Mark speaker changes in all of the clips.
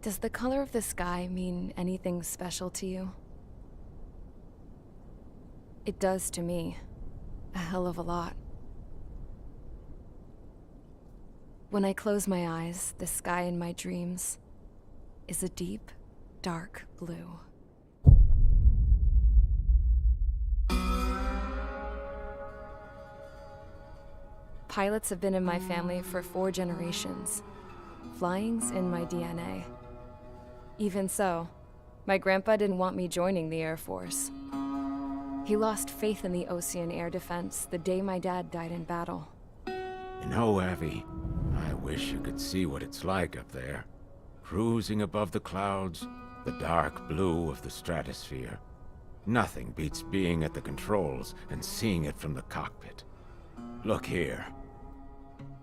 Speaker 1: Does the color of the sky mean anything special to you? It does to me. A hell of a lot. When I close my eyes, the sky in my dreams is a deep, dark blue. Pilots have been in my family for 4 generations. Flying's in my DNA. Even so, my grandpa didn't want me joining the Air Force. He lost faith in the Ocean Air Defense the day my dad died in battle.
Speaker 2: You know, Abby, I wish you could see what it's like up there. Cruising above the clouds, the dark blue of the stratosphere. Nothing beats being at the controls and seeing it from the cockpit. Look here.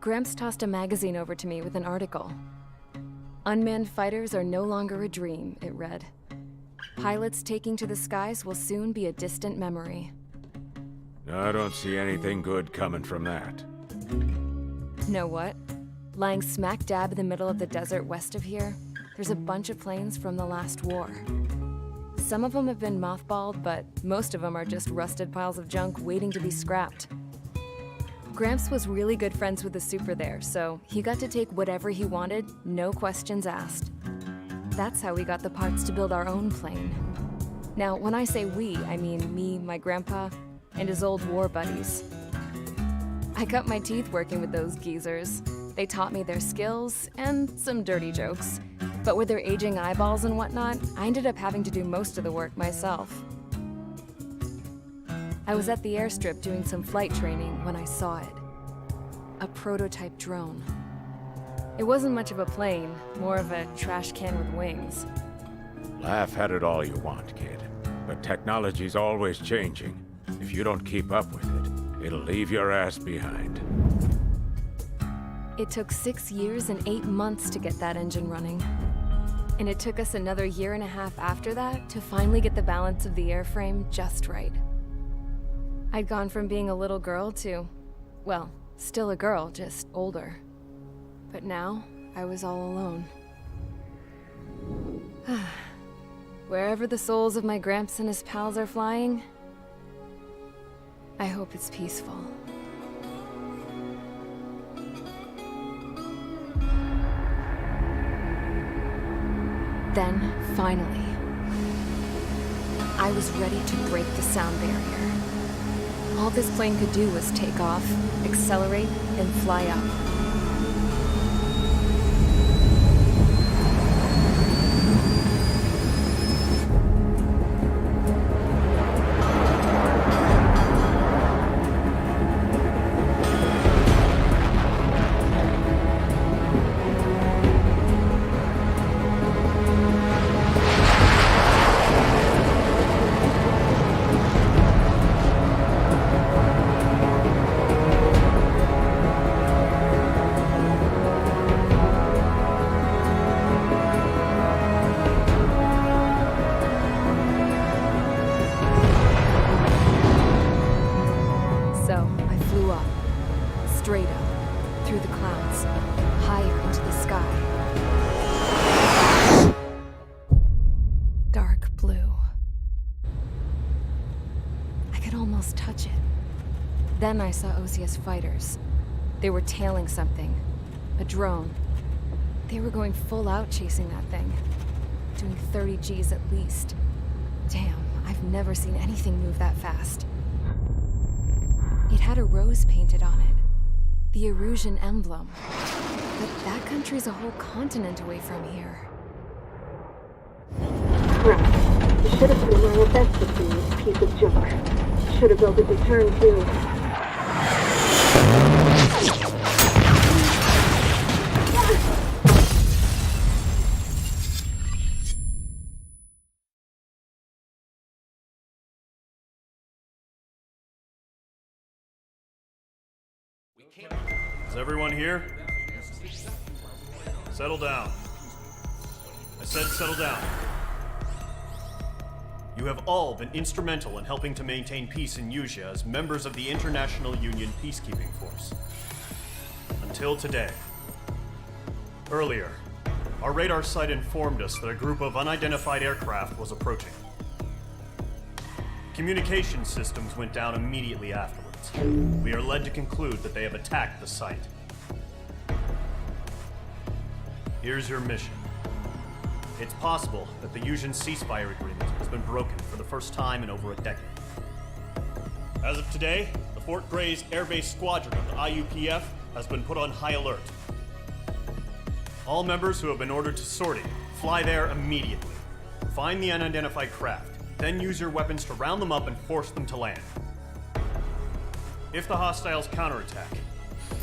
Speaker 1: Gramps tossed a magazine over to me with an article. Unmanned fighters are no longer a dream, it read. Pilots taking to the skies will soon be a distant memory.
Speaker 2: I don't see anything good coming from that.
Speaker 1: Know what? Lying smack dab in the middle of the desert west of here, there's a bunch of planes from the last war. Some of them have been mothballed, but most of them are just rusted piles of junk waiting to be scrapped. Gramps was really good friends with the super there, so he got to take whatever he wanted, no questions asked. That's how we got the parts to build our own plane. Now, when I say we, I mean me, my grandpa, and his old war buddies. I cut my teeth working with those geezers. They taught me their skills, and some dirty jokes. But with their aging eyeballs and whatnot, I ended up having to do most of the work myself. I was at the airstrip doing some flight training when I saw it. A prototype drone. It wasn't much of a plane, more of a trash can with wings.
Speaker 2: Laugh at it all you want, kid. But technology's always changing. If you don't keep up with it, it'll leave your ass behind.
Speaker 1: It took 6 years and 8 months to get that engine running. And it took us another 1.5 years after that to finally get the balance of the airframe just right. I'd gone from being a little girl to, well, still a girl, just older. But now, I was all alone. Wherever the souls of my Gramps and his pals are flying, I hope it's peaceful. Then, finally, I was ready to break the sound barrier. All this plane could do was take off, accelerate, and fly up. Straight up, through the clouds, higher into the sky. Dark blue. I could almost touch it. Then I saw Osia's fighters. They were tailing something. A drone. They were going full out chasing that thing. Doing 30 Gs at least. Damn, I've never seen anything move that fast. It had a rose painted on it. The Erusian emblem. But that country's a whole continent away from here.
Speaker 3: Right. You should have been wearing a vest with this piece of junk. Should have built a return too.
Speaker 4: Is everyone here? Settle down. I said settle down. You have all been instrumental in helping to maintain peace in Usea as members of the International Union Peacekeeping Force. Until today. Earlier, our radar site informed us that a group of unidentified aircraft was approaching. Communication systems went down immediately afterwards. We are led to conclude that they have attacked the site. Here's your mission. It's possible that the Usean ceasefire agreement has been broken for the first time in over a decade. As of today, the Fort Grays Air Base Squadron of the IUPF has been put on high alert. All members who have been ordered to sortie, fly there immediately. Find the unidentified craft, then use your weapons to round them up and force them to land. If the hostiles counterattack,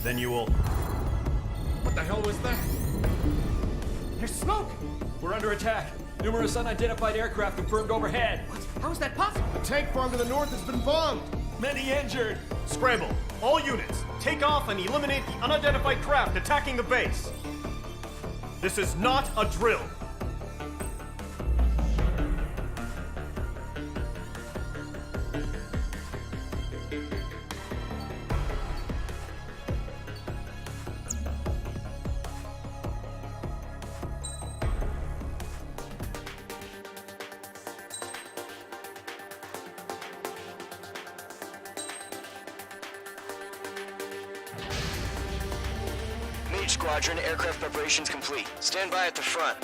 Speaker 4: then you will...
Speaker 5: What the hell was that? There's smoke! We're under attack. Numerous unidentified aircraft confirmed overhead. What? How is that possible?
Speaker 6: A tank farm to the north has been bombed!
Speaker 5: Many injured.
Speaker 4: Scramble! All units, take off and eliminate the unidentified craft attacking the base! This is not a drill!
Speaker 7: Squadron, aircraft preparations complete. Stand by at the front.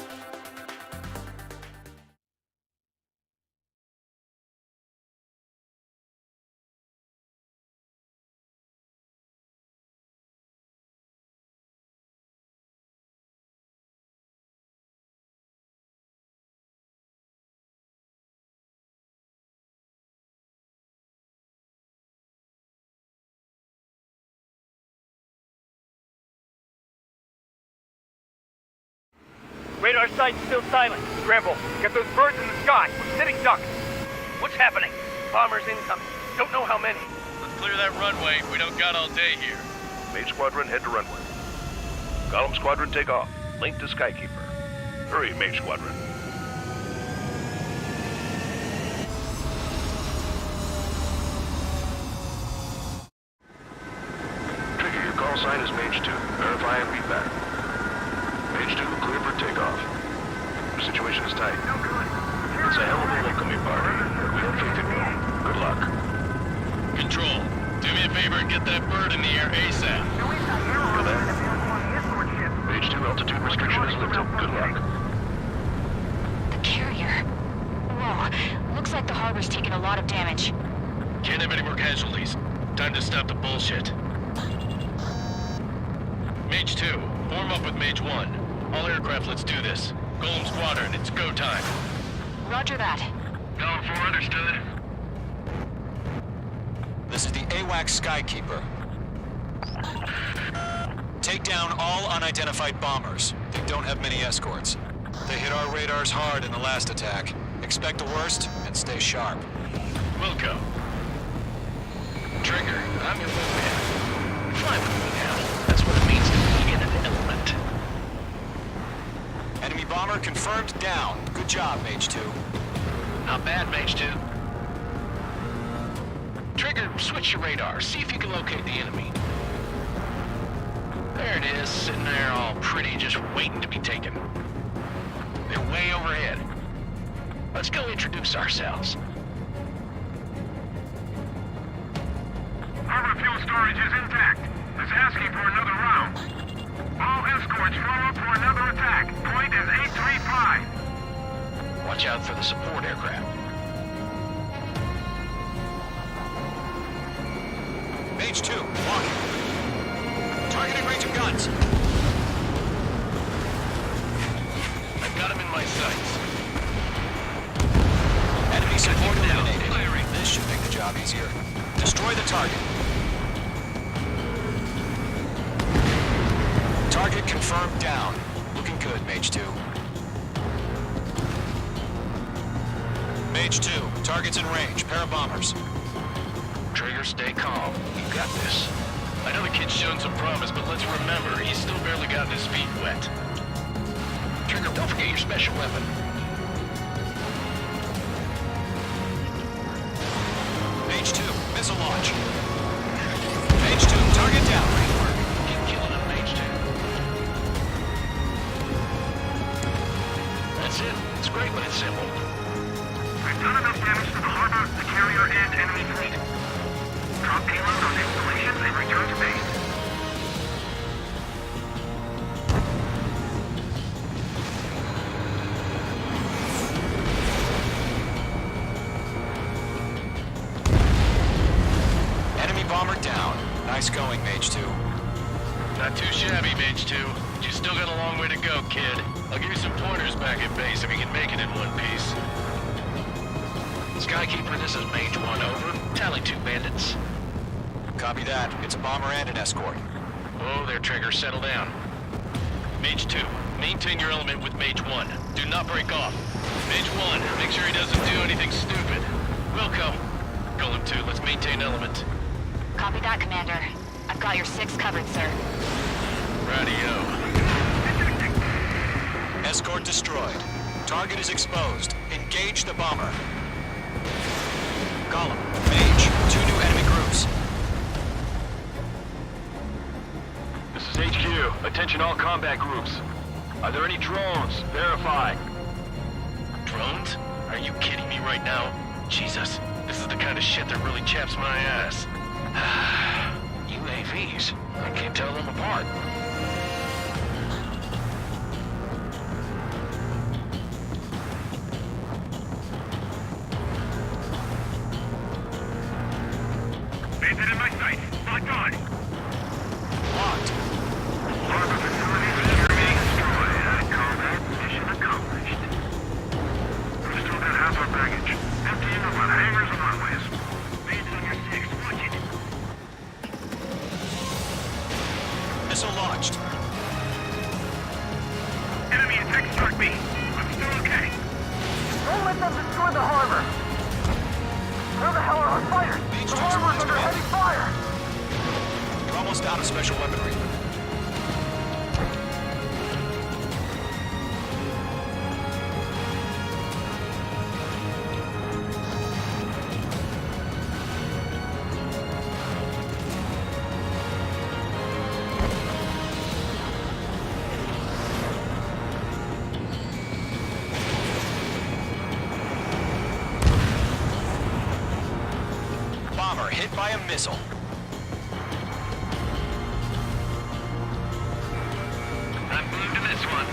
Speaker 8: Radar site's still silent. Scramble. Get those birds in the sky. We're sitting ducks. What's happening? Bombers incoming. Don't know how many.
Speaker 9: Let's clear that runway. We don't got all day here.
Speaker 10: Mage Squadron, head to runway. Column Squadron, take off. Link to Skykeeper. Hurry, Mage Squadron. Trigger, your call sign is Mage 2. Verify and read back. Mage 2, clear for takeoff. Your situation is tight. It's a hell of a welcoming party, but we have faith in you. Good luck.
Speaker 9: Control, do me a favor and get that bird in the air ASAP.
Speaker 10: For that, Mage 2, altitude restriction is lifted. Good luck.
Speaker 11: The carrier. Whoa, looks like the harbor's taken a lot of damage.
Speaker 9: Can't have any more casualties. Time to stop the bullshit. Mage 2, form up with Mage 1. All aircraft, let's do this. Golem Squadron, it's go time.
Speaker 11: Roger that.
Speaker 9: Column 4, understood.
Speaker 12: This is the AWAC Skykeeper. Take down all unidentified bombers. They don't have many escorts. They hit our radars hard in the last attack. Expect the worst and stay sharp.
Speaker 9: Wilco. Trigger, I'm your wingman. Fly with me now. That's what it means to be in an element.
Speaker 12: Enemy bomber confirmed down. Good job, Mage 2.
Speaker 9: Not bad, Mage 2. Trigger, switch your radar. See if you can locate the enemy. There it is, sitting there all pretty, just waiting to be taken. They're way overhead. Let's go introduce ourselves.
Speaker 8: Harbor fuel storage is intact. It's asking for another round. All escorts follow up for another attack. Point is 835.
Speaker 9: Watch out for the support aircraft.
Speaker 12: Mage 2, walking. Targeting range of guns.
Speaker 9: I've got him in my sights.
Speaker 12: Enemy support eliminated. This should make the job easier. Destroy the target. Target confirmed down. Looking good, Mage 2. Mage 2, target's in range. Pair of bombers.
Speaker 9: Trigger, stay calm. You got this. I know the kid's shown some promise, but let's remember, he's still barely got forget your special weapon.
Speaker 12: Mage 2, missile launch. Mage 2, target down.
Speaker 9: Great work. Keep killing them, Mage 2. That's it. It's great when it's simple.
Speaker 8: We've done enough damage to the harbor, the carrier, and enemy fleet. Drop payload on installations and return to base.
Speaker 12: Enemy bomber down. Nice going, Mage 2.
Speaker 9: Not too shabby, Mage 2. But you still got a long way to go, kid. I'll give you some pointers back at base if you can make it in one piece. Skykeeper, this is Mage 1, over. Tally 2 bandits.
Speaker 12: Copy that. It's a bomber and an escort.
Speaker 9: Oh, there, Trigger. Settle down. Mage 2, maintain your element with Mage 1. Do not break off. Mage 1, make sure he doesn't do anything stupid. Wilco. Golem 2, let's maintain element.
Speaker 11: Copy that, Commander. I've got your 6 covered, sir.
Speaker 9: Radio.
Speaker 12: Escort destroyed. Target is exposed. Engage the bomber. Golem, Mage, 2 new enemy groups.
Speaker 10: This is HQ. Attention all combat groups. Are there any drones? Verify.
Speaker 9: Drones? Are you kidding me right now? Jesus, this is the kind of shit that really chaps my ass. UAVs? I can't tell them apart.
Speaker 8: Bandit in my sight. Locked on.
Speaker 12: Locked.
Speaker 8: Harbor facilities security destroyed. Combat mission accomplished. We've still got half our baggage. Emptying of our hangars and runways. Bandit on your 6. Watch it.
Speaker 12: Missile launched.
Speaker 8: Enemy attack struck me. I'm still okay. Don't let them destroy the harbor. Where the hell are our fighters?
Speaker 12: Mage
Speaker 8: The
Speaker 12: 2's
Speaker 8: harbor's under
Speaker 12: command.
Speaker 8: heavy fire.
Speaker 12: You're almost out of special weaponry. Bomber hit by a missile.
Speaker 8: I'm glued to this one.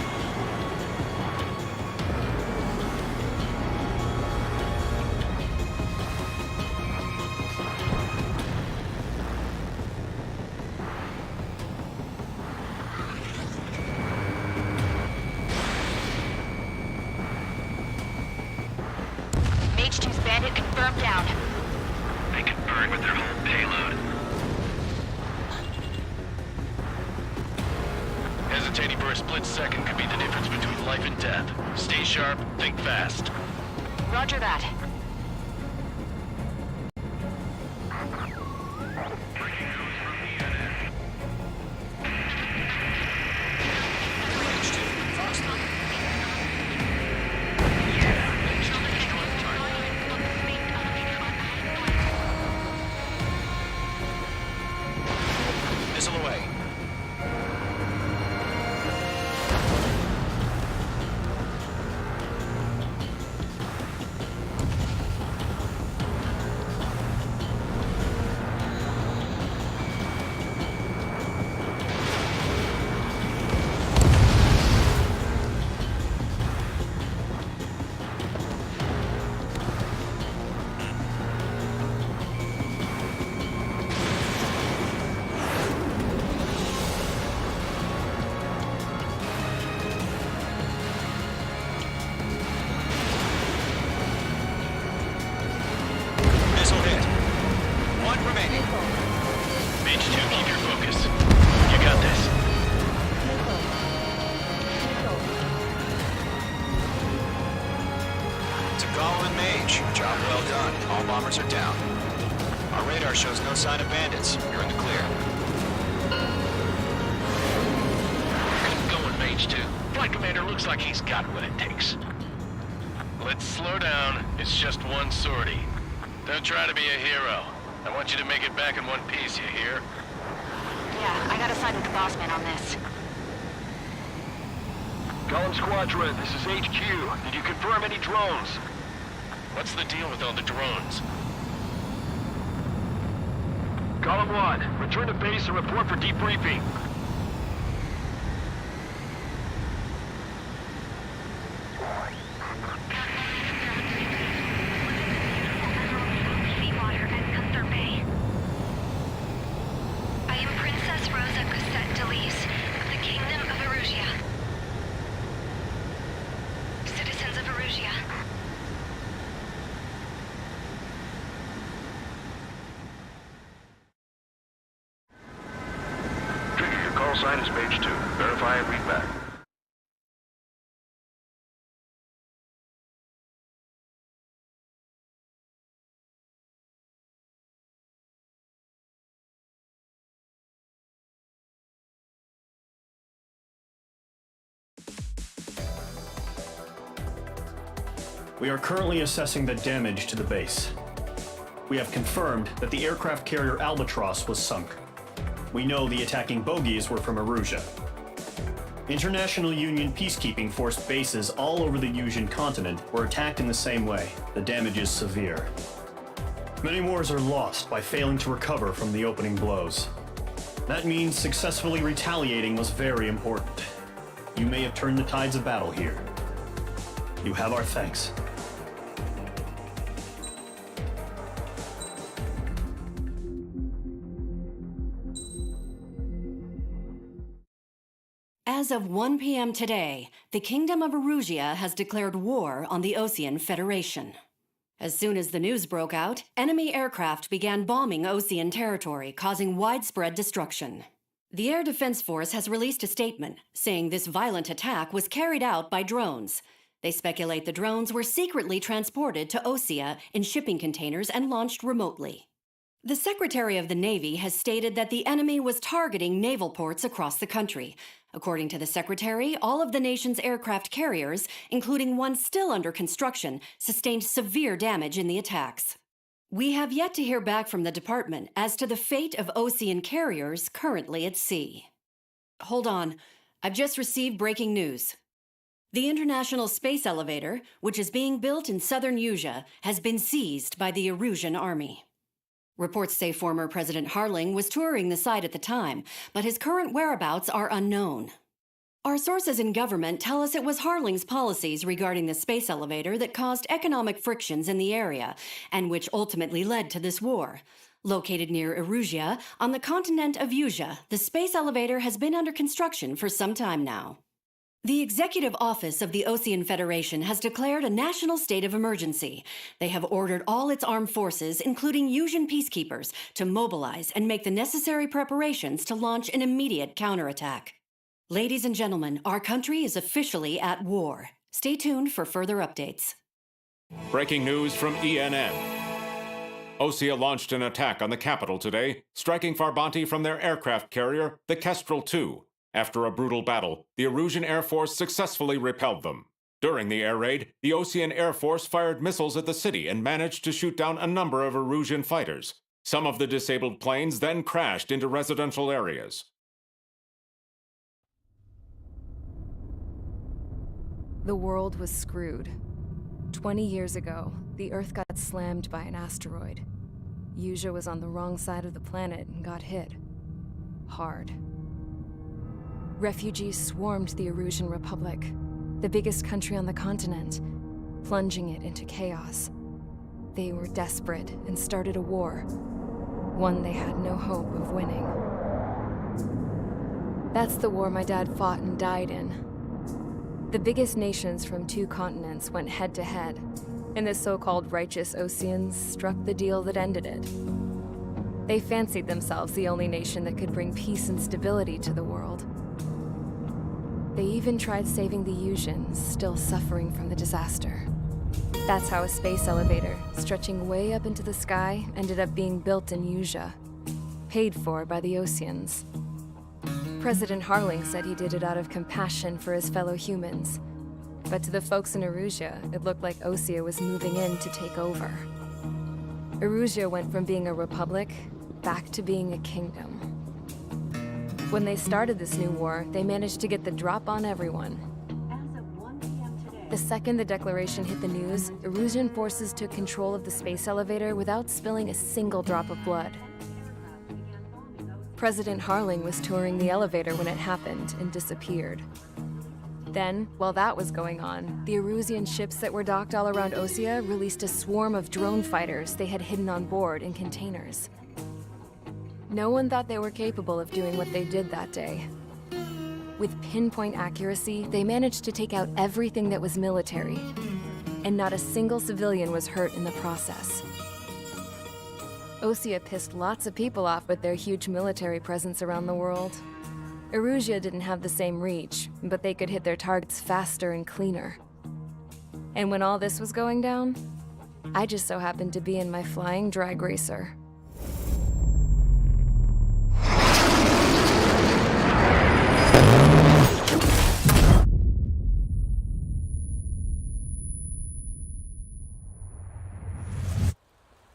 Speaker 11: Mage 2's bandit confirmed down.
Speaker 8: They could burn with their whole payload.
Speaker 9: Hesitating for a split second could be the difference between life and death. Stay sharp, think fast.
Speaker 11: Roger that.
Speaker 12: Mage 2, Fox 3. Missile away. Missile hit. 1 remaining.
Speaker 9: Mage 2, keep your focus. You got this.
Speaker 12: To Golem and Mage, job well done. All bombers are down. Our radar shows no sign of bandits. You're in the clear.
Speaker 9: Keep going, Mage 2. Fight commander looks like he's got what it takes. Let's slow down. It's just one sortie. Don't try to be a hero. I want you to make it back in one piece, you hear?
Speaker 11: Yeah, I gotta side with the boss man on this.
Speaker 10: Column Squadron, this is HQ. Did you confirm any drones?
Speaker 9: What's the deal with all the drones?
Speaker 10: Column 1, return to base and report for debriefing.
Speaker 11: Seawater and Gunther Bay. I am Princess Rosa Cosette Delise of the Kingdom of Erusia. Citizens of Erusia.
Speaker 10: Trigger, your call sign is Mage 2. Verify and read back.
Speaker 4: We are currently assessing the damage to the base. We have confirmed that the aircraft carrier Albatross was sunk. We know the attacking bogies were from Erusia. International Union peacekeeping force bases all over the Yusian continent were attacked in the same way. The damage is severe. Many wars are lost by failing to recover from the opening blows. That means successfully retaliating was very important. You may have turned the tides of battle here. You have our thanks.
Speaker 13: As of 1 p.m. today, the Kingdom of Erusia has declared war on the Osean Federation. As soon as the news broke out, enemy aircraft began bombing Osean territory, causing widespread destruction. The Air Defense Force has released a statement saying this violent attack was carried out by drones. They speculate the drones were secretly transported to Osea in shipping containers and launched remotely. The Secretary of the Navy has stated that the enemy was targeting naval ports across the country. According to the Secretary, all of the nation's aircraft carriers, including one still under construction, sustained severe damage in the attacks. We have yet to hear back from the department as to the fate of Osean carriers currently at sea. Hold on, I've just received breaking news. The International Space Elevator, which is being built in southern Yusia, has been seized by the Erusian army. Reports say former President Harling was touring the site at the time, but his current whereabouts are unknown. Our sources in government tell us it was Harling's policies regarding the space elevator that caused economic frictions in the area, and which ultimately led to this war. Located near Erusia, on the continent of Yusia, the space elevator has been under construction for some time now. The Executive Office of the Osean Federation has declared a national state of emergency. They have ordered all its armed forces, including Yusian peacekeepers, to mobilize and make the necessary preparations to launch an immediate counterattack. Ladies and gentlemen, our country is officially at war. Stay tuned for further updates.
Speaker 2: Breaking news from ENN. Osea launched an attack on the capital today, striking Farbanti from their aircraft carrier, the Kestrel II. After a brutal battle, the Erusian Air Force successfully repelled them. During the air raid, the Osean Air Force fired missiles at the city and managed to shoot down a number of Erusian fighters. Some of the disabled planes then crashed into residential areas.
Speaker 1: The world was screwed. 20 years ago, the Earth got slammed by an asteroid. Yusia was on the wrong side of the planet and got hit. Hard. Refugees swarmed the Erusian Republic, the biggest country on the continent, plunging it into chaos. They were desperate and started a war, one they had no hope of winning. That's the war my dad fought and died in. The biggest nations from 2 continents went head-to-head, and the so-called righteous Oseans struck the deal that ended it. They fancied themselves the only nation that could bring peace and stability to the world. They even tried saving the Yusians, still suffering from the disaster. That's how a space elevator, stretching way up into the sky, ended up being built in Yusia, paid for by the Oseans. President Harling said he did it out of compassion for his fellow humans. But to the folks in Erusia, it looked like Osea was moving in to take over. Erusia went from being a republic back to being a kingdom. When they started this new war, they managed to get the drop on everyone. The second the declaration hit the news, Erusian forces took control of the space elevator without spilling a single drop of blood. President Harling was touring the elevator when it happened and disappeared. Then, while that was going on, the Erusian ships that were docked all around Osea released a swarm of drone fighters they had hidden on board in containers. No one thought they were capable of doing what they did that day. With pinpoint accuracy, they managed to take out everything that was military, and not a single civilian was hurt in the process. Osea pissed lots of people off with their huge military presence around the world. Erusia didn't have the same reach, but they could hit their targets faster and cleaner. And when all this was going down, I just so happened to be in my flying drag racer.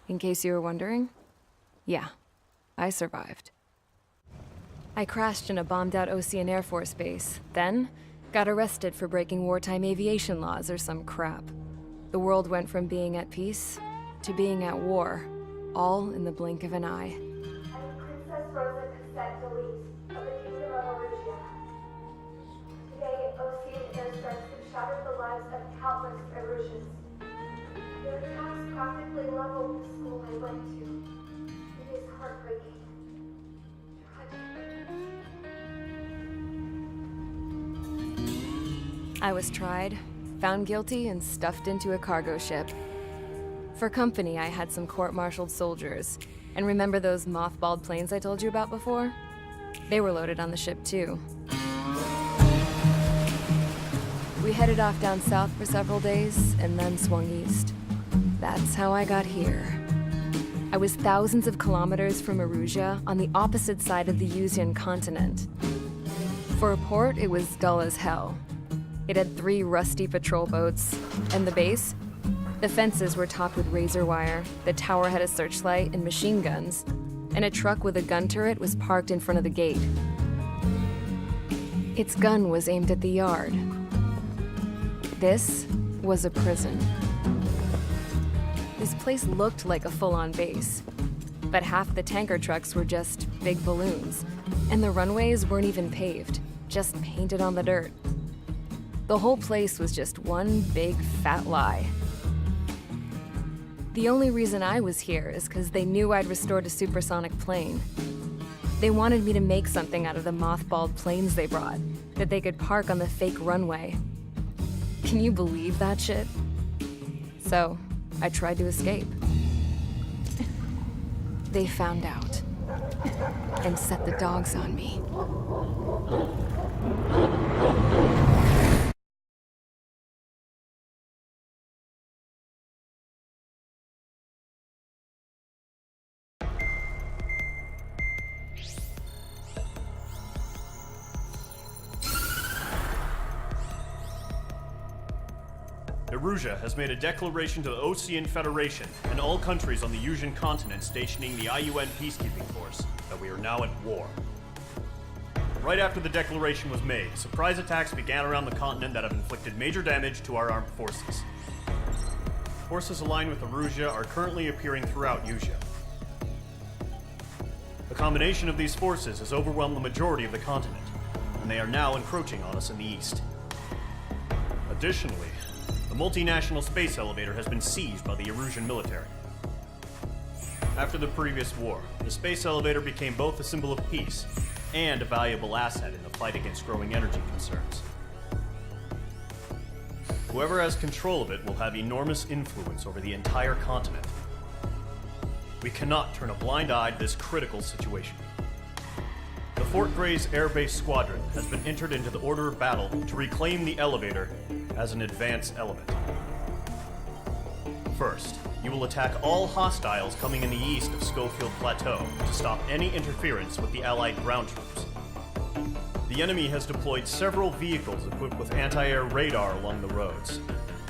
Speaker 1: In case you were wondering, yeah, I survived. I crashed in a bombed-out Osean Air Force base, then got arrested for breaking wartime aviation laws or some crap. The world went from being at peace to being at war, all in the blink of an eye.
Speaker 3: I'm Princess Rosa Cassette Delete of the Kingdom of Erusia. Today, Osean airstrikes have shattered the lives of countless Erusians. Their attacks practically leveled the school I went to. It is heartbreaking.
Speaker 1: I was tried, found guilty, and stuffed into a cargo ship. For company, I had some court-martialed soldiers. And remember those mothballed planes I told you about before? They were loaded on the ship, too. We headed off down south for several days, and then swung east. That's how I got here. I was thousands of kilometers from Erusia, on the opposite side of the Usian continent. For a port, it was dull as hell. It had 3 rusty patrol boats, and the base? The fences were topped with razor wire, the tower had a searchlight and machine guns, and a truck with a gun turret was parked in front of the gate. Its gun was aimed at the yard. This was a prison. This place looked like a full-on base, but half the tanker trucks were just big balloons, and the runways weren't even paved, just painted on the dirt. The whole place was just one big fat lie. The only reason I was here is because they knew I'd restored a supersonic plane. They wanted me to make something out of the mothballed planes they brought, that they could park on the fake runway. Can you believe that shit? So, I tried to escape. They found out, and set the dogs on me.
Speaker 4: Erusia has made a declaration to the Osean Federation and all countries on the Usian continent stationing the IUN peacekeeping force that we are now at war. Right after the declaration was made, surprise attacks began around the continent that have inflicted major damage to our armed forces. Forces aligned with Erusia are currently appearing throughout Usia. The combination of these forces has overwhelmed the majority of the continent, and they are now encroaching on us in the east. Additionally, the multinational space elevator has been seized by the Erusian military. After the previous war, the space elevator became both a symbol of peace and a valuable asset in the fight against growing energy concerns. Whoever has control of it will have enormous influence over the entire continent. We cannot turn a blind eye to this critical situation. The Fort Gray's Air Base Squadron has been entered into the order of battle to reclaim the elevator as an advance element. First, you will attack all hostiles coming in the east of Schofield Plateau to stop any interference with the Allied ground troops. The enemy has deployed several vehicles equipped with anti-air radar along the roads.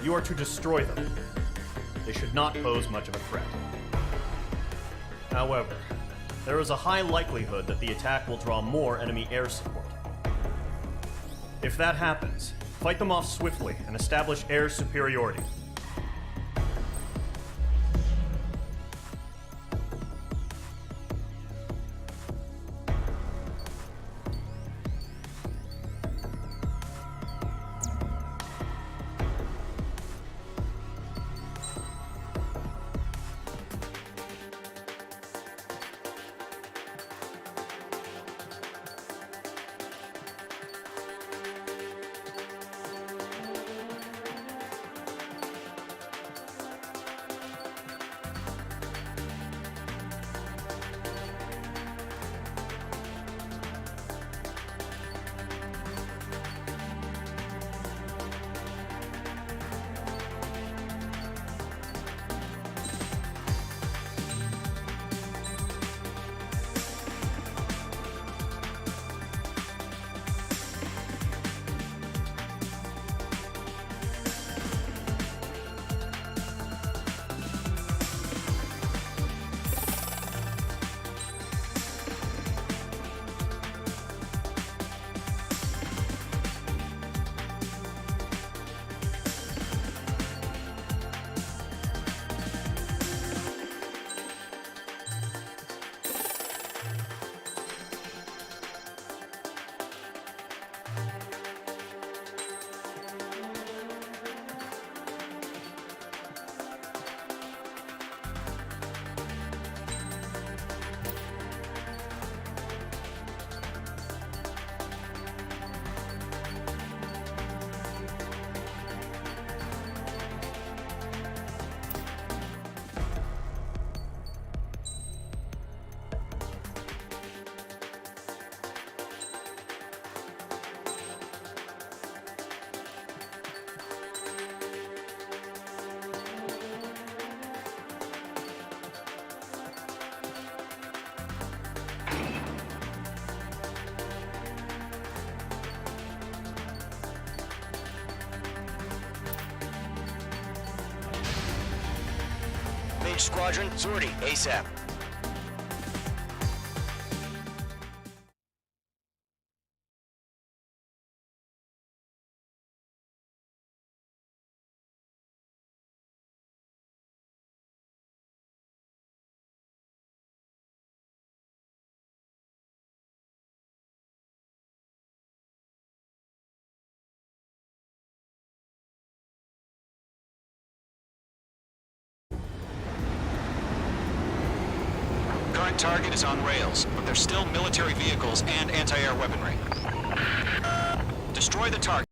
Speaker 4: You are to destroy them. They should not pose much of a threat. However, there is a high likelihood that the attack will draw more enemy air support. If that happens, fight them off swiftly and establish air superiority.
Speaker 7: Mage Squadron, sortie, ASAP.
Speaker 12: Current target is on rails, but there's still military vehicles and anti-air weaponry. Destroy the target.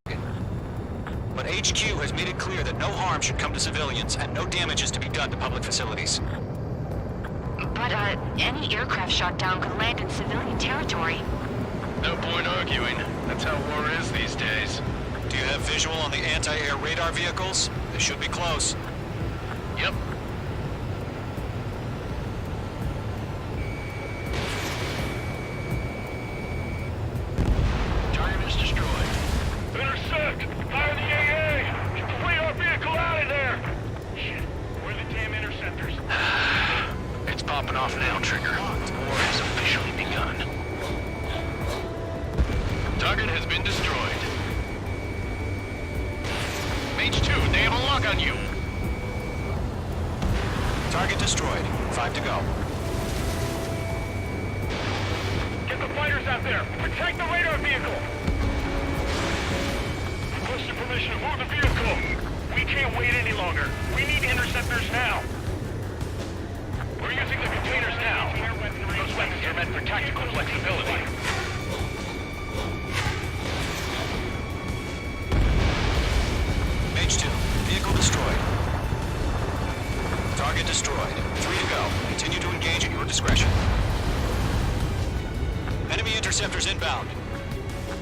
Speaker 12: But HQ has made it clear that no harm should come to civilians and no damage is to be done to public facilities.
Speaker 11: But, any aircraft shot down could land in civilian territory.
Speaker 9: No point arguing. That's how war is these days.
Speaker 12: Do you have visual on the anti-air radar vehicles? They should be close.
Speaker 9: Yep. Target is destroyed.
Speaker 8: Intersect! Fire the AA! Complete our vehicle out of there! Shit, where are the damn interceptors?
Speaker 9: It's popping off now, Trigger. War has officially begun. Target has been destroyed. Mage 2, they have a lock on you.
Speaker 12: Target destroyed. 5 to go.
Speaker 8: Get the fighters out there! Protect the radar vehicle! Requesting permission to move the vehicle! We can't wait any longer. We need interceptors now! We're using the containers now. Those weapons are meant for tactical flexibility.
Speaker 12: Mage 2, vehicle destroyed. Target destroyed. 3 to go. Continue to engage at your discretion. Enemy interceptors inbound.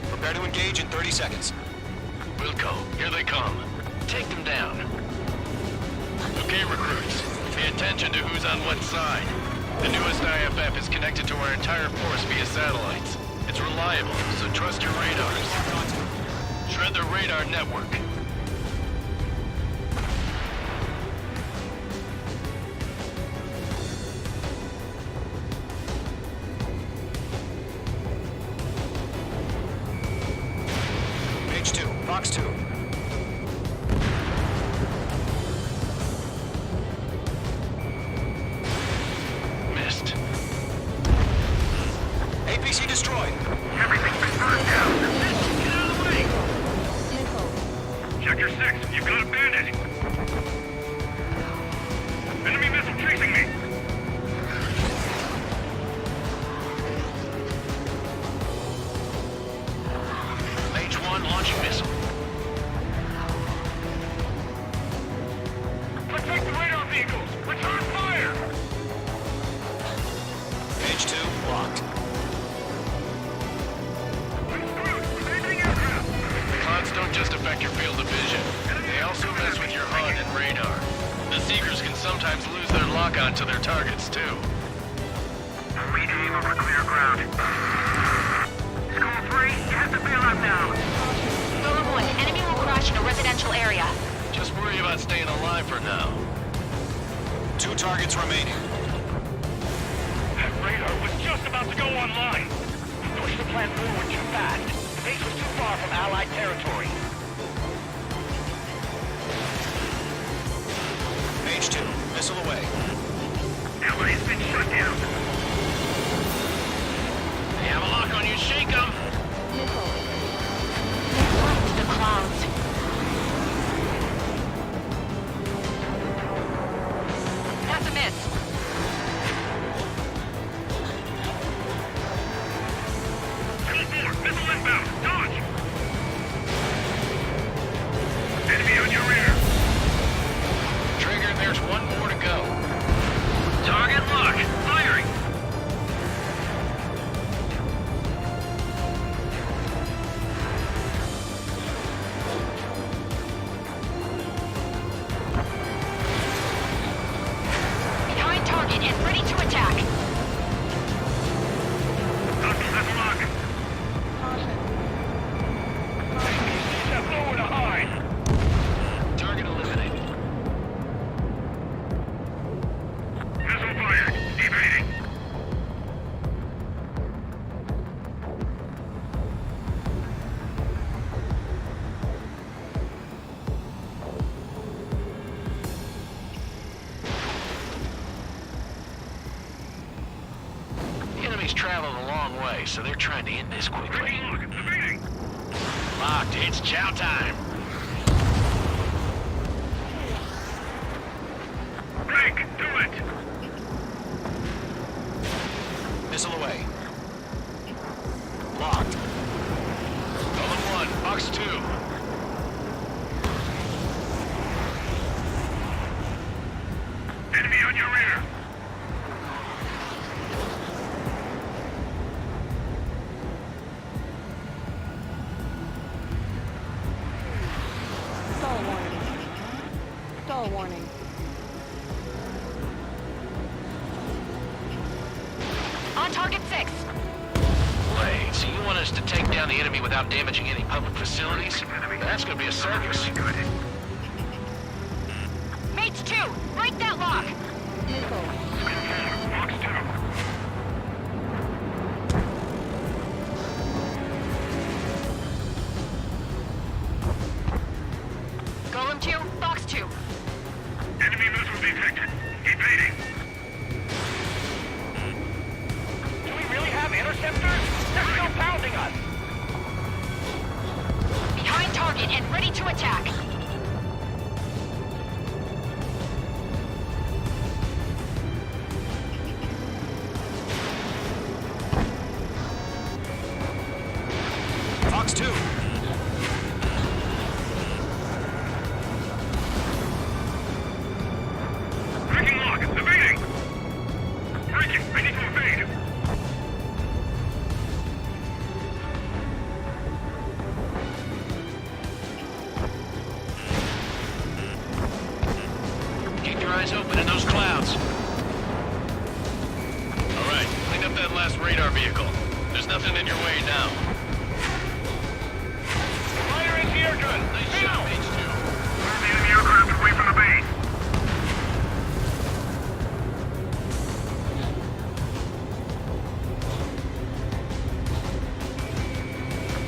Speaker 12: Prepare to engage in 30 seconds.
Speaker 9: Wilco, here they come. Take them down. Okay, recruits. Pay attention to who's on what side. The newest IFF is connected to our entire force via satellites. It's reliable, so trust your radars. Shred the radar network.
Speaker 12: Page 2, Fox 2.
Speaker 9: Missed.
Speaker 12: APC destroyed.
Speaker 8: Everything's been burned down. Get out of the way! Sector 6, you've got a bandit. Enemy missile chasing me.
Speaker 9: Mage 1 launching missile.
Speaker 8: Protect the radar vehicles. Return fire.
Speaker 12: Page 2, locked.
Speaker 8: I'm screwed. Changing aircraft.
Speaker 9: Clouds don't just affect your field of vision. They also mess with your HUD and radar. The Seekers can sometimes lose their lock-on to their targets, too.
Speaker 8: Re-aim over clear ground. School 3, you have to bail out now.
Speaker 11: Golem 1, enemy will crash in a residential area.
Speaker 9: Just worry about staying alive for now.
Speaker 12: 2 targets remaining.
Speaker 8: That radar was just about to go online. Push the plan forward too fast. The base was too far from Allied territory.
Speaker 12: Page 2, missile away.
Speaker 8: Allied's been shut down.
Speaker 9: They have a lock on you, shake them!
Speaker 11: The clouds. That's a miss.
Speaker 8: School 4, missile inbound. Dodge. Enemy on your rear.
Speaker 9: Trigger, there's one more to go.
Speaker 8: Target lock. Firing.
Speaker 11: Behind target and ready to attack.
Speaker 8: That's lock. APCs have nowhere to hide.
Speaker 9: Target eliminated.
Speaker 8: Missile fired. Evading.
Speaker 9: The enemy's traveled a long way, so they're trying to end this quickly.
Speaker 8: Breaking lock. Evading.
Speaker 9: Locked, it's chow time.
Speaker 8: Break. Do it.
Speaker 12: Missile away. Locked.
Speaker 9: Golem 1, Fox 2.
Speaker 8: Enemy on your rear.
Speaker 14: Stall warning. Stall warning.
Speaker 11: On target 6.
Speaker 9: Wait, so you want us to take down the enemy without damaging any public facilities? That's gonna be a circus.
Speaker 11: Mates 2, break that lock.
Speaker 8: Fox 2.
Speaker 11: Golem 2, Fox 2.
Speaker 8: Enemy missile detected. Evading. Do we really have interceptors? They're still pounding us.
Speaker 11: Behind target and ready to attack.
Speaker 12: Fox 2.
Speaker 8: Breaking lock. Evading. Breaking. I need to evade.
Speaker 9: Keep your eyes open in those clouds. All right, clean up that last radar vehicle. There's nothing in your way now.
Speaker 8: Fire into your gun!
Speaker 9: Nice shot, H2.
Speaker 8: Clear the enemy aircraft away from the base.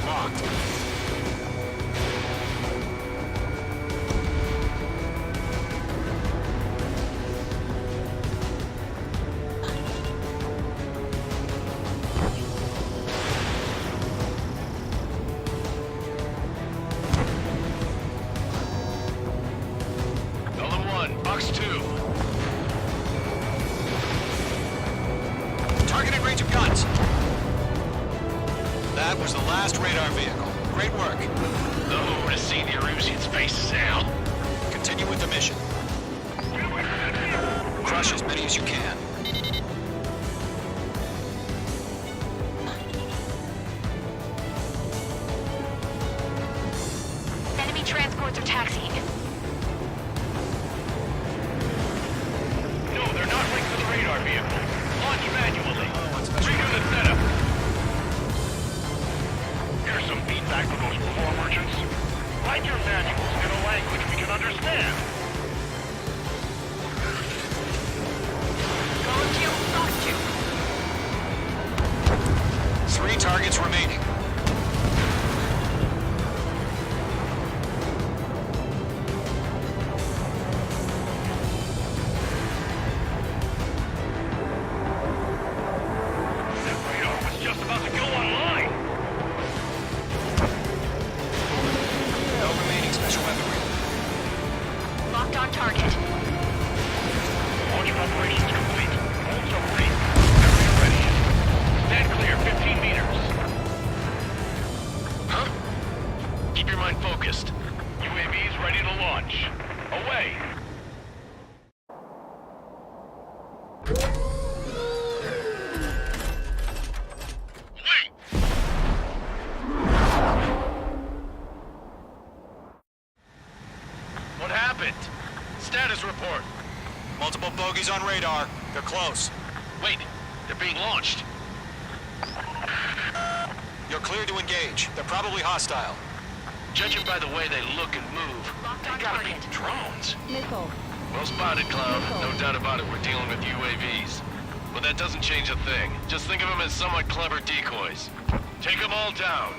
Speaker 12: Locked.
Speaker 9: Golem 1, box 2.
Speaker 12: Targeting range of guns. That was the last radar vehicle. Great work.
Speaker 9: Oh, to see the Erusian's faces now.
Speaker 12: Continue with the mission. Crush as many as you can.
Speaker 11: Enemy transports are taxiing.
Speaker 8: No, they're not linked to the radar vehicle. Launch manually. Redo the setup. Here's some feedback for those floor merchants. Write your manuals in a language we can understand.
Speaker 11: Golem 2, lost you.
Speaker 12: 3 targets remaining.
Speaker 8: That radar was just about to go online.
Speaker 12: No remaining special weaponry.
Speaker 11: Locked on target.
Speaker 8: Launch preparations complete. All submarine. Area ready. Stand clear, 15 meters.
Speaker 9: Huh? Keep your mind focused.
Speaker 8: UAVs ready to launch. Away. Wait!
Speaker 9: What happened? Status report.
Speaker 12: Multiple bogies on radar. They're close.
Speaker 9: Wait, they're being launched.
Speaker 12: You're clear to engage. They're probably hostile.
Speaker 9: Judging by the way they look and move,
Speaker 11: Locked on
Speaker 9: they gotta be
Speaker 11: target.
Speaker 9: drones.
Speaker 14: Missile.
Speaker 9: Well spotted, Cloud. No doubt about it, we're dealing with UAVs. But that doesn't change a thing. Just think of them as somewhat clever decoys. Take them all down.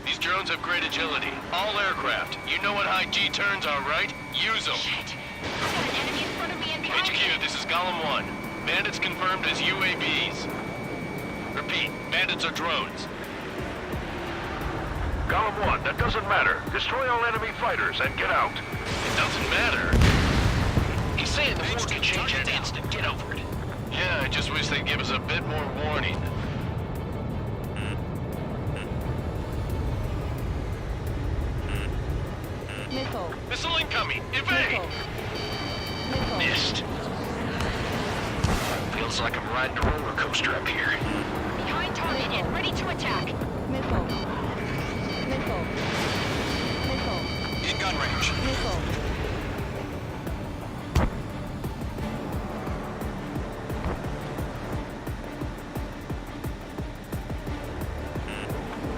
Speaker 9: These drones have great agility. All aircraft. You know what high G turns are, right? Use them.
Speaker 11: Shit. I've got an enemy in front of me and behind me.
Speaker 9: HQ, this is Golem 1. Bandits confirmed as UAVs. Repeat, bandits are drones.
Speaker 10: Golem 1, that doesn't matter. Destroy all enemy fighters and get out.
Speaker 9: It doesn't matter. He's saying the war can change in an instant. Get over it. Yeah, I just wish they'd give us a bit more warning.
Speaker 14: Missile.
Speaker 9: Missile incoming! Evade!
Speaker 14: Missile.
Speaker 9: Missed. Feels like I'm riding a roller coaster up here.
Speaker 11: Behind target and ready to attack.
Speaker 14: Missile. Missile. Missile.
Speaker 12: In gun range.
Speaker 14: Missile.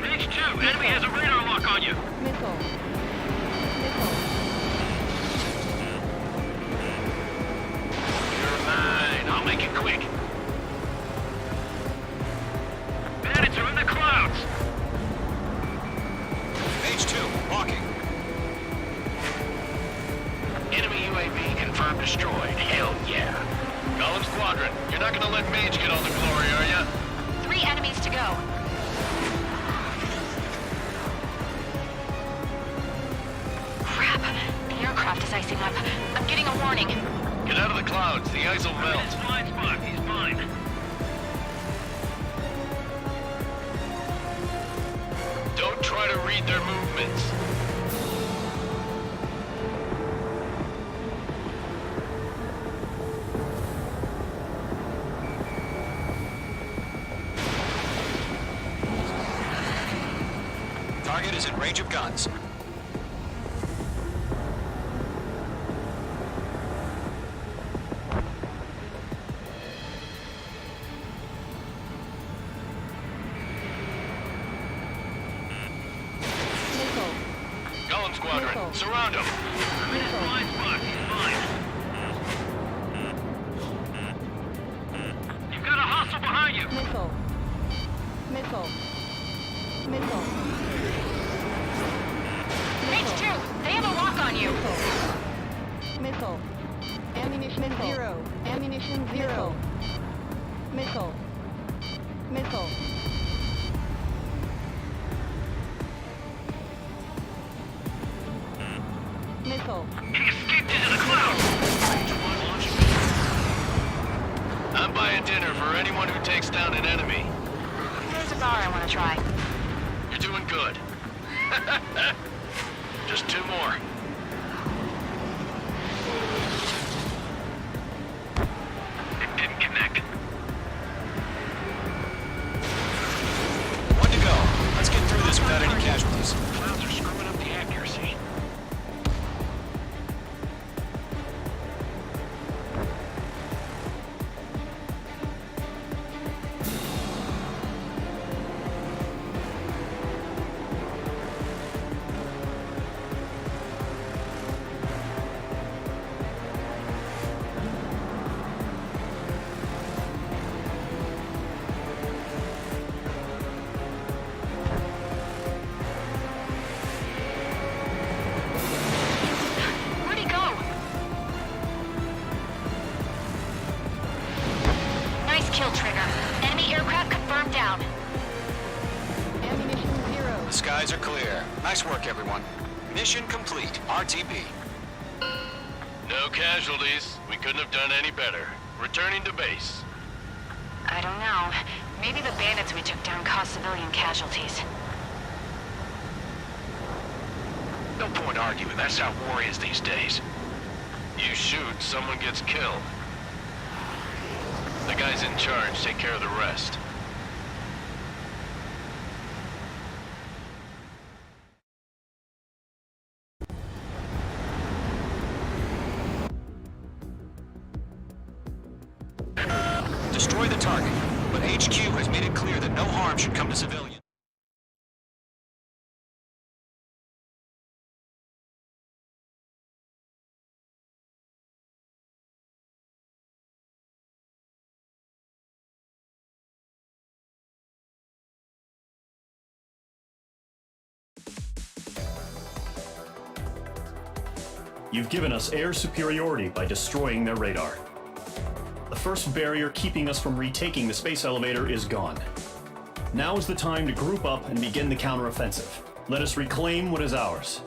Speaker 8: Mage 2, enemy has a radar lock on you.
Speaker 14: Missile. Missile.
Speaker 8: You're mine. I'll make it quick. Bandits are in the clouds.
Speaker 12: Mage 2, walking.
Speaker 9: Enemy UAV confirmed destroyed. Hell yeah. Golem Squadron, you're not gonna let Mage get all the glory, are ya?
Speaker 11: 3 enemies to go. Crap. The aircraft is icing up. I'm getting a warning.
Speaker 9: Get out of the clouds. The ice will melt.
Speaker 8: It's blind spot. He's mine.
Speaker 9: Don't try to read their movements.
Speaker 12: Target is in range of guns.
Speaker 9: Squadron.
Speaker 14: Missile.
Speaker 9: Surround him.
Speaker 14: Missile.
Speaker 8: Blind spot. He's mine. You've got a hostile behind you.
Speaker 14: Missile. Missile. Missile.
Speaker 11: Mage 2, they have a lock on you.
Speaker 14: Missile. Ammunition zero. Ammunition zero. Missile. Missile. Missile.
Speaker 8: He escaped into the clouds.
Speaker 9: I'm buying dinner for anyone who takes down an enemy.
Speaker 11: There's a bar I want to try.
Speaker 9: You're doing good. Just 2 more.
Speaker 8: It didn't connect.
Speaker 12: One to go. Let's get through this without any casualties.
Speaker 8: Clouds are screwing up the accuracy.
Speaker 11: Where'd he go? Nice kill, Trigger. Enemy aircraft confirmed down.
Speaker 14: Ammunition zero.
Speaker 12: The skies are clear. Nice work, everyone. Mission complete. RTB.
Speaker 9: No casualties. We couldn't have done any better. Returning to base.
Speaker 11: I don't know. Maybe the bandits we took down caused civilian casualties.
Speaker 9: No point arguing. That's how war is these days. You shoot, someone gets killed. The guys in charge take care of the rest.
Speaker 12: Destroy the target, but HQ has made it clear that no harm should come to civilians.
Speaker 4: You've given us air superiority by destroying their radar. The first barrier keeping us from retaking the space elevator is gone. Now is the time to group up and begin the counteroffensive. Let us reclaim what is ours.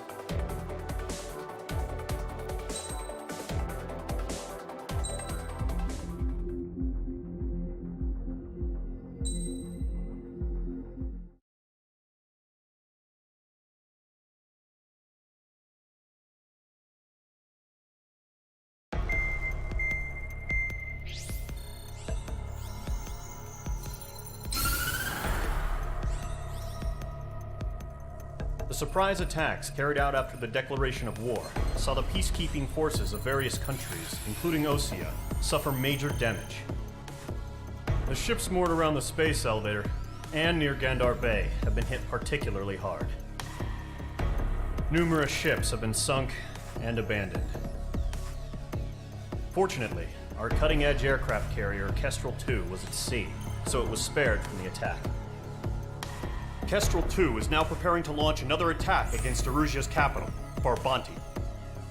Speaker 4: The surprise attacks carried out after the declaration of war saw the peacekeeping forces of various countries, including Osea, suffer major damage. The ships moored around the space elevator and near Gandar Bay have been hit particularly hard. Numerous ships have been sunk and abandoned. Fortunately, our cutting-edge aircraft carrier Kestrel II was at sea, so it was spared from the attack. Kestrel II is now preparing to launch another attack against Erusia's capital, Farbanti.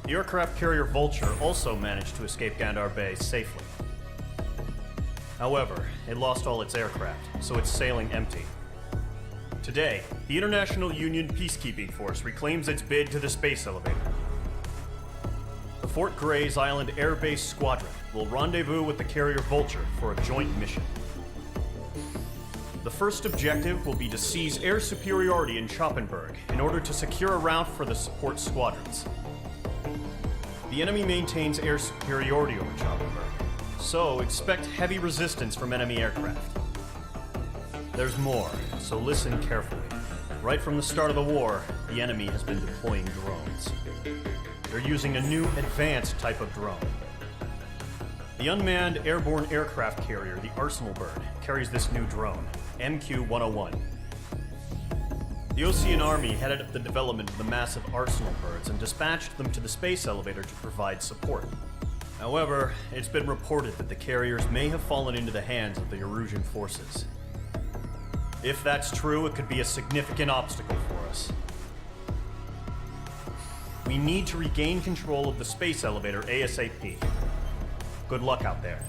Speaker 4: The aircraft carrier Vulture also managed to escape Gandar Bay safely. However, it lost all its aircraft, so it's sailing empty. Today, the International Union Peacekeeping Force reclaims its bid to the space elevator. The Fort Gray's Island Air Base Squadron will rendezvous with the carrier Vulture for a joint mission. The first objective will be to seize air superiority in Schoppenberg in order to secure a route for the support squadrons. The enemy maintains air superiority over Schoppenberg, so expect heavy resistance from enemy aircraft. There's more, so listen carefully. Right from the start of the war, the enemy has been deploying drones. They're using a new advanced type of drone. The unmanned airborne aircraft carrier, the Arsenal Bird, carries this new drone, MQ-101. The Osean Army headed up the development of the massive arsenal birds and dispatched them to the space elevator to provide support. However, it's been reported that the carriers may have fallen into the hands of the Erusian forces. If that's true, it could be a significant obstacle for us. We need to regain control of the space elevator ASAP. Good luck out there.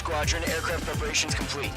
Speaker 7: Squadron, aircraft preparations complete.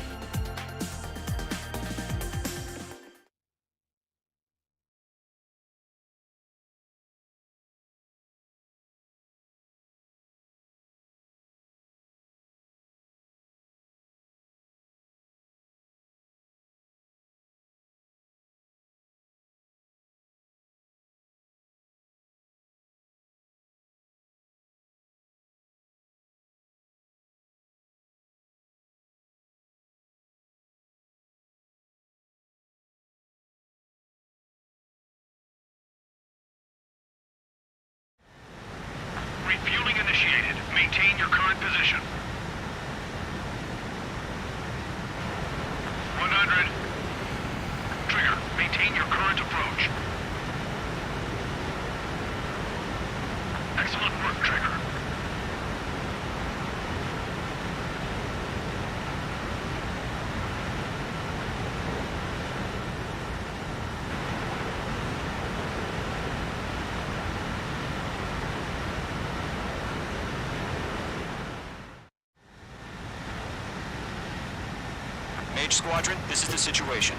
Speaker 12: Squadron, this is the situation.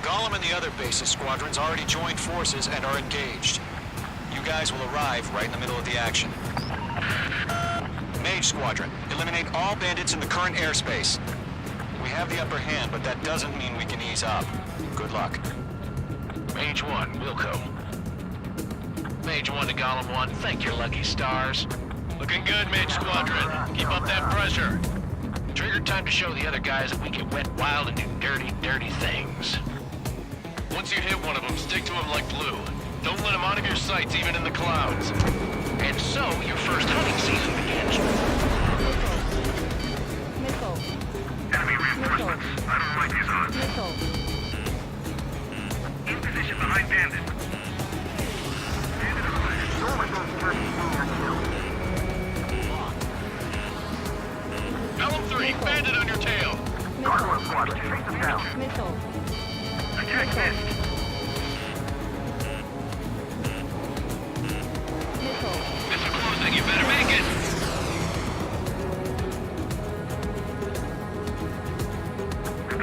Speaker 12: Gollum and the other base's squadrons already joined forces and are engaged. You guys will arrive right in the middle of the action. Mage Squadron, eliminate all bandits in the current airspace. We have the upper hand, but that doesn't mean we can ease up. Good luck.
Speaker 9: Mage 1, Wilco. Mage 1 to Gollum 1, thank your lucky stars. Looking good, Mage Squadron. Keep up that pressure. Trigger time to show the other guys that we can wet wild and do dirty, dirty things. Once you hit one of them, stick to him like glue. Don't let him out of your sights, even in the clouds. And so, your first hunting season begins.
Speaker 14: Missile.
Speaker 8: Enemy reinforcements. I don't like these odds.
Speaker 14: Missile.
Speaker 8: In position behind bandit. Bandit acquired. Don't let those turkeys see your kill.
Speaker 9: Elm 3, bandit on your tail.
Speaker 8: Gargoyle squadron, chase them down.
Speaker 14: Missile.
Speaker 8: Attack missed.
Speaker 14: Missile.
Speaker 9: Missile closing, you better make it.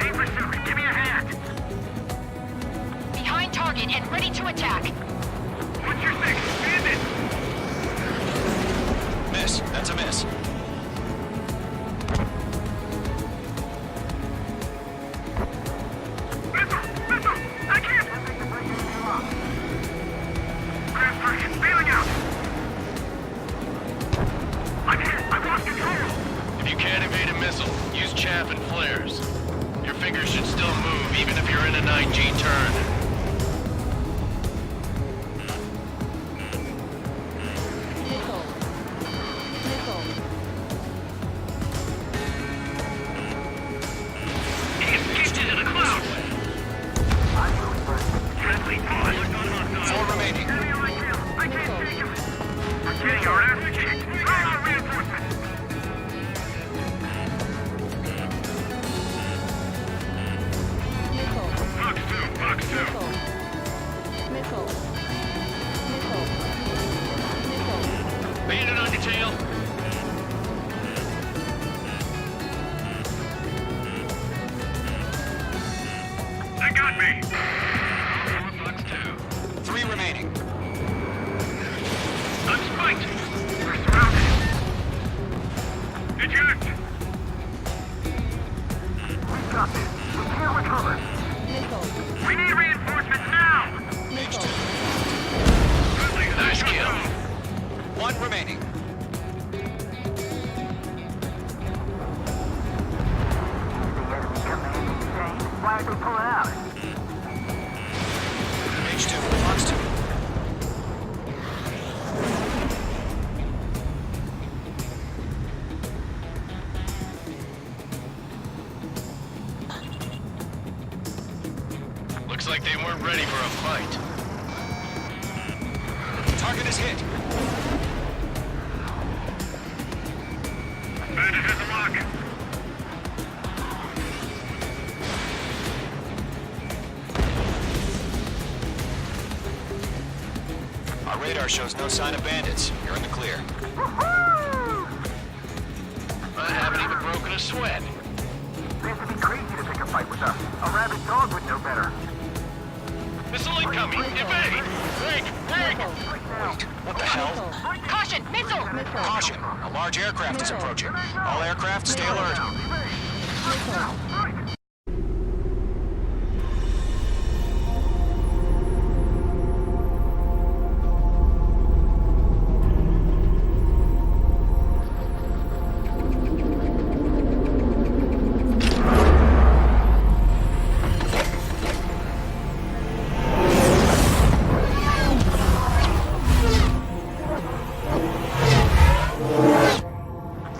Speaker 8: Aim pursuit, give me a hand.
Speaker 11: Behind target and ready to attack.
Speaker 8: What's your six? Bandit!
Speaker 12: Miss. That's a miss.
Speaker 8: Missile! Missile! I can't! Transfer is bailing out! I can't! I've lost control!
Speaker 9: If you can't evade a missile, use chaff and flares. Your fingers should still move, even if you're in a 9G turn.
Speaker 14: Missile. Missile.
Speaker 8: He escaped into the clouds! Friendly pause.
Speaker 12: 4 remaining.
Speaker 8: Enemy on my tail. I can't take him. We're getting our ass kicked. Throw out reinforcements.
Speaker 14: Missile.
Speaker 8: Box 2. Box 2.
Speaker 14: Missile. Missile. Missile. Missile.
Speaker 9: Bandit on your tail.
Speaker 8: They got me.
Speaker 9: Box 2.
Speaker 12: 3 remaining.
Speaker 8: I'm spiked. We're surrounded. Eject. We got this. We can't recover.
Speaker 14: Missile.
Speaker 8: We need reinforcements now.
Speaker 14: Missile.
Speaker 9: Nice kill.
Speaker 12: 1 remaining.
Speaker 8: Why are they pulling out?
Speaker 12: Mage 2, Fox 2.
Speaker 9: Looks like they weren't ready for a fight.
Speaker 12: Target is hit.
Speaker 8: Bandit has a lock.
Speaker 12: Our radar shows no sign of bandits. You're in the clear.
Speaker 9: I haven't even broken a sweat.
Speaker 8: They have to be crazy to pick a fight with us. A rabid dog would know better.
Speaker 9: Missile incoming! Evade! Break! Break!
Speaker 12: Wait, what the hell?
Speaker 14: Missile.
Speaker 11: Caution! Missile!
Speaker 14: Missile.
Speaker 12: Caution! A large aircraft is approaching. All aircraft, stay alert.
Speaker 14: Missile.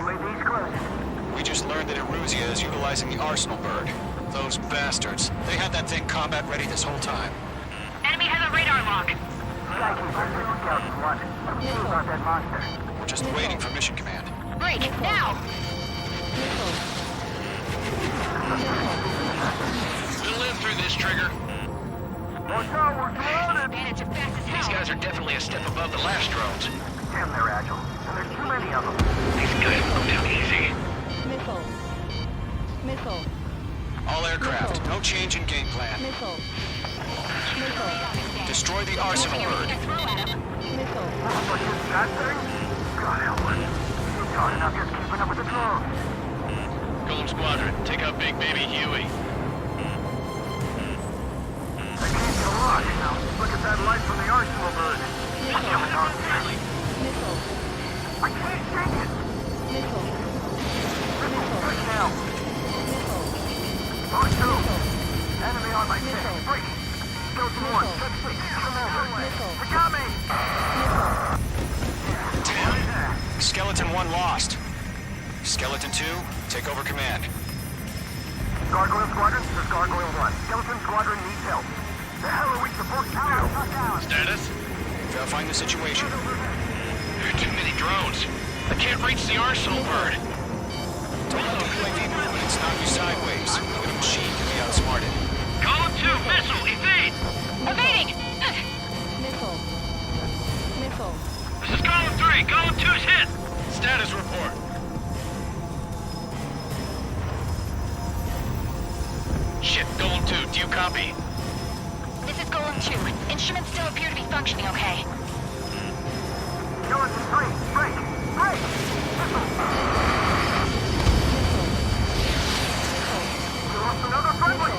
Speaker 8: UAV's close.
Speaker 12: We just learned that Emmeria is utilizing the Arsenal bird. Those bastards. They had that thing combat ready this whole time.
Speaker 11: Enemy has a radar lock.
Speaker 8: Skykeeper, this is Scout 1. Confused about that monster.
Speaker 12: We're just waiting for mission command.
Speaker 11: Break, now!
Speaker 14: Missile.
Speaker 9: We'll live through this, Trigger.
Speaker 8: Watch out, we're surrounded!
Speaker 11: Bandits are fast as hell.
Speaker 9: These guys are definitely a step above the last drones.
Speaker 8: Damn, they're agile. And there's too many of them.
Speaker 9: These guys go down easy.
Speaker 14: Missile. Missile.
Speaker 12: All aircraft, no change in game plan.
Speaker 14: Missile. Missile.
Speaker 12: Destroy the arsenal bird.
Speaker 14: Missile.
Speaker 8: That thing? God help us. You're talking about just keeping up with the drone.
Speaker 9: Golem Squadron, take out Big Baby Huey.
Speaker 8: I can't get a lock. Now, look at that light from the arsenal bird. What's going on here?
Speaker 14: Missile.
Speaker 8: I can't take it.
Speaker 14: Missile.
Speaker 8: Right now.
Speaker 14: Missile.
Speaker 8: Mark 2. Enemy on my tail. Break. Skeleton 1. Set 6. Come over.
Speaker 14: Missile.
Speaker 8: They got me.
Speaker 12: Damn. Skeleton 1 lost. Skeleton 2, take over command.
Speaker 8: Gargoyle Squadron, this is Gargoyle 1. Skeleton Squadron needs help. The hell are we supposed to do?
Speaker 9: Status?
Speaker 12: Gotta find the situation.
Speaker 9: There are too many drones. I can't reach the arsenal bird.
Speaker 12: Don't let the UAV movements knock you sideways. Even a machine can be outsmarted.
Speaker 9: Column 2, missile, evade!
Speaker 11: Evading!
Speaker 14: Missile. Missile.
Speaker 9: This is column 3, column 2's hit! Status report. Shit, Golem 2, do you copy?
Speaker 11: This is Golem 2. Instruments still appear to be functioning okay.
Speaker 8: Skeleton 3, break! Break! Missile! You lost another friendly!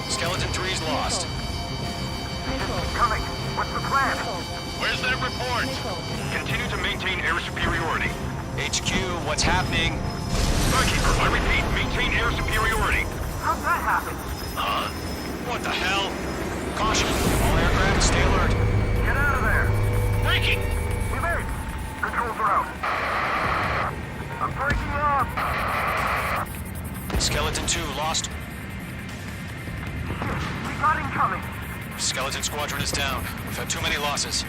Speaker 12: Skeleton 3's lost.
Speaker 14: Missile.
Speaker 8: Coming! What's the plan?
Speaker 9: Where's that report?
Speaker 14: Missile.
Speaker 8: Continue to maintain air superiority.
Speaker 12: HQ, what's happening?
Speaker 8: Starkeeper, I repeat, maintain air superiority. How'd that happen?
Speaker 9: Huh?
Speaker 12: What the hell? Caution, all aircraft stay alert.
Speaker 8: Get out of there!
Speaker 9: Breaking!
Speaker 8: Evade! Controls are out. I'm breaking up!
Speaker 12: Skeleton 2 lost.
Speaker 8: We got incoming!
Speaker 12: Skeleton Squadron is down. We've had too many losses.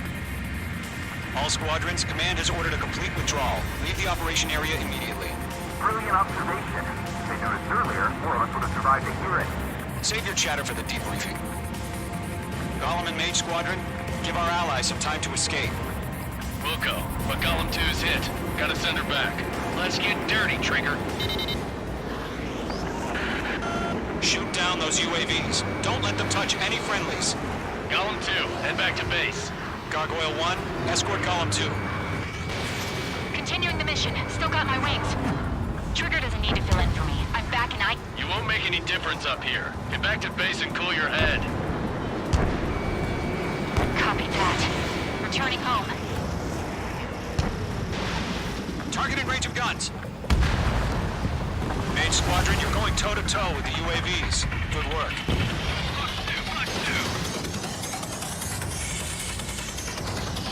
Speaker 12: All squadrons, command has ordered a complete withdrawal. Leave the operation area immediately.
Speaker 8: Brilliant observation. If they knew this earlier, more of us would have survived to hear it.
Speaker 12: Save your chatter for the debriefing. Golem and Mage Squadron, give our allies some time to escape.
Speaker 9: We'll go, but Golem 2's hit. Gotta send her back. Let's get dirty, Trigger.
Speaker 12: Shoot down those UAVs. Don't let them touch any friendlies.
Speaker 9: Golem 2, head back to base.
Speaker 12: Gargoyle 1, escort Golem 2.
Speaker 11: Continuing the mission. Still got my wings. Trigger doesn't need to fill in for me. I'm back and I...
Speaker 9: You won't make any difference up here. Get back to base and cool your head.
Speaker 11: Copy that. Returning home.
Speaker 12: Target in range of guns. Mage Squadron, you're going toe-to-toe with the UAVs. Good work.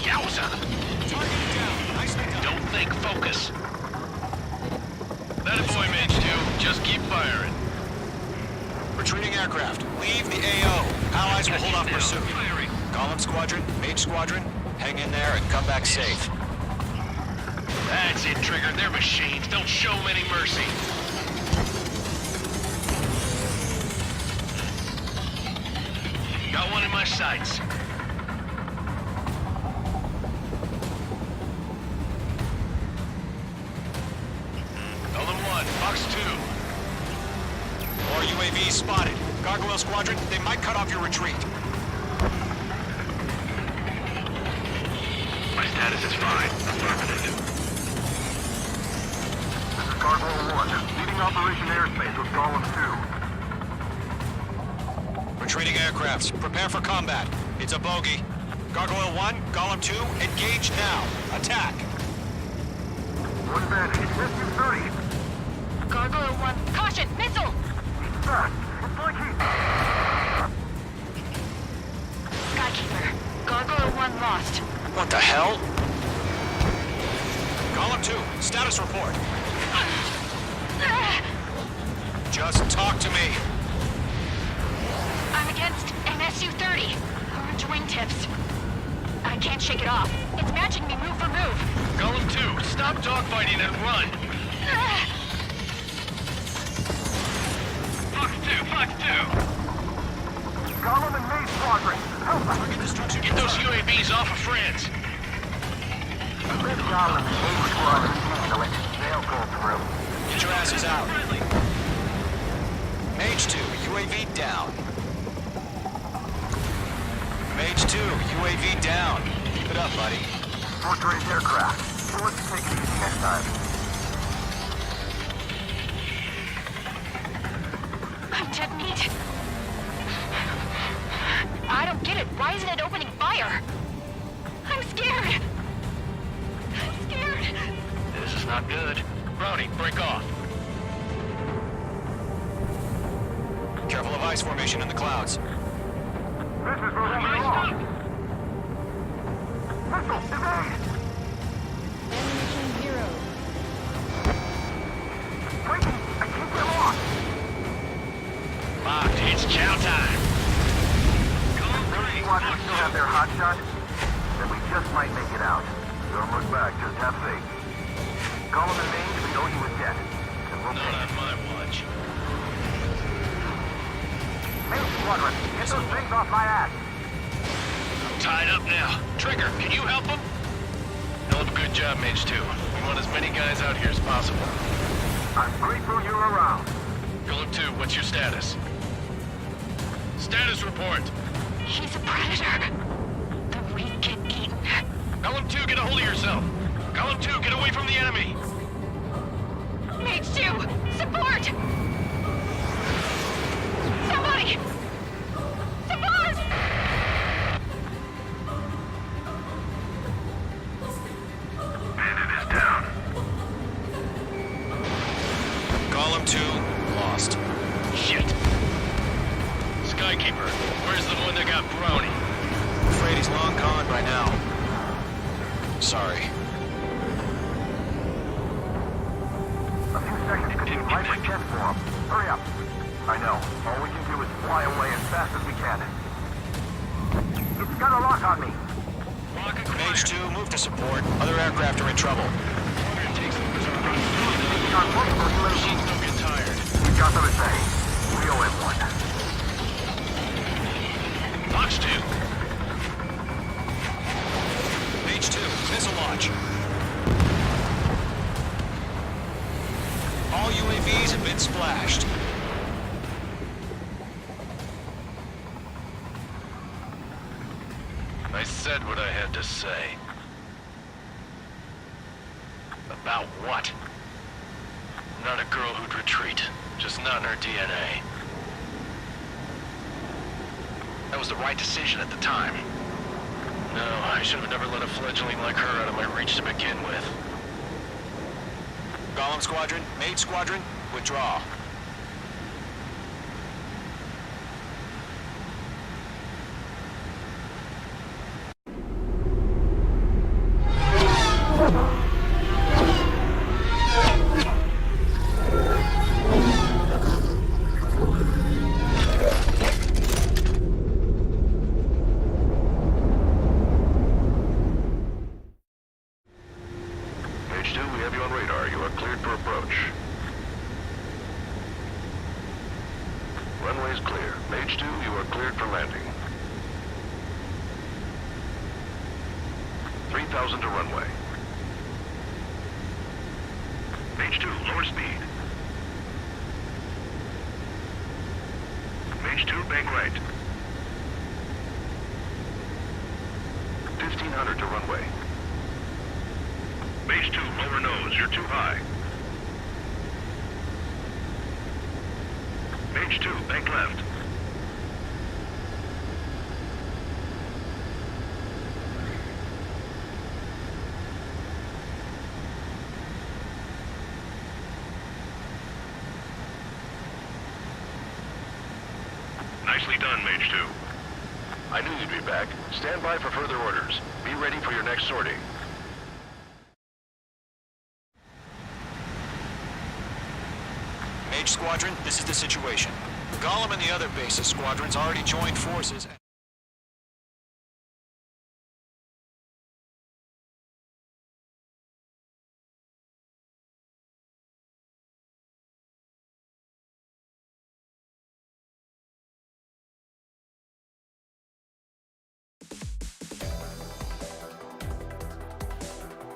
Speaker 9: Yowza!
Speaker 12: Target down. Nicely done.
Speaker 9: Don't think, focus. That a boy, Mage 2. Just keep firing.
Speaker 12: Retreating aircraft. Leave the AO. Allies will hold off pursuit.
Speaker 9: Firing.
Speaker 12: Golem Squadron, Mage Squadron, hang in there and come back safe.
Speaker 9: That's it, Trigger. They're machines. Don't show them any mercy. Got one in my sights. Golem 1, Fox 2.
Speaker 12: More UAVs spotted. Gargoyle Squadron, they might cut off your retreat.
Speaker 8: My status is fine. Affirmative. This is Gargoyle 1, leading Operation Airspace with Golem 2.
Speaker 12: Retreating aircrafts, prepare for combat. It's a bogey. Gargoyle 1, Golem 2, engage now. Attack.
Speaker 8: One advantage. Rescue 30.
Speaker 11: Gargoyle 1. Caution! Missile!
Speaker 8: Fast. It's like he...
Speaker 11: Skykeeper. Gargoyle 1 lost.
Speaker 12: What the hell? Golem 2, status report. Just talk to me.
Speaker 11: I'm against MSU-30. Orange wingtips. I can't shake it off. It's matching me move for move.
Speaker 9: Golem 2, stop dogfighting and run. Fox 2, Fox 2.
Speaker 8: Golem and Mage Squadron. Help us.
Speaker 12: Target destruction.
Speaker 9: Get those UAVs off of France.
Speaker 8: Let Golem and Mage Squadron handle it. They'll go through.
Speaker 12: Get your asses out. Mage 2, UAV down. Mage 2, UAV down. Keep it up, buddy.
Speaker 8: Fort Gray's aircraft. So let's take it easy next time.
Speaker 11: I'm dead meat. I don't get it. Why isn't it opening fire? I'm scared. I'm scared.
Speaker 9: This is not good. Brownie, break off.
Speaker 12: Careful of ice formation in the clouds.
Speaker 8: This is Rosemary Law. Missile, evade!
Speaker 14: Ammunition zero.
Speaker 8: Wait, I can't get lost!
Speaker 9: Locked, it's chow time.
Speaker 8: Those squadrons still have their hot shot? Then we just might make it out. Don't look back, just have faith. Call him in range, we know he was dead. And we'll
Speaker 9: Not on my watch.
Speaker 8: Main squadron, get those things off my ass!
Speaker 9: I'm tied up now. Trigger, can you help him? Hell of a good job, Mage 2. We want as many guys out here as possible.
Speaker 8: I'm grateful you're around.
Speaker 9: Golem 2, what's your status? Status report.
Speaker 11: He's a predator. The weak get eaten.
Speaker 9: Golem 2, get a hold of yourself. Golem 2, get away from the enemy.
Speaker 11: Mage 2, support! Somebody! Support!
Speaker 8: Bandit is down.
Speaker 12: Golem 2, lost.
Speaker 9: Shit. Skykeeper, where's the one that got Brownie?
Speaker 12: Afraid he's long gone by now. Sorry.
Speaker 8: A few seconds could be life or death for him. Hurry up. I know. All we can do is fly away as fast as we can. It's got a lock on me.
Speaker 12: Mage 2, move to support. Other aircraft are in trouble.
Speaker 8: Got multiple UAVs.
Speaker 9: Don't get tired.
Speaker 8: We've got them at bay. We owe him one.
Speaker 9: Box 2.
Speaker 12: Mage 2, missile launch. All UAVs have been splashed.
Speaker 9: I said what I had to say. About what? Not a girl who'd retreat. Just not in her DNA. That was the right decision at the time. No, I should have never let a fledgling like her out of my reach to begin with.
Speaker 12: Golem Squadron, Mage Squadron, withdraw.
Speaker 10: Mage 2, we have you on radar. You are cleared for approach. Runway is clear. Mage 2, you are cleared for landing. 3,000 to runway. Mage 2, lower speed. Mage 2, bank right. 1,500 to runway. Mage 2, lower nose, you're too high. Mage 2, bank left. Nicely done, Mage 2. I knew you'd be back. Stand by for further orders. Be ready for your next sortie.
Speaker 12: Mage Squadron, this is the situation. Golem and the other bases squadrons already joined forces.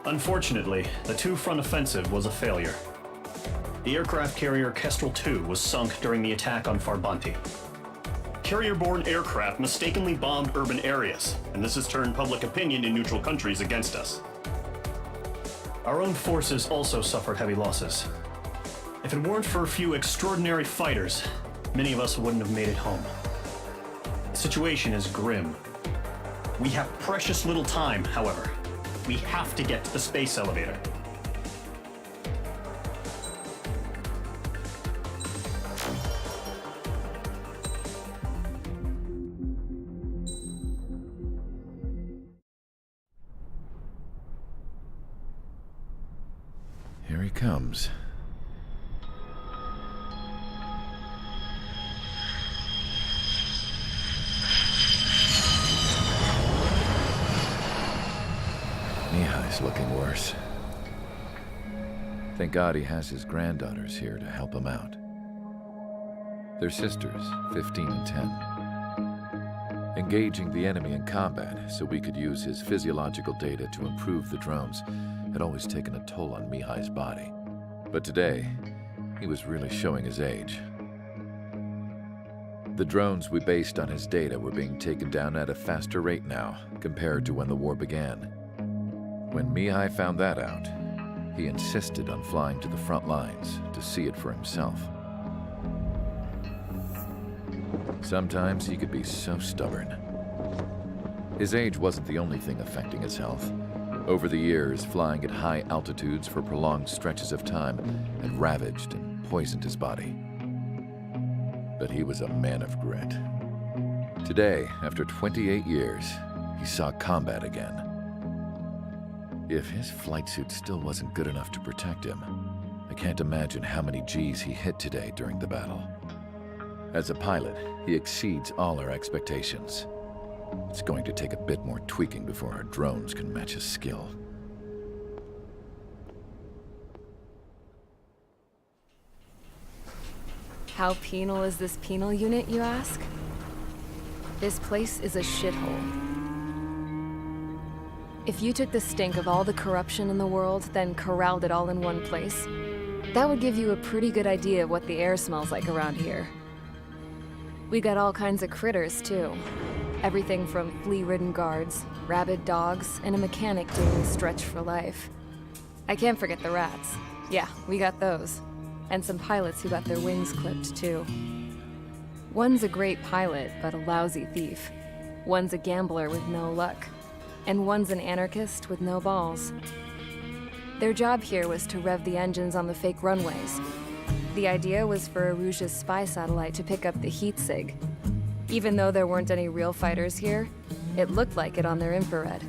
Speaker 4: Unfortunately, the two-front offensive was a failure. The aircraft carrier Kestrel II was sunk during the attack on Farbanti. Carrier-borne aircraft mistakenly bombed urban areas, and this has turned public opinion in neutral countries against us. Our own forces also suffered heavy losses. If it weren't for a few extraordinary fighters, many of us wouldn't have made it home. The situation is grim. We have precious little time, however. We have to get to the space elevator.
Speaker 15: Here he comes. Mihai's looking worse. Thank God he has his granddaughters here to help him out. They're sisters, 15 and 10. Engaging the enemy in combat so we could use his physiological data to improve the drones had always taken a toll on Mihai's body. But today, he was really showing his age. The drones we based on his data were being taken down at a faster rate now compared to when the war began. When Mihai found that out, he insisted on flying to the front lines to see it for himself. Sometimes he could be so stubborn. His age wasn't the only thing affecting his health. Over the years, flying at high altitudes for prolonged stretches of time had ravaged and poisoned his body. But he was a man of grit. Today, after 28 years, he saw combat again. If his flight suit still wasn't good enough to protect him, I can't imagine how many Gs he hit today during the battle. As a pilot, he exceeds all our expectations. It's going to take a bit more tweaking before our drones can match his skill.
Speaker 1: How penal is this penal unit, you ask? This place is a shithole. If you took the stink of all the corruption in the world, then corralled it all in one place, that would give you a pretty good idea of what the air smells like around here. We got all kinds of critters, too. Everything from flea-ridden guards, rabid dogs, and a mechanic doing stretch for life. I can't forget the rats. Yeah, we got those. And some pilots who got their wings clipped, too. One's a great pilot, but a lousy thief. One's a gambler with no luck. And one's an anarchist with no balls. Their job here was to rev the engines on the fake runways. The idea was for Erusia's spy satellite to pick up the heat sig. Even though there weren't any real fighters here, it looked like it on their infrared.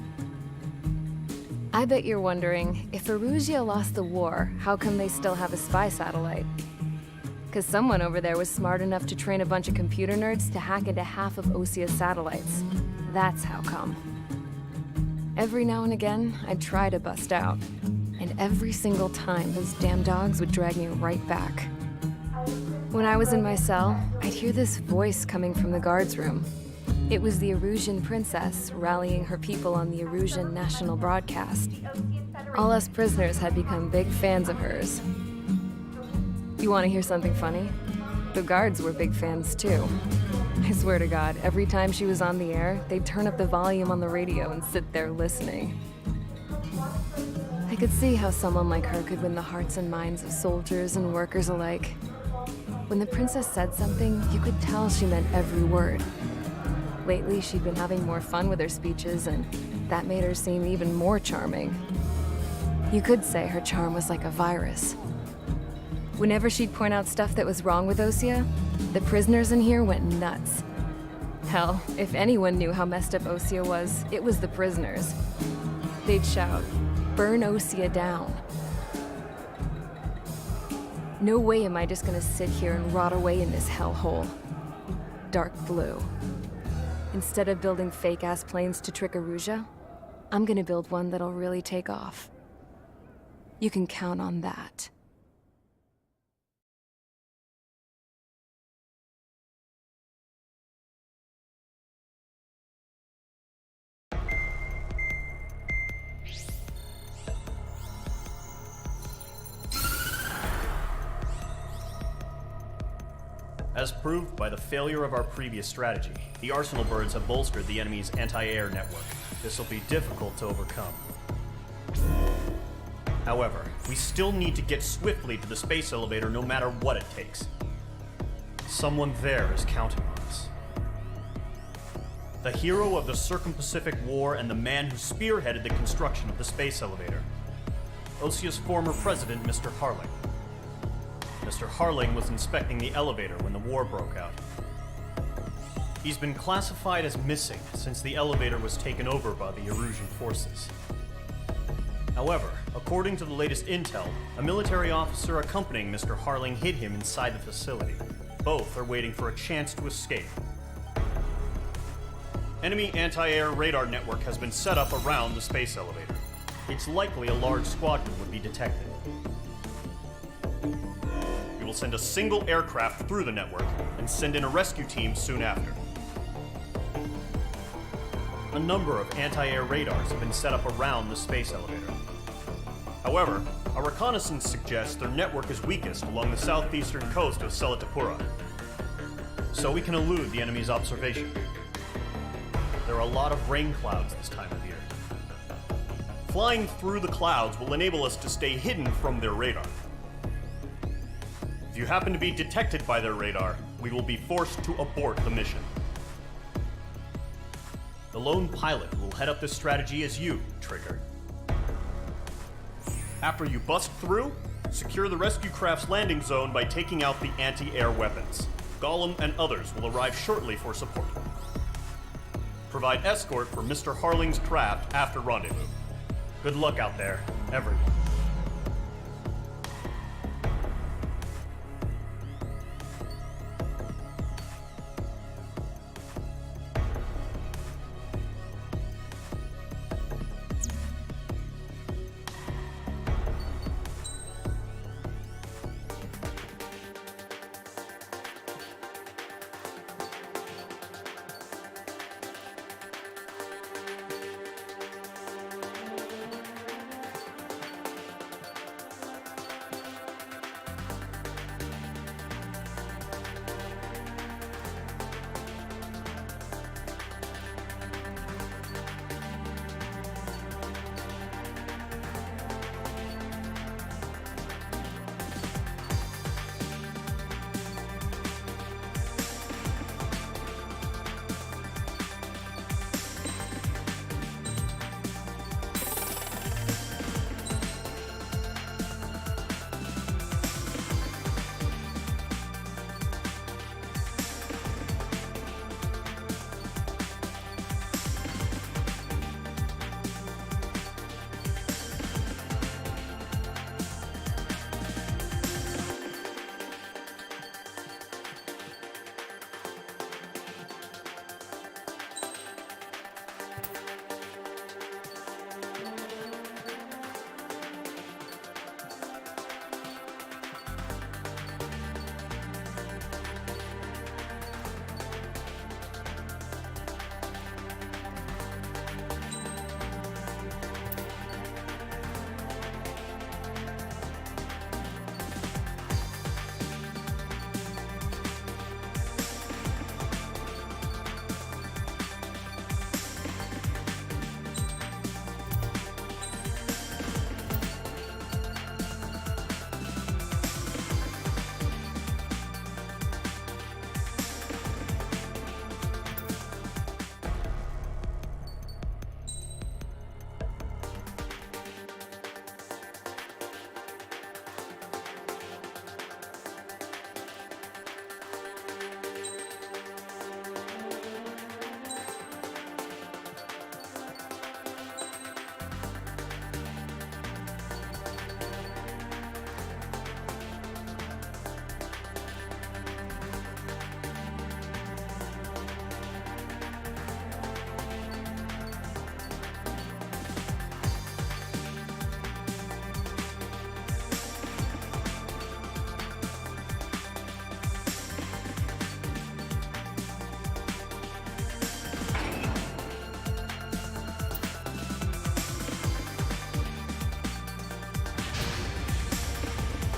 Speaker 1: I bet you're wondering, if Erusia lost the war, how come they still have a spy satellite? 'Cause someone over there was smart enough to train a bunch of computer nerds to hack into half of Osia's satellites. That's how come. Every now and again, I'd try to bust out. And every single time, those damn dogs would drag me right back. When I was in my cell, I'd hear this voice coming from the guards room. It was the Erusian princess rallying her people on the Erusian national broadcast. All us prisoners had become big fans of hers. You want to hear something funny? The guards were big fans too. I swear to God, every time she was on the air, they'd turn up the volume on the radio and sit there listening. I could see how someone like her could win the hearts and minds of soldiers and workers alike. When the princess said something, you could tell she meant every word. Lately, she'd been having more fun with her speeches, and that made her seem even more charming. You could say her charm was like a virus. Whenever she'd point out stuff that was wrong with Osia, the prisoners in here went nuts. Hell, if anyone knew how messed up Osia was, it was the prisoners. They'd shout, "Burn Osia down." No way am I just gonna sit here and rot away in this hellhole. Dark blue. Instead of building fake-ass planes to trick Erusia, I'm gonna build one that'll really take off. You can count on that.
Speaker 4: As proved by the failure of our previous strategy, the Arsenal birds have bolstered the enemy's anti-air network. This will be difficult to overcome. However, we still need to get swiftly to the space elevator no matter what it takes. Someone there is counting on us. The hero of the Circum-Pacific War and the man who spearheaded the construction of the space elevator. Osia's former president, Mr. Harling. Mr. Harling was inspecting the elevator when the war broke out. He's been classified as missing since the elevator was taken over by the Erusian forces. However, according to the latest intel, a military officer accompanying Mr. Harling hid him inside the facility. Both are waiting for a chance to escape. Enemy anti-air radar network has been set up around the space elevator. It's likely a large squadron would be detected. We will send a single aircraft through the network and send in a rescue team soon after. A number of anti-air radars have been set up around the space elevator. However, our reconnaissance suggests their network is weakest along the southeastern coast of Selatapura, so we can elude the enemy's observation. There are a lot of rain clouds this time of year. Flying through the clouds will enable us to stay hidden from their radar. If you happen to be detected by their radar, we will be forced to abort the mission. The lone pilot who will head up this strategy is you, Trigger. After you bust through, secure the rescue craft's landing zone by taking out the anti-air weapons. Gollum and others will arrive shortly for support. Provide escort for Mr. Harling's craft after rendezvous. Good luck out there, everyone.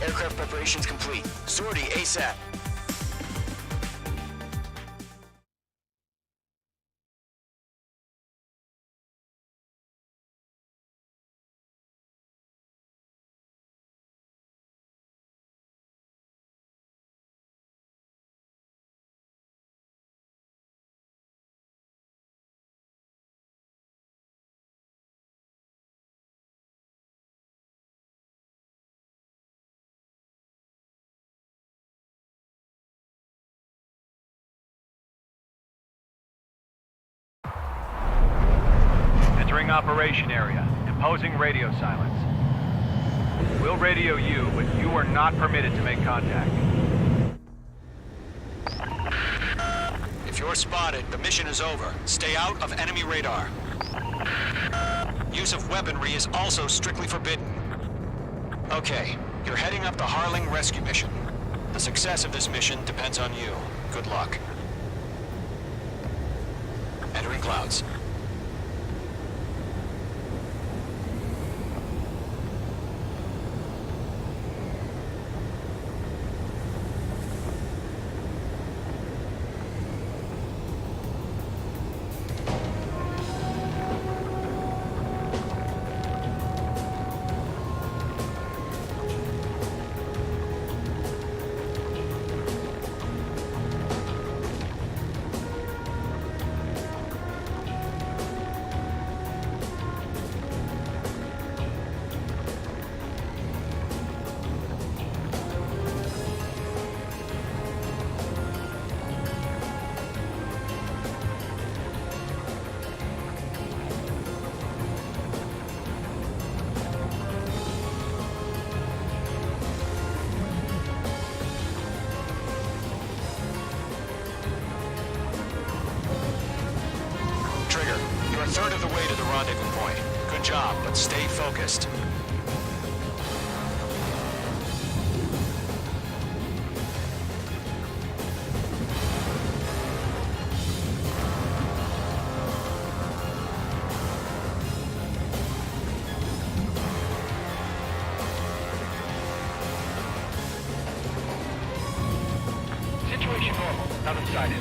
Speaker 7: Aircraft preparations complete. Sortie ASAP.
Speaker 16: operation area. Imposing radio silence. We'll radio you, but you are not permitted to make contact.
Speaker 12: If you're spotted, the mission is over. Stay out of enemy radar. Use of weaponry is also strictly forbidden. Okay, you're heading up the Harling rescue mission. The success of this mission depends on you. Good luck. Entering clouds. You're a third of the way to the rendezvous point. Good job, but stay focused.
Speaker 8: Situation normal. Nothing sighted.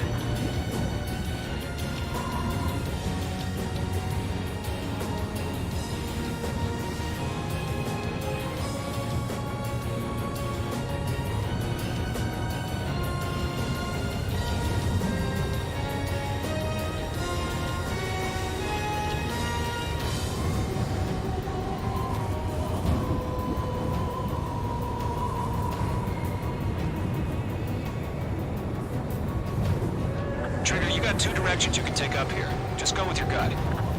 Speaker 12: Trigger, you got two directions you can take up here. Just go with your gut.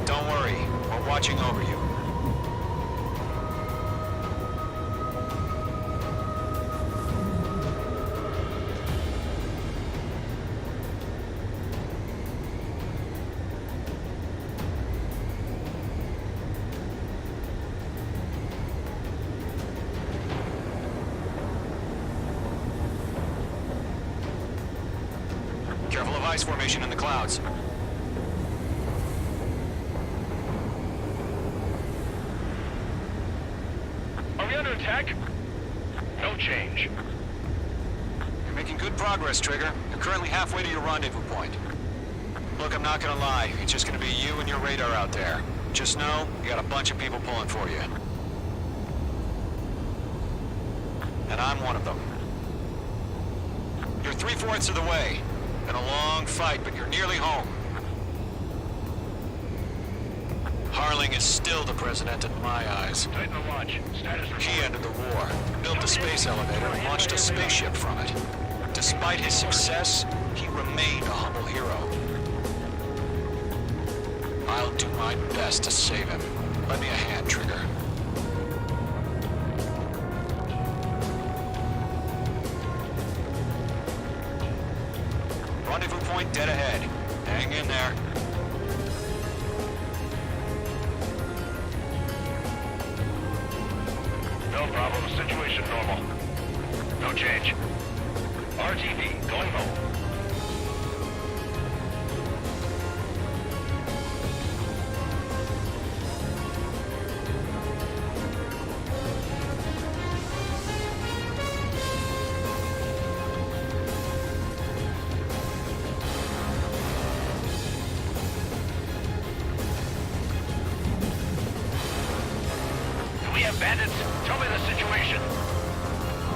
Speaker 12: Don't worry, we're watching over you. Careful of ice formation in the clouds.
Speaker 8: Are we under attack? No change.
Speaker 12: You're making good progress, Trigger. You're currently halfway to your rendezvous point. Look, I'm not gonna lie. It's just gonna be you and your radar out there. Just know, you got a bunch of people pulling for you. And I'm one of them. You're 3/4 of the way. Been a long fight, but you're nearly home. Harling is still the president in my eyes.
Speaker 8: Tighten the launch. Status report.
Speaker 12: He ended the war, built a space elevator, and launched a spaceship from it. Despite his success, he remained a humble hero. I'll do my best to save him. Lend me a hand, Trigger. Rendezvous point dead ahead. Hang in there.
Speaker 8: No problem. Situation normal. No change. RTV, going home. Do we have bandits? Tell me the situation.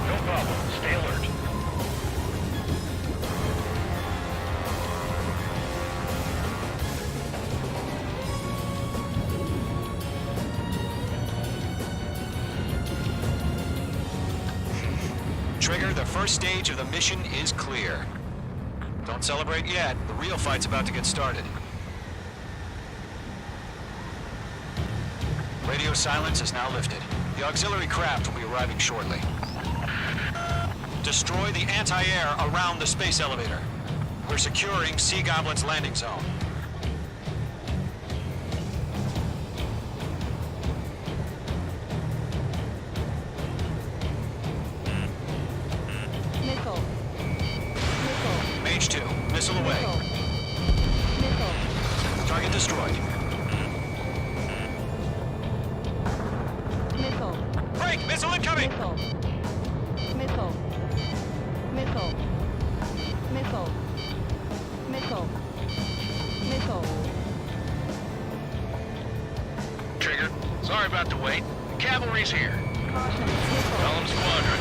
Speaker 8: No problem. Stay alert.
Speaker 12: Trigger, the first stage of the mission is clear. Don't celebrate yet. The real fight's about to get started. Radio silence is now lifted. The auxiliary craft will be arriving shortly. Destroy the anti-air around the space elevator. We're securing Sea Goblin's landing zone.
Speaker 14: Missile. Missile.
Speaker 12: Mage 2, missile away.
Speaker 14: Missile.
Speaker 12: Target destroyed.
Speaker 14: Missile.
Speaker 12: Break! Missile incoming!
Speaker 14: Missile. Missile. Missile. Missile. Missile.
Speaker 9: Trigger, sorry about the wait. The cavalry's here.
Speaker 14: Caution.
Speaker 9: Tell them squadron.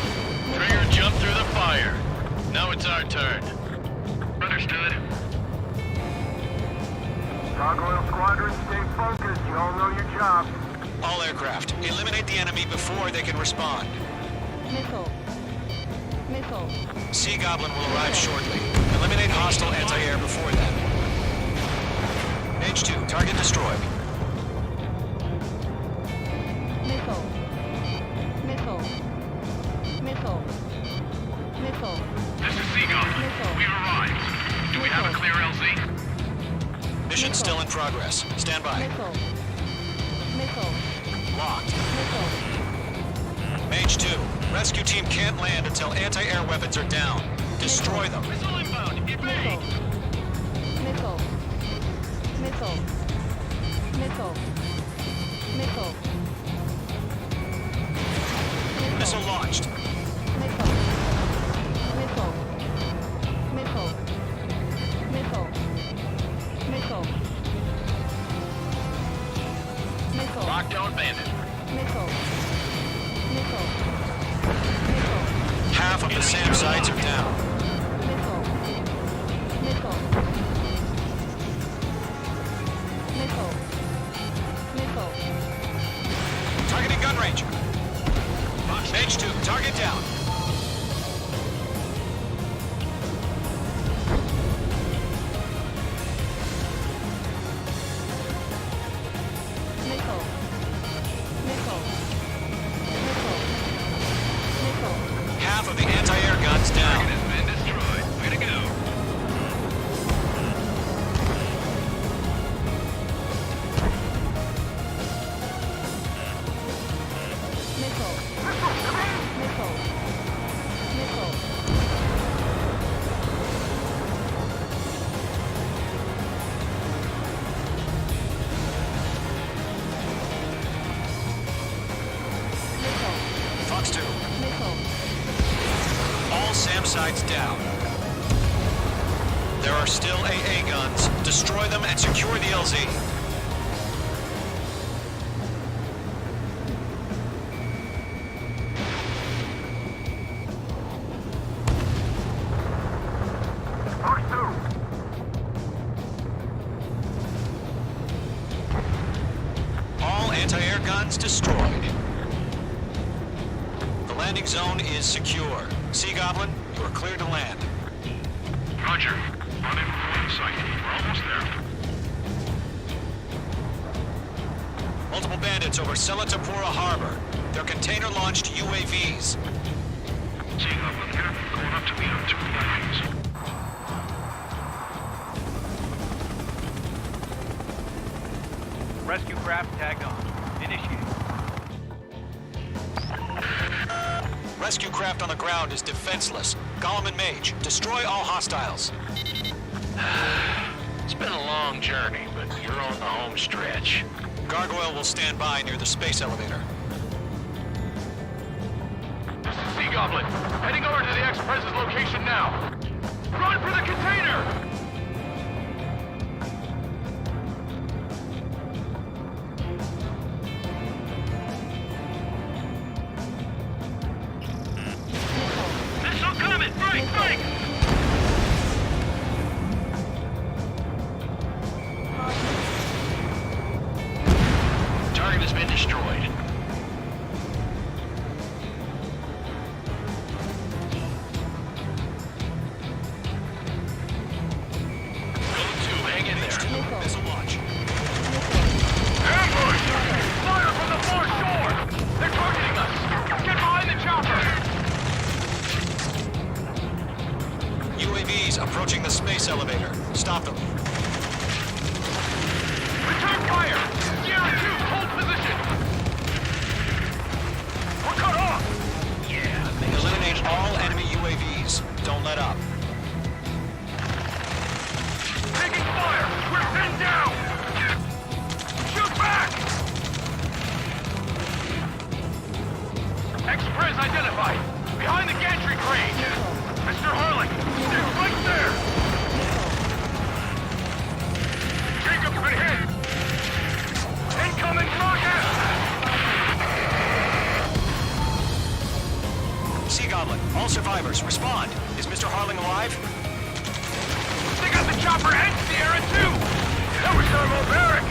Speaker 9: Trigger jumped through the fire. Now it's our turn. Understood.
Speaker 8: Gargoyle Squadron, stay focused. You all know your job.
Speaker 12: All aircraft, eliminate the enemy before they can respond.
Speaker 14: Missile. Missile.
Speaker 12: Sea Goblin will arrive shortly. Eliminate hostile anti-air before then. Mage 2, target destroyed.
Speaker 14: Missile. Missile. Missile. Missile.
Speaker 9: This is Sea Goblin. We've arrived. Do we have a clear LZ?
Speaker 12: Mission still in progress. Stand by.
Speaker 14: Missile. Missile.
Speaker 12: Locked.
Speaker 14: Missile.
Speaker 12: Mage 2, rescue team can't land until anti-air weapons are down. Destroy them.
Speaker 9: Missile inbound. Get ready.
Speaker 14: Missile. Missile. Missile. Missile.
Speaker 12: Missile launched.
Speaker 14: Missile. Missile. Missile. Missile. Missile. Missile.
Speaker 9: Lockdown bandit.
Speaker 14: Missile. Missile. Missile.
Speaker 12: Half of the SAM sites are down.
Speaker 14: Missile. Missile. Missile. Missile.
Speaker 12: Targeting gun range. Mage 2, target down.
Speaker 14: Missile. Missile. Missile. Missile.
Speaker 12: Half of the anti-air guns down.
Speaker 9: Target has been destroyed. Way to go.
Speaker 14: Missile. Missile. Missile. Missile.
Speaker 12: Fox 2,
Speaker 14: Missile.
Speaker 12: all SAM sites down. There are still AA guns. Destroy them and secure the LZ.
Speaker 8: Fox 2.
Speaker 12: All anti-air guns destroyed. The landing zone is secure. Sea Goblin, you are cleared to land.
Speaker 8: Roger. Rendezvous point in sight. We're almost there.
Speaker 12: Multiple bandits over Selatapura Harbor. They're container-launched UAVs.
Speaker 8: Sea Goblin here. Going up to meet them. 2 landings.
Speaker 16: Rescue craft tagged on. Initiate.
Speaker 12: Rescue craft on the ground is defenseless. Gollum and Mage, destroy all hostiles.
Speaker 9: It's been a long journey, but you're on the home stretch.
Speaker 12: Gargoyle will stand by near the space elevator.
Speaker 9: This is Sea Goblin. Heading over to the Express's location now. Run for the container! Missile coming! Break! Break! Target has been destroyed. Hang in there.
Speaker 12: Missile launch.
Speaker 9: Ambush! Fire from the
Speaker 12: survivors, respond. Is Mr. Harling alive?
Speaker 8: They got the chopper and Sierra, too! That was Thermo Barrack!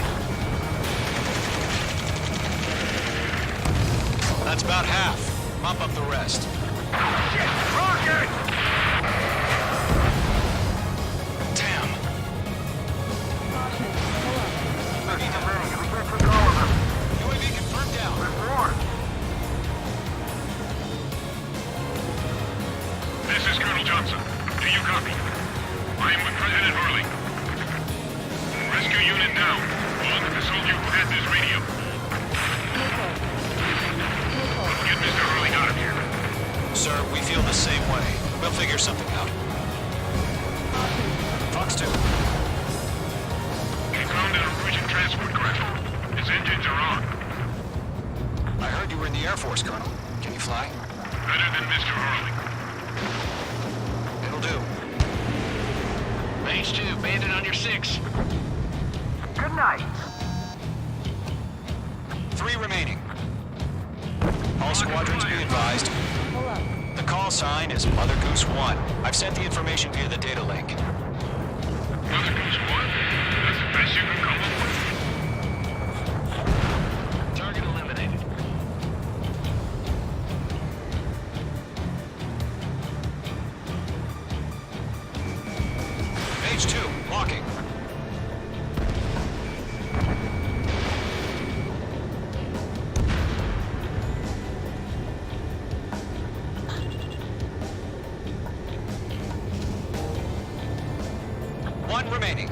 Speaker 12: That's about half. Mop up the rest.
Speaker 8: Shit! Rocket!
Speaker 12: Damn. UAV confirmed down.
Speaker 8: There's more. This is Colonel Johnson. Do you copy? I am with President Harling. Rescue unit down, along with the soldier who had this radio. Get Mr. Harling out of here.
Speaker 12: Sir, we feel the same way. We'll figure something out. Fox 2.
Speaker 8: We found an Erusian transport craft. Its engines are on.
Speaker 12: I heard you were in the Air Force, Colonel. Can you fly?
Speaker 8: Better than Mr. Harling.
Speaker 12: It'll do.
Speaker 9: Mage 2, bandit on your 6.
Speaker 8: Good night.
Speaker 12: 3 remaining. All squadrons be advised.
Speaker 14: Pull up.
Speaker 12: The call sign is Mother Goose 1. I've sent the information via the data link.
Speaker 8: Mother Goose 1? That's the best you can come up with?
Speaker 9: Target eliminated.
Speaker 12: Mage 2, locking. One remaining.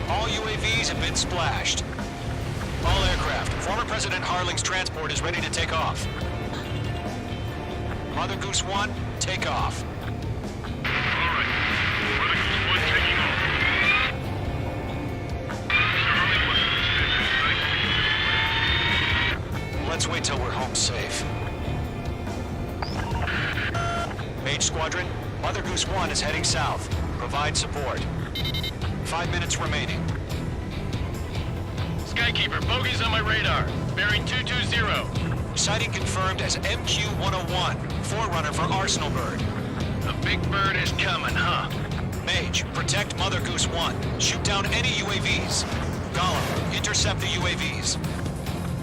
Speaker 12: All UAVs have been splashed. All aircraft. Former President Harling's transport is ready to take off. Mother Goose 1, take off.
Speaker 8: Alright. Mother Goose 1 taking off. Mr. Harling wasn't mistaken.
Speaker 12: Let's wait till we're home safe. Mage Squadron, Mother Goose 1 is heading south. Provide support. 5 minutes remaining.
Speaker 9: Skykeeper, bogeys on my radar. Bearing 220.
Speaker 12: Sighting confirmed as MQ-101, forerunner for Arsenal Bird.
Speaker 9: The big bird is coming, huh?
Speaker 12: Mage, protect Mother Goose 1. Shoot down any UAVs. Gollum, intercept the UAVs.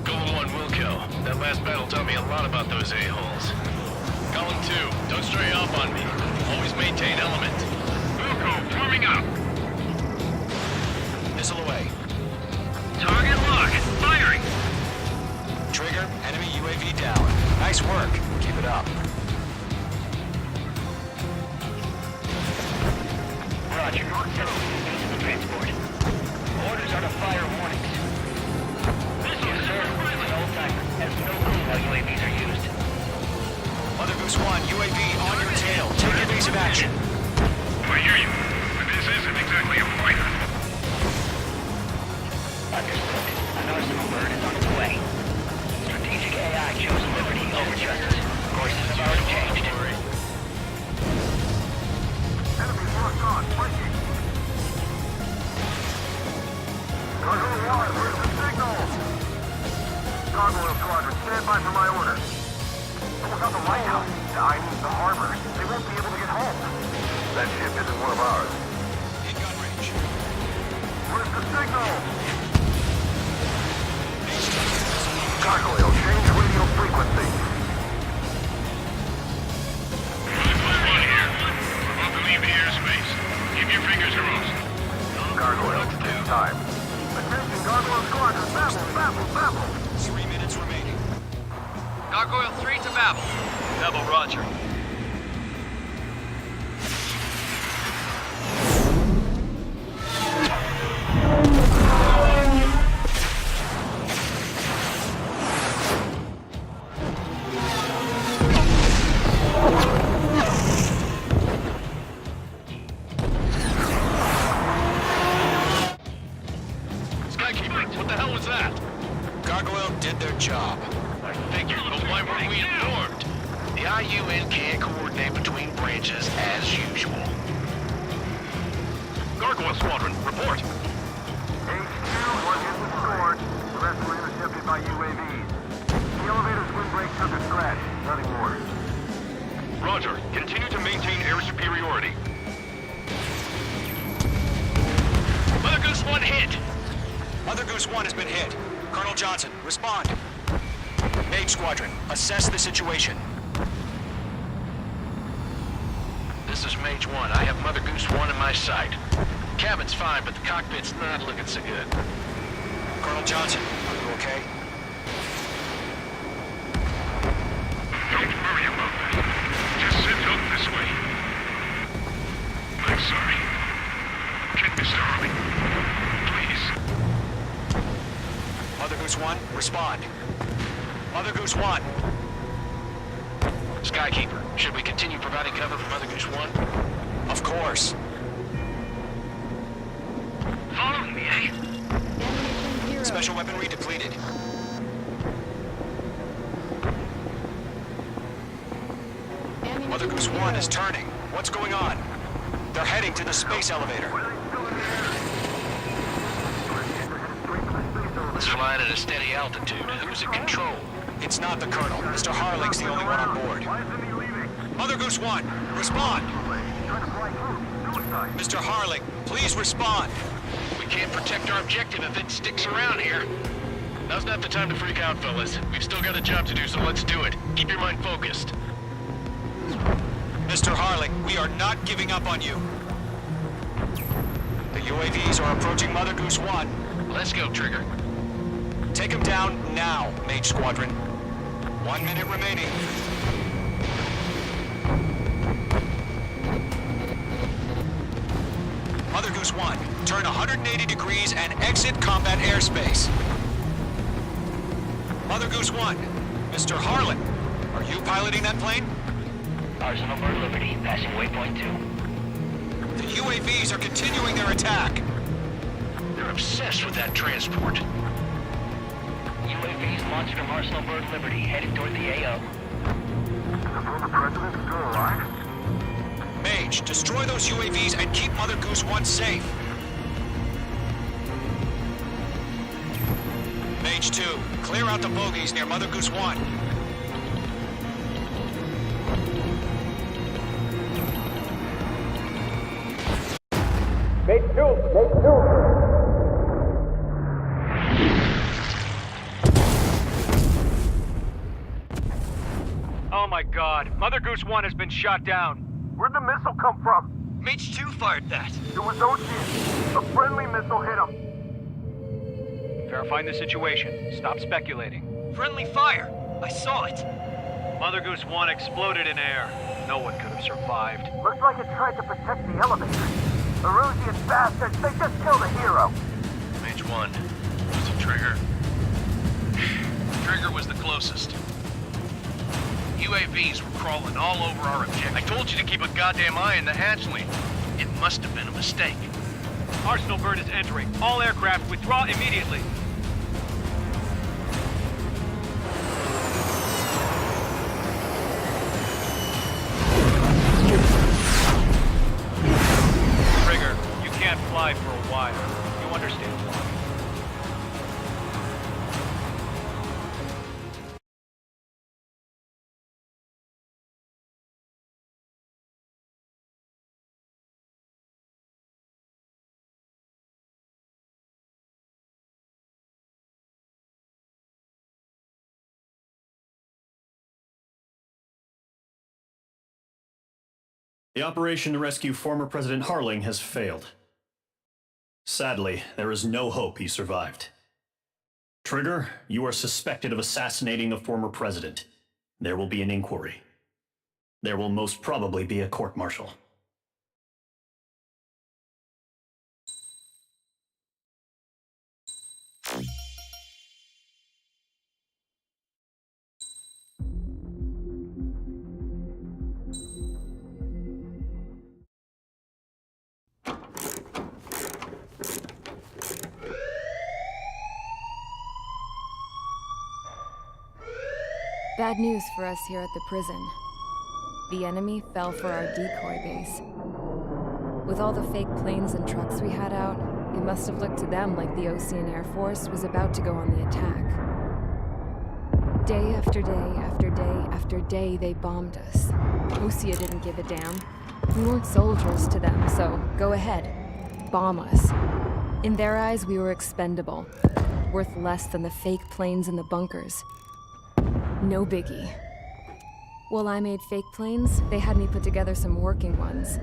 Speaker 9: Golem 1 will kill. That last battle taught me a lot about those a-holes. Golem 2, don't stray off on me. Always maintain element.
Speaker 8: Wilco, forming up.
Speaker 12: Missile away.
Speaker 8: Target lock. Firing.
Speaker 12: Trigger, enemy UAV down. Nice work. Keep it up.
Speaker 17: Roger. Transport. Orders are to fire warnings. Yes, sir. It's an old-timer. Has no clue how UAVs are used.
Speaker 12: Mother Goose 1, UAV on your tail. Take evasive action.
Speaker 8: I hear you, but this isn't exactly a fighter.
Speaker 17: Understood. An Arsenal bird is on its way. Strategic AI chose liberty over justice. Courses have already changed.
Speaker 8: Enemies locked on. Breaking. Cargo 1, where's the signal? Gargoyle Squadron, stand by for my orders. What about the lighthouse? I mean, the harbor. They won't be able to get home. That ship isn't one of ours.
Speaker 12: In gun range.
Speaker 8: Where's the signal? Gargoyle, change radio frequency. One here. We're about to leave the airspace. Keep your fingers crossed. Gargoyle, it's time. Attention, Gargoyle Squadron. Babble.
Speaker 12: 3 minutes remaining.
Speaker 16: Gargoyle 3 to Babel. Babel, roger.
Speaker 9: Skykeeper, what the hell was that?
Speaker 12: Gargoyle did their job.
Speaker 9: I figured, but why weren't we informed? The IUN can't coordinate between branches as usual. Gargoyle Squadron, report.
Speaker 8: H2, one hit was scored. The rest were intercepted by UAVs. The elevator's windbreak took a scratch. Nothing more.
Speaker 9: Roger. Continue to maintain air superiority. Mother Goose 1 hit.
Speaker 12: Mother Goose 1 has been hit. Colonel Johnson, respond. Mage Squadron, assess the situation.
Speaker 9: This is Mage 1. I have Mother Goose 1 in my sight. Cabin's fine, but the cockpit's not looking so good.
Speaker 12: Colonel Johnson, are you okay?
Speaker 8: Don't worry about that. Just send help this way. I'm sorry. Get Mr. Harley. Please.
Speaker 12: Mother Goose 1, respond. Mother Goose 1.
Speaker 9: Skykeeper, should we continue providing cover for Mother Goose 1?
Speaker 12: Of course.
Speaker 8: Following me, eh?
Speaker 14: Ammunition 0.
Speaker 12: Special weaponry depleted.
Speaker 14: Ammunition
Speaker 12: Mother Goose 1 is turning. What's going on? They're heading to the space elevator.
Speaker 9: It's flying at a steady altitude. Who's in control?
Speaker 12: It's not the Colonel. Mr. Harling's the only one on board. Mother Goose 1, respond! Mr. Harling, please respond!
Speaker 9: We can't protect our objective if it sticks around here. Now's not the time to freak out, fellas. We've still got a job to do, so let's do it. Keep your mind focused.
Speaker 12: Mr. Harling, we are not giving up on you. The UAVs are approaching Mother Goose 1.
Speaker 9: Let's go, Trigger.
Speaker 12: Take him down now, Mage Squadron. 1 minute remaining. Mother Goose 1, turn 180 degrees and exit combat airspace. Mother Goose 1, Mr. Harlan, are you piloting that plane?
Speaker 17: Arsenal Bird Liberty, passing waypoint 2.
Speaker 12: The UAVs are continuing their attack.
Speaker 9: They're obsessed with that transport.
Speaker 17: UAVs launched from Arsenal Bird Liberty, headed toward the AO.
Speaker 8: The former president still alive?
Speaker 12: Mage, destroy those UAVs and keep Mother Goose 1 safe. Mage 2, clear out the bogies near Mother Goose 1.
Speaker 8: Mate 2! Mate 2!
Speaker 16: Oh my god, Mother Goose 1 has been shot down.
Speaker 8: Where'd the missile come from?
Speaker 16: Mage 2 fired that.
Speaker 8: It was Ocean. A friendly missile hit him.
Speaker 16: Verifying the situation. Stop speculating.
Speaker 5: Friendly fire! I saw it!
Speaker 16: Mother Goose 1 exploded in air. No one could have survived.
Speaker 8: Looks like it tried to protect the elevator. Erusian bastards, they just killed a hero.
Speaker 9: Mage 1. Was it Trigger? Trigger was the closest. UAVs were crawling all over our objective. I told you to keep a goddamn eye on the hatchling. It must have been a mistake.
Speaker 16: Arsenal Bird is entering. All aircraft withdraw immediately. Trigger, you can't fly for a while. You understand why.
Speaker 4: The operation to rescue former President Harling has failed. Sadly, there is no hope he survived. Trigger, you are suspected of assassinating the former president. There will be an inquiry. There will most probably be a court-martial.
Speaker 1: Bad news for us here at the prison. The enemy fell for our decoy base. With all the fake planes and trucks we had out, it must have looked to them like the Osean Air Force was about to go on the attack. Day after day after day after day, they bombed us. Osea didn't give a damn. We weren't soldiers to them, so go ahead. Bomb us. In their eyes, we were expendable. Worth less than the fake planes in the bunkers. No biggie. While I made fake planes, they had me put together some working ones.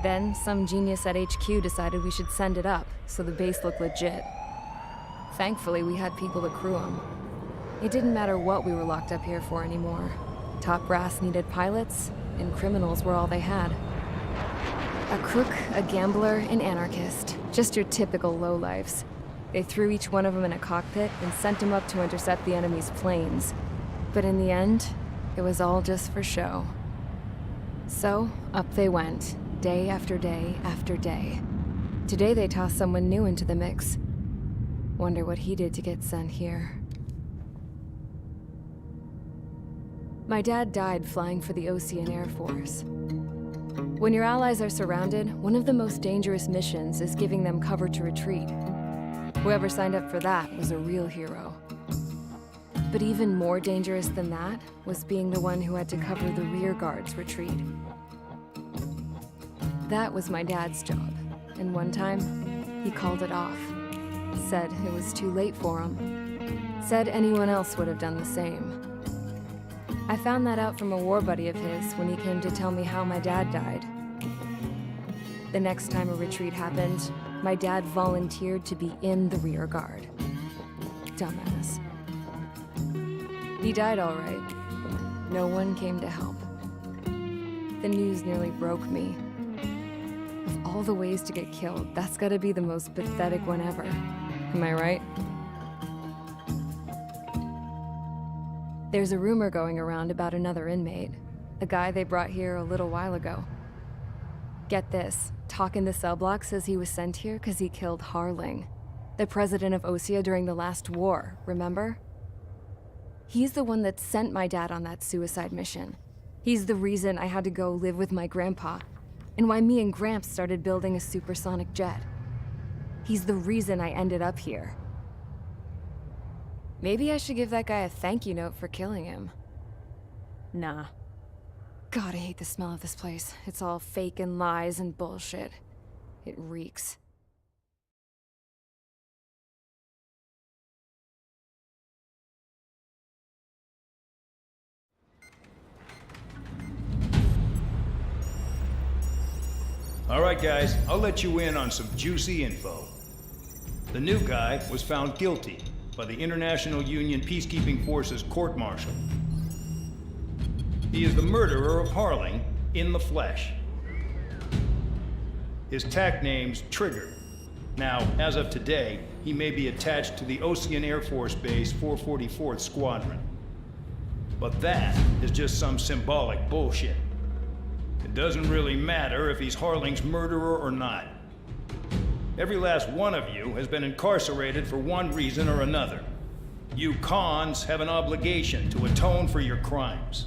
Speaker 1: Then, some genius at HQ decided we should send it up, so the base looked legit. Thankfully, we had people to crew them. It didn't matter what we were locked up here for anymore. Top brass needed pilots, and criminals were all they had. A crook, a gambler, an anarchist. Just your typical lowlifes. They threw each one of them in a cockpit and sent them up to intercept the enemy's planes. But in the end, it was all just for show. So, up they went, day after day after day. Today they tossed someone new into the mix. Wonder what he did to get sent here. My dad died flying for the Osean Air Force. When your allies are surrounded, one of the most dangerous missions is giving them cover to retreat. Whoever signed up for that was a real hero. But even more dangerous than that was being the one who had to cover the rear guard's retreat. That was my dad's job, and one time, he called it off. Said it was too late for him. Said anyone else would have done the same. I found that out from a war buddy of his when he came to tell me how my dad died. The next time a retreat happened, my dad volunteered to be in the rear guard. Dumbass. He died all right. No one came to help. The news nearly broke me. Of all the ways to get killed, that's gotta be the most pathetic one ever. Am I right? There's a rumor going around about another inmate. A guy they brought here a little while ago. Get this, talk in the cell block says he was sent here because he killed Harling, the president of Osea during the last war, remember? He's the one that sent my dad on that suicide mission. He's the reason I had to go live with my grandpa, and why me and Gramps started building a supersonic jet. He's the reason I ended up here. Maybe I should give that guy a thank you note for killing him. Nah. God, I hate the smell of this place. It's all fake and lies and bullshit. It reeks.
Speaker 18: All right, guys, I'll let you in on some juicy info. The new guy was found guilty by the International Union Peacekeeping Forces court-martial. He is the murderer of Harling in the flesh. His TAC name's Trigger. Now, as of today, he may be attached to the Osean Air Force Base 444th Squadron. But that is just some symbolic bullshit. It doesn't really matter if he's Harling's murderer or not. Every last one of you has been incarcerated for one reason or another. You cons have an obligation to atone for your crimes.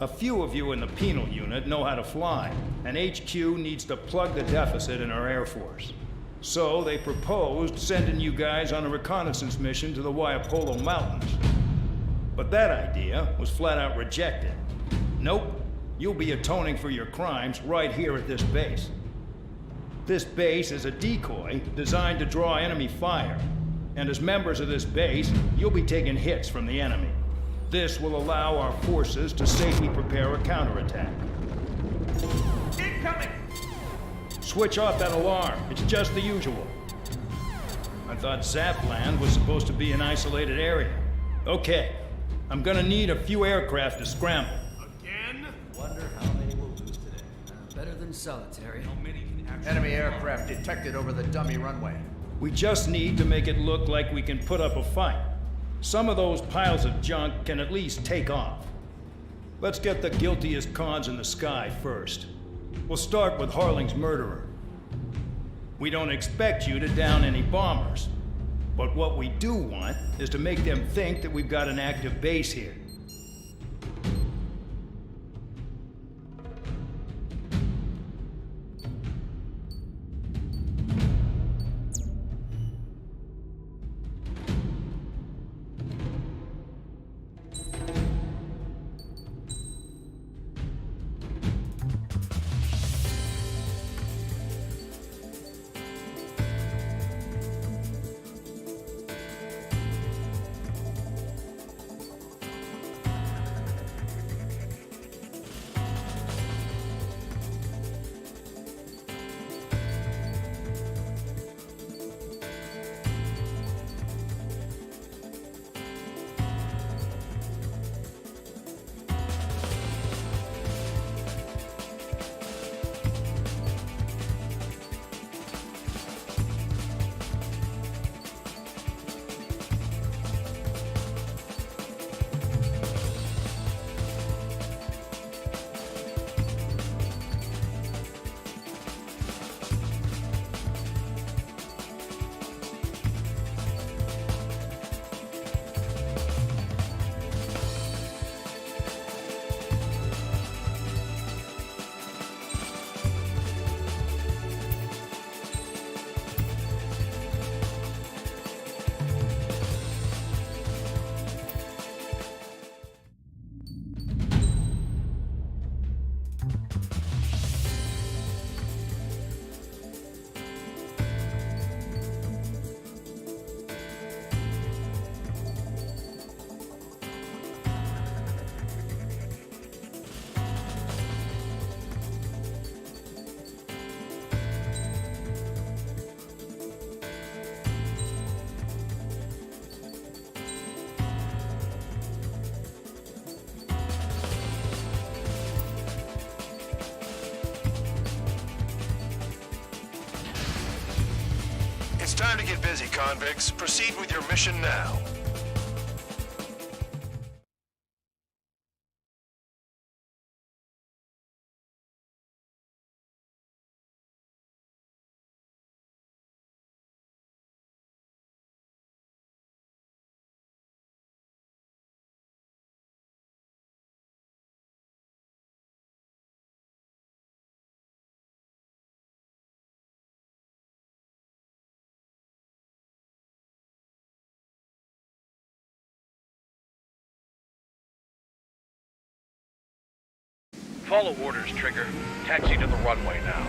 Speaker 18: A few of you in the penal unit know how to fly, and HQ needs to plug the deficit in our Air Force. So they proposed sending you guys on a reconnaissance mission to the Waiapolo Mountains. But that idea was flat out rejected. Nope, you'll be atoning for your crimes right here at this base. This base is a decoy designed to draw enemy fire, and as members of this base, you'll be taking hits from the enemy. This will allow our forces to safely prepare a counterattack.
Speaker 8: Incoming!
Speaker 18: Switch off that alarm. It's just the usual. I thought Zapland was supposed to be an isolated area. Okay, I'm gonna need a few aircraft to scramble.
Speaker 8: Again?
Speaker 5: Wonder how many we'll lose today. Better than solitary.
Speaker 8: How many can actually...
Speaker 5: Enemy aircraft detected over the dummy runway.
Speaker 18: We just need to make it look like we can put up a fight. Some of those piles of junk can at least take off. Let's get the guiltiest cons in the sky first. We'll start with Harling's murderer. We don't expect you to down any bombers, but what we do want is to make them think that we've got an active base here.
Speaker 10: Time to get busy, convicts. Proceed with your mission now.
Speaker 16: Follow orders, Trigger. Taxi to the runway now.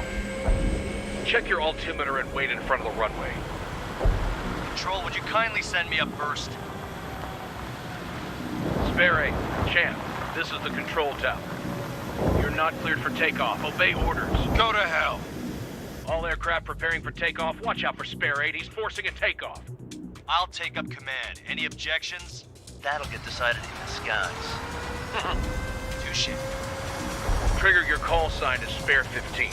Speaker 16: Check your altimeter and wait in front of the runway.
Speaker 12: Control, would you kindly send me up first?
Speaker 16: Spare 8, Champ, this is the control tower. You're not cleared for takeoff. Obey orders.
Speaker 10: Go to hell.
Speaker 16: All aircraft preparing for takeoff. Watch out for Spare 8. He's forcing a takeoff.
Speaker 12: I'll take up command. Any objections? That'll get decided in the skies. Touche.
Speaker 16: Trigger, your call sign is Spare 15.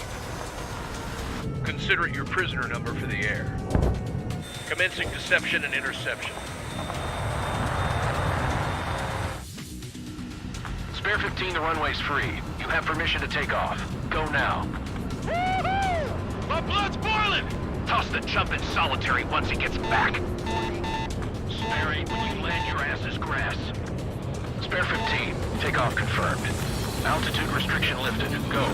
Speaker 16: Consider it your prisoner number for the air. Commencing deception and interception.
Speaker 10: Spare 15, the runway's free. You have permission to take off. Go now.
Speaker 16: Woohoo! My blood's boiling!
Speaker 10: Toss the chump in solitary once he gets back.
Speaker 16: Spare 8, when you land, your ass is grass.
Speaker 10: Spare 15, takeoff confirmed. Altitude restriction lifted. Go.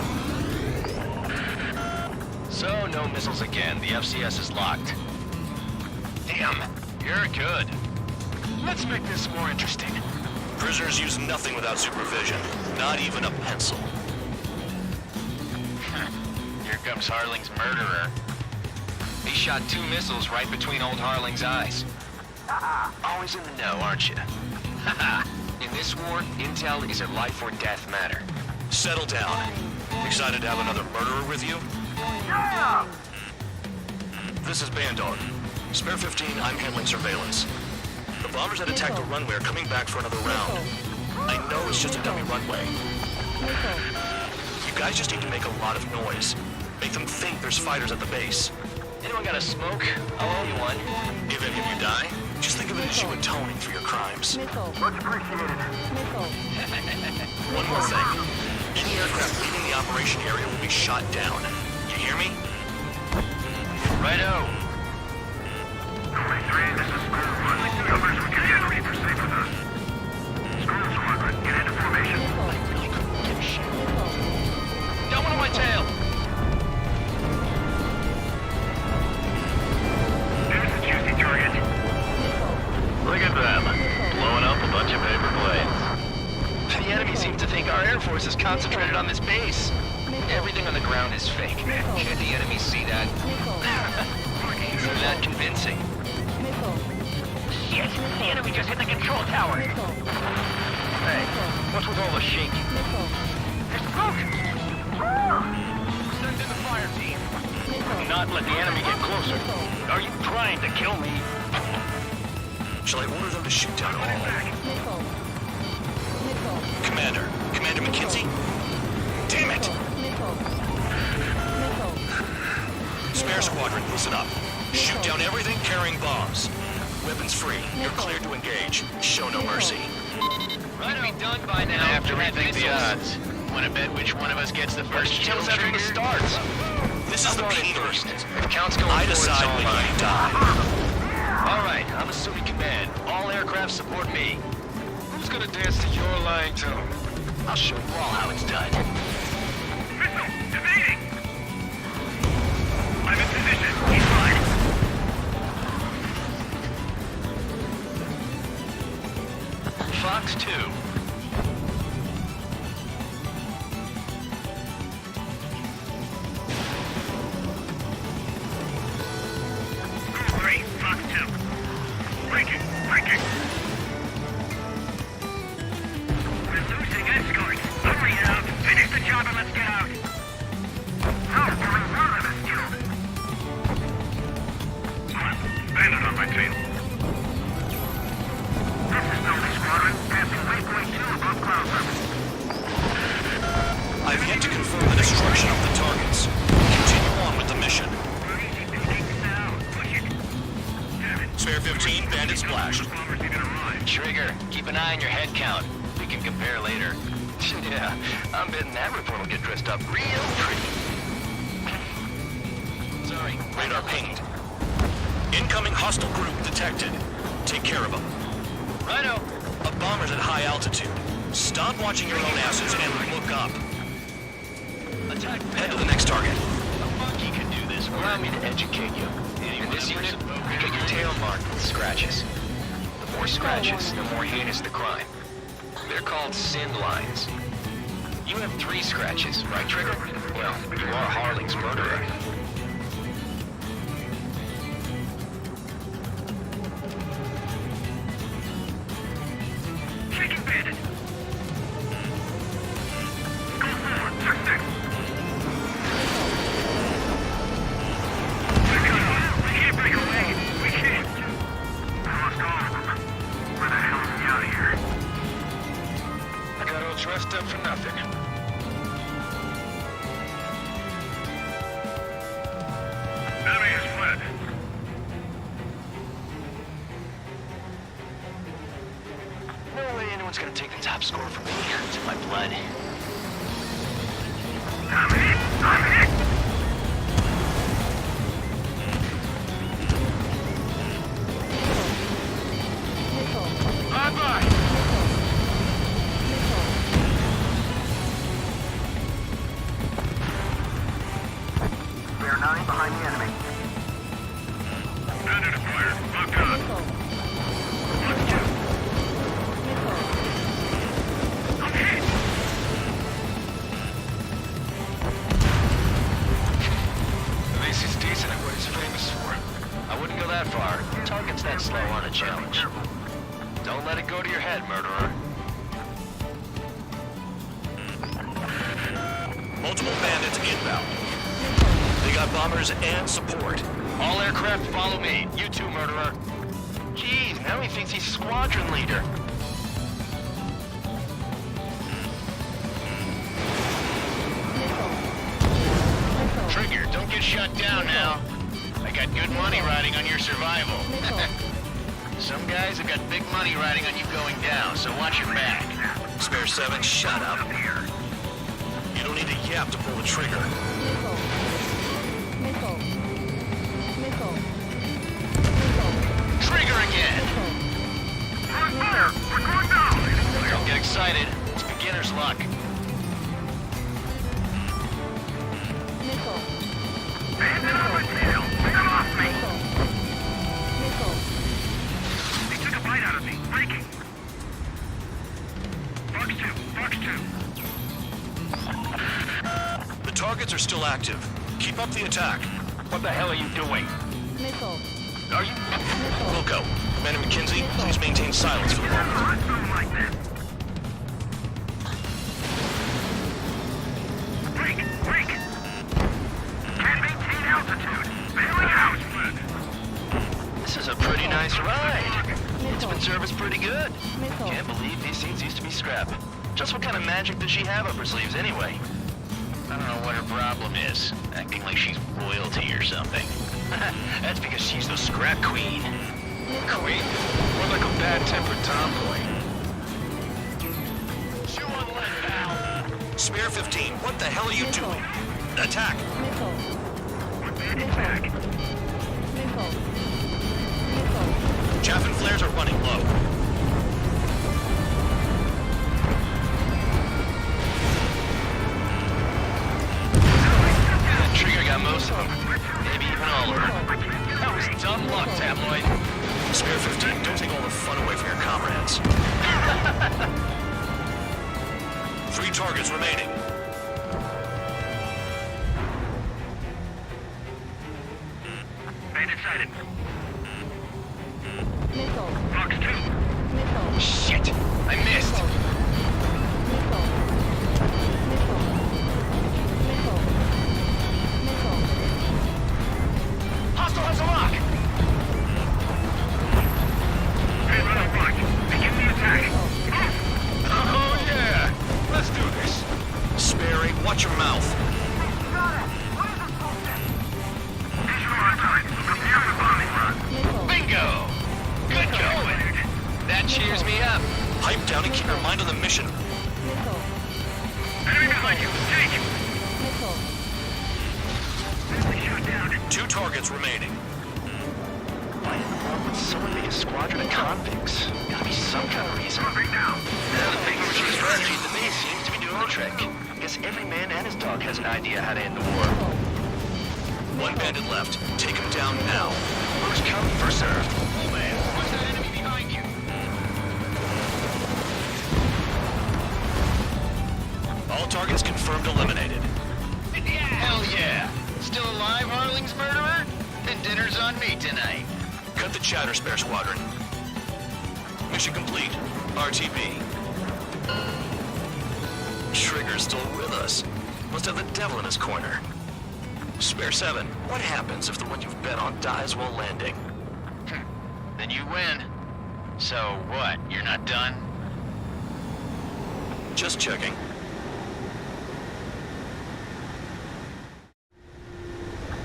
Speaker 12: So, no missiles again. The FCS is locked. Damn, you're good.
Speaker 10: Let's make this more interesting. Prisoners use nothing without supervision. Not even a pencil.
Speaker 12: Here comes Harling's murderer. He shot 2 missiles right between old Harling's eyes. Always in the know, aren't you? In this war, intel is a life or death matter.
Speaker 10: Settle down. Excited to have another murderer with you?
Speaker 8: Yeah!
Speaker 10: This is Bandog. Spare 15, I'm handling surveillance. The bombers that attacked the runway are coming back for another round. I know it's just a dummy runway. You guys just need to make a lot of noise. Make them think there's fighters at the base.
Speaker 12: Anyone got a smoke? I'll owe you one.
Speaker 10: If any of you die, just think of it as you atoning for your crimes.
Speaker 8: Much appreciated.
Speaker 10: One more thing. Any aircraft leaving the operation area will be shot down. You hear me?
Speaker 12: Righto.
Speaker 8: 23, this is School 1. Numbers we can handle you. Proceed with us. School Squadron, get into formation.
Speaker 12: Got one on my tail.
Speaker 8: There's the juicy target.
Speaker 9: Look at them, blowing up a bunch of paper planes.
Speaker 12: The enemy seems to think our Air Force is concentrated on this base. Everything on the ground is fake. Can't the enemy see that? They're not convincing.
Speaker 17: Shit! The enemy just hit the control tower!
Speaker 16: Hey, what's with all the shaking?
Speaker 17: There's smoke!
Speaker 16: Send in the fire team. Do not let the enemy get closer. Are you trying to kill me?
Speaker 10: Shall I order them to shoot down all? Commander McKenzie? Damn it! Spare Squadron, listen up. Shoot down everything carrying bombs. Weapons free. You're cleared to engage. Show no mercy.
Speaker 12: Right, be done by now.
Speaker 9: After we think the odds. Want to bet which one of us gets the first kill
Speaker 12: Kills after the
Speaker 9: trigger?
Speaker 12: starts.
Speaker 10: This is the P first.
Speaker 12: If count's going
Speaker 10: I
Speaker 12: forward, it's
Speaker 10: decide
Speaker 12: all
Speaker 10: when
Speaker 12: mine.
Speaker 10: you die.
Speaker 12: All right, I'm assuming command. All aircraft support me.
Speaker 10: Who's gonna dance to your lying tune?
Speaker 12: I'll show you all how it's done.
Speaker 8: Missile! Evading! I'm in position. He's fine.
Speaker 12: Fox 2.
Speaker 8: School 3, Fox 2. Breaking! We're losing escorts. Hurry up! Finish the job and let's get out! How coming through them is killed. Bandit on my tail. This is Delta Squadron, passing waypoint 2 above cloud level.
Speaker 10: I've yet to confirm the destruction of the targets. Continue on with the mission.
Speaker 8: We're easy pickings now. Push it.
Speaker 12: crashed.
Speaker 9: Trigger, keep an eye on your head count. We can compare later.
Speaker 16: Yeah, I'm betting that report will get dressed up real pretty.
Speaker 9: Sorry,
Speaker 12: Radar pinged. Incoming hostile group detected. Take care of them.
Speaker 9: Righto.
Speaker 12: A bomber's at high altitude. Stop watching your own asses and look up.
Speaker 9: Attack.
Speaker 12: Head to the next target.
Speaker 9: A monkey can do this.
Speaker 16: Allow me to educate you. In this unit, you get your tail marked with scratches. The more scratches, the more heinous the crime. They're called sin lines. You have 3 scratches, right, Trigger? Well, you are Harling's murderer.
Speaker 8: Taking bandit. Go forward, suspect. We can't break away. We can't. Almost all of them. Where the hell is he out of here?
Speaker 16: I got all dressed up for nothing.
Speaker 8: Enemy has fled.
Speaker 9: No way anyone's gonna take the top score from me. It's in my blood.
Speaker 8: I'm hit! I'm hit!
Speaker 16: Bye-bye!
Speaker 17: We are 9 behind the enemy.
Speaker 8: Bandit acquired. Lock on. Look two. I'm hit!
Speaker 16: At least he's decent at what he's famous for.
Speaker 9: I wouldn't go that far. Target's that slow on a challenge. Don't let it go to your head, murderer.
Speaker 12: Multiple bandits inbound. They got bombers and support.
Speaker 9: All aircraft follow me. You too, murderer. Jeez, now he thinks he's squadron leader. Trigger, don't get shut down now. I got good money riding on your survival. Some guys have got big money riding on you going down, so watch your back.
Speaker 12: Spare 7, shut up. You don't need to yap to pull the trigger.
Speaker 9: Trigger again!
Speaker 8: On fire! We're going down!
Speaker 9: Don't get excited. It's beginner's luck.
Speaker 8: Bandit on my tail! Get off me! They took a bite out of me. Breaking. Fox 2. Fox 2.
Speaker 12: The targets are still active. Keep up the attack.
Speaker 16: What the hell are you doing?
Speaker 12: Are you? Wilco, Commander McKenzie, please maintain silence for the moment.
Speaker 8: Something like that. Break! Can't maintain altitude. Bailing out!
Speaker 9: This is a pretty nice ride. It's been serviced pretty good. Can't believe these things used to be scrap. Just what kind of magic does she have up her sleeves anyway? I don't know what her problem is. Acting like she's royalty or something. That's because she's the scrap queen.
Speaker 16: Queen? More like a bad-tempered tomboy.
Speaker 9: Chew on lead, pal.
Speaker 12: Spare 15, what the hell are you doing? Attack!
Speaker 8: One bandit back.
Speaker 12: Chaff and flares are running low.
Speaker 9: That trigger got most of them. Maybe even all of them. That was dumb luck, Tabloid.
Speaker 12: Spare 15, don't take all the fun away from your comrades. 3 targets remaining.
Speaker 8: Bandit sighted. Fox 2.
Speaker 9: Shit! I missed! Hostile has a lock!
Speaker 8: Hey, little buck. Begin the attack.
Speaker 16: Oh, yeah! Let's do this.
Speaker 12: Spare 8, watch your mouth.
Speaker 8: Visual on time. Prepare the bombing run.
Speaker 9: Bingo! Good going!
Speaker 8: behind you. Take!
Speaker 1: Nickel.
Speaker 8: Enemy shot down.
Speaker 9: 2 targets remaining.
Speaker 16: Why in the world would someone make a squadron of convicts? Gotta be some kind of reason.
Speaker 8: Dropping down.
Speaker 16: Now the big strategy at the base seems to be doing the trick. Guess every man and his dog has an idea how to end the war.
Speaker 9: 1 bandit left. Take him down now.
Speaker 16: First come, first served.
Speaker 9: Oh man, what's that enemy behind you? All targets confirmed eliminated.
Speaker 16: Hell yeah! Still alive, Harling's murderer? Then dinner's on me tonight.
Speaker 9: Cut the chatter, Spare Squadron. Mission complete. RTB.
Speaker 16: Trigger's still with us. Must have the devil in his corner.
Speaker 9: Spare 7.
Speaker 16: What happens if the one you've bet on dies while landing? Then you win. So what, you're not done?
Speaker 9: Just checking.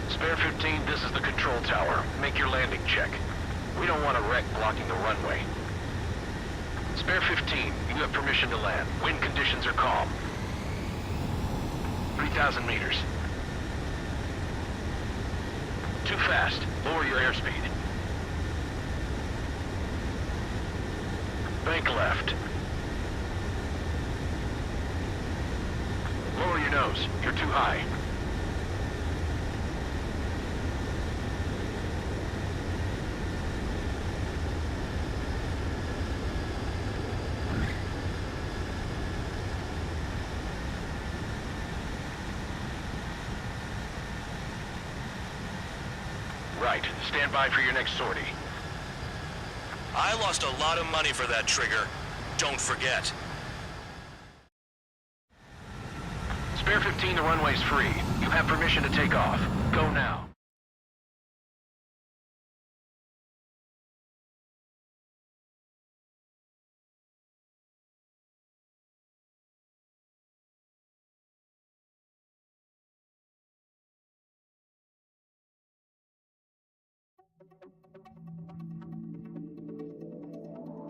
Speaker 10: Spare 15, this is the control tower. Make your landing check. We don't want a wreck blocking the runway. Spare 15, you have permission to land. Wind conditions are calm. 3,000 meters. Too fast. Lower your airspeed. Bank left. Lower your nose. You're too high. Right. Stand by for your next sortie.
Speaker 9: I lost a lot of money for that trigger. Don't forget.
Speaker 10: Spare 15, the runway's free. You have permission to take off. Go now.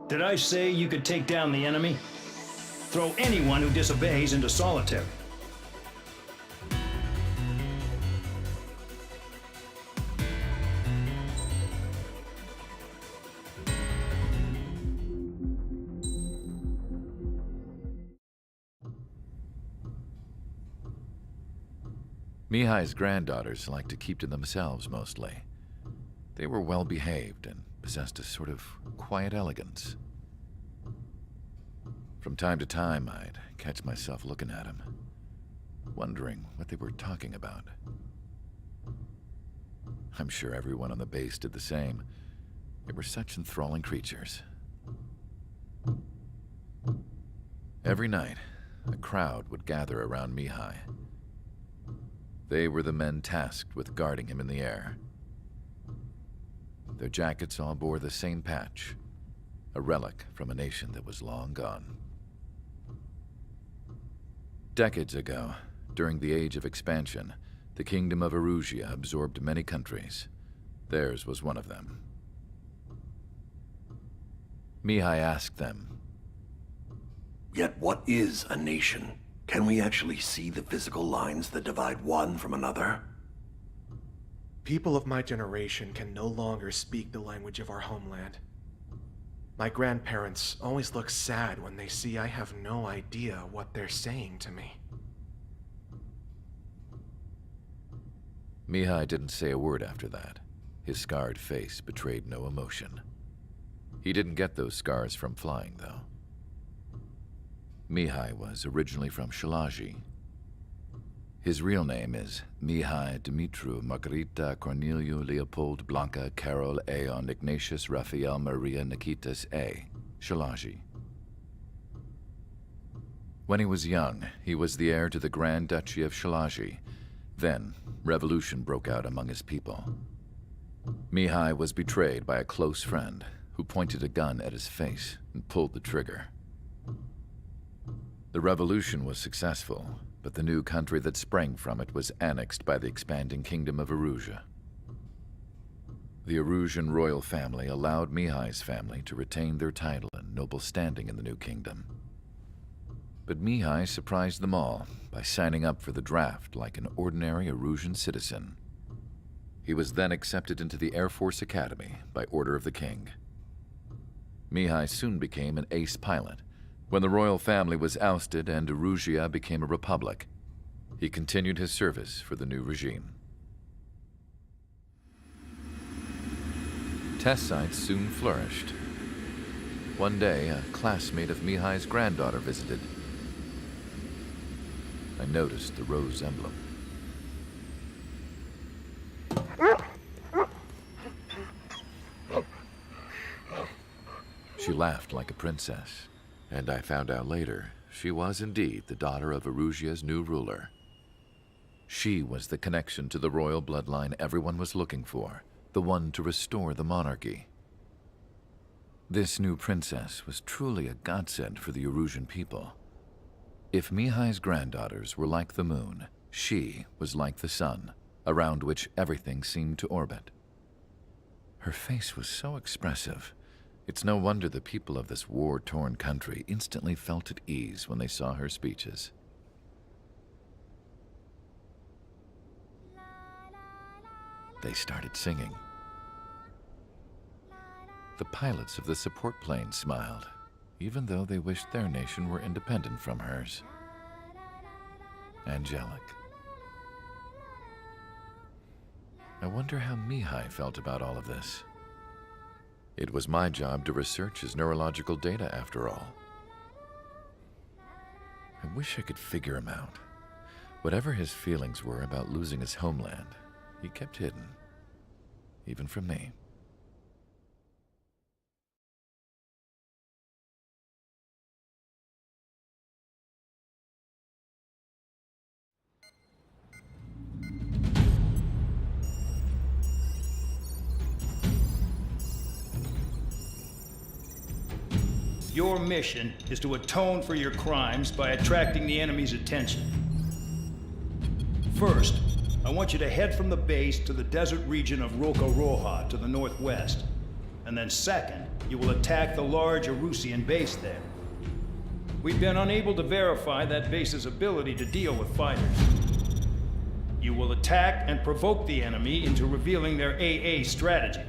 Speaker 18: Did I say you could take down the enemy? Throw anyone who disobeys into solitary.
Speaker 15: Mihai's granddaughters liked to keep to themselves mostly. They were well behaved and possessed a sort of quiet elegance. From time to time, I'd catch myself looking at them, wondering what they were talking about. I'm sure everyone on the base did the same. They were such enthralling creatures. Every night, a crowd would gather around Mihai. They were the men tasked with guarding him in the air. Their jackets all bore the same patch, a relic from a nation that was long gone. Decades ago, during the Age of Expansion, the Kingdom of Erusia absorbed many countries. Theirs was one of them. Mihai asked them,
Speaker 19: "Yet what is a nation? Can we actually see the physical lines that divide one from another?"
Speaker 6: People of my generation can no longer speak the language of our homeland. My grandparents always look sad when they see I have no idea what they're saying to me.
Speaker 15: Mihai didn't say a word after that. His scarred face betrayed no emotion. He didn't get those scars from flying, though. Mihai was originally from Shalaji. His real name is Mihai Dumitru Margarita Corneliu Leopold Blanca Carol Aeon Ignatius Raphael Maria Nikitas A. Shalaji. When he was young, he was the heir to the Grand Duchy of Shalaji. Then, revolution broke out among his people. Mihai was betrayed by a close friend who pointed a gun at his face and pulled the trigger. The revolution was successful, but the new country that sprang from it was annexed by the expanding Kingdom of Erusia. The Erusian royal family allowed Mihai's family to retain their title and noble standing in the new kingdom. But Mihai surprised them all by signing up for the draft like an ordinary Erusian citizen. He was then accepted into the Air Force Academy by order of the king. Mihai soon became an ace pilot. When the royal family was ousted and Erusia became a republic, he continued his service for the new regime. Test sites soon flourished. One day, a classmate of Mihai's granddaughter visited. I noticed the rose emblem. She laughed like a princess, and I found out later she was indeed the daughter of Erusia's new ruler. She was the connection to the royal bloodline everyone was looking for, the one to restore the monarchy. This new princess was truly a godsend for the Erusian people. If Mihai's granddaughters were like the moon, she was like the sun, around which everything seemed to orbit. Her face was so expressive. It's no wonder the people of this war-torn country instantly felt at ease when they saw her speeches. They started singing. The pilots of the support plane smiled, even though they wished their nation were independent from hers. Angelic. I wonder how Mihai felt about all of this. It was my job to research his neurological data, after all. I wish I could figure him out. Whatever his feelings were about losing his homeland, he kept hidden, even from me.
Speaker 18: Your mission is to atone for your crimes by attracting the enemy's attention. First, I want you to head from the base to the desert region of Roca-Roja to the northwest. And then second, you will attack the large Erusian base there. We've been unable to verify that base's ability to deal with fighters. You will attack and provoke the enemy into revealing their AA strategy.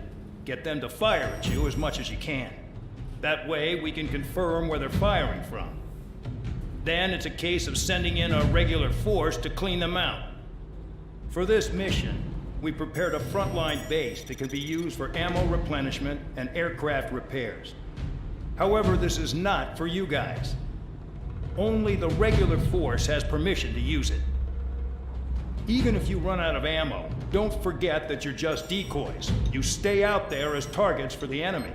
Speaker 18: Get them to fire at you as much as you can. That way, we can confirm where they're firing from. Then it's a case of sending in a regular force to clean them out. For this mission, we prepared a frontline base that can be used for ammo replenishment and aircraft repairs. However, this is not for you guys. Only the regular force has permission to use it. Even if you run out of ammo, don't forget that you're just decoys. You stay out there as targets for the enemy.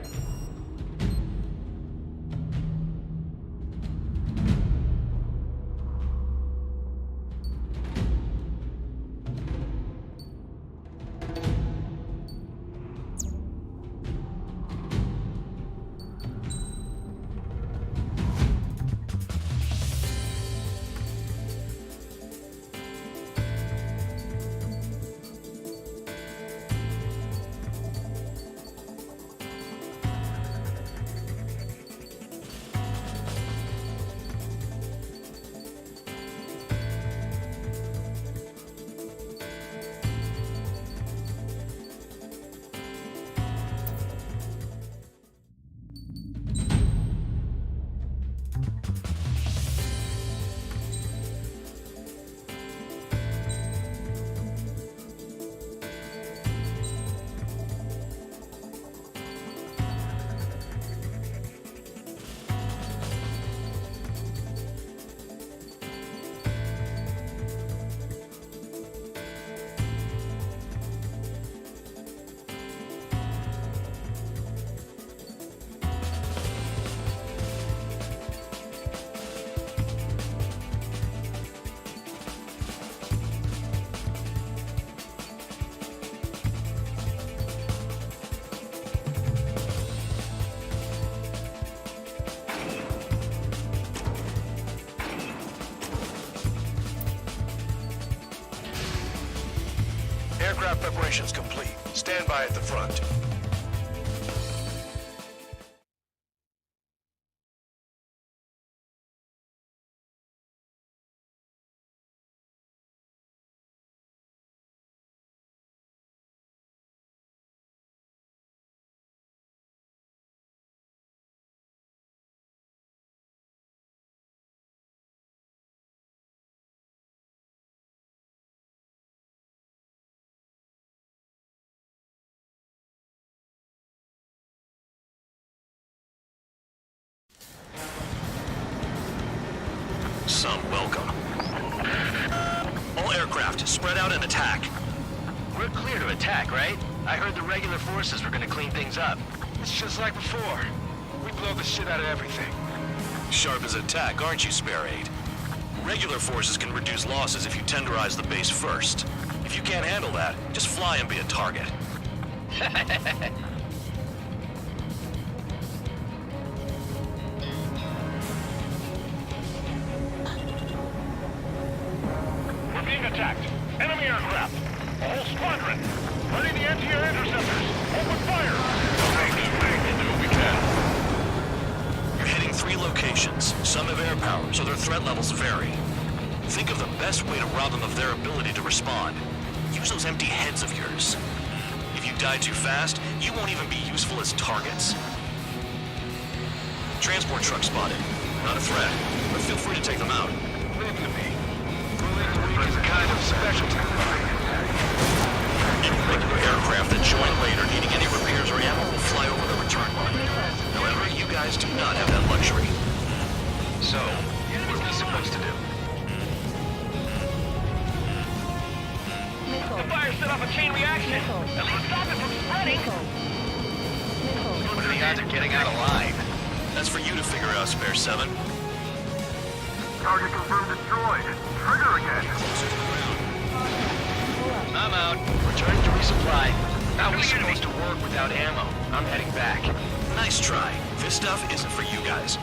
Speaker 10: Aircraft preparations complete. Stand by at the front.
Speaker 9: Welcome. All aircraft, spread out and attack.
Speaker 16: We're clear to attack, right? I heard the regular forces were gonna clean things up.
Speaker 10: It's just like before. We blow the shit out of everything.
Speaker 9: Sharp as a tack, aren't you, Spare 8? Regular forces can reduce losses if you tenderize the base first. If you can't handle that, just fly and be a target.
Speaker 8: We're being attacked. Enemy aircraft. A whole squadron. Ready the anti-air interceptors. Open fire.
Speaker 9: Do what we can. You're hitting 3 locations. Some have air power, so their threat levels vary. Think of the best way to rob them of their ability to respond. Use those empty heads of yours. If you die too fast, you won't even be useful as targets. Transport truck spotted. Not a threat, but feel free to take them out.
Speaker 10: Leave them to me. Bullying the weak is a kind of specialty of mine.
Speaker 9: Any regular aircraft that join later needing any repairs or ammo will fly over the return mark. However, you guys do not have that luxury.
Speaker 16: So, what are we supposed to do?
Speaker 17: The fire set off a chain reaction. At least stop it from spreading.
Speaker 16: What are the odds of getting out alive?
Speaker 9: That's for you to figure out, Spare 7.
Speaker 8: Target confirmed destroyed. Trigger again.
Speaker 16: I'm out. Returning to resupply. How are we supposed to work without ammo? I'm heading back.
Speaker 9: Nice try. This stuff isn't for you guys.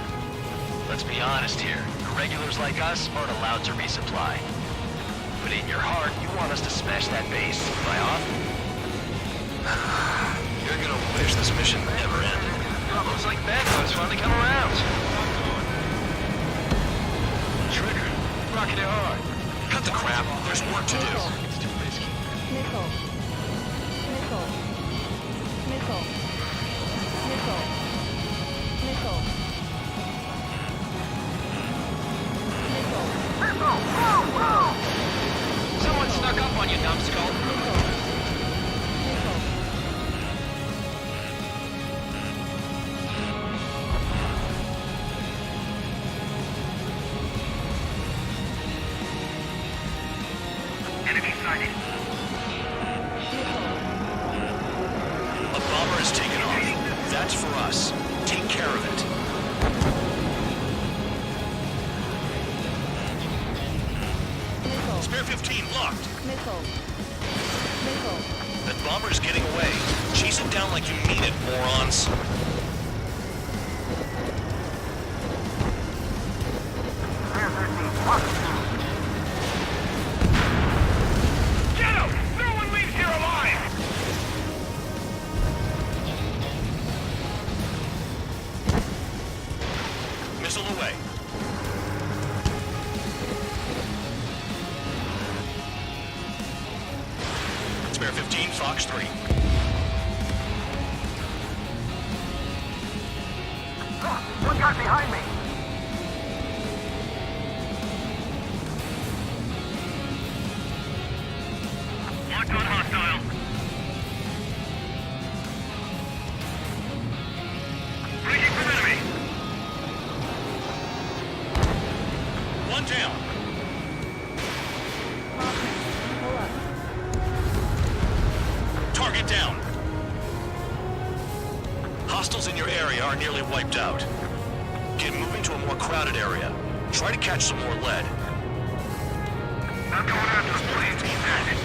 Speaker 16: Let's be honest here. Regulars like us aren't allowed to resupply. But in your heart, you want us to smash that base. Am I off?
Speaker 9: You're gonna wish this mission never ended.
Speaker 16: Looks like bad guys finally come around. Trigger, rocking it hard.
Speaker 9: Cut the crap. There's work to do.
Speaker 16: It's too risky.
Speaker 14: Missile. Missile. Missile. Missile. Missile. Missile.
Speaker 16: Someone snuck up on you, numbskull.
Speaker 8: Enemy sighted.
Speaker 9: A bomber is taken off. That's for us. Take care of it. Spare 15 locked.
Speaker 14: Missile. Missile.
Speaker 9: That bomber's getting away. Chase it down like you mean it, morons.
Speaker 8: Get him! No one leaves here alive!
Speaker 9: Missile away. Spare 15, Fox 3.
Speaker 8: One guy behind me! Locked on hostile. Breaking from enemy.
Speaker 9: One down.
Speaker 14: Pull up.
Speaker 9: Target down. Hostiles in your area are nearly wiped out. Get moving to a more crowded area. Try to catch some more lead.
Speaker 8: I'm going after the planes. He's at it.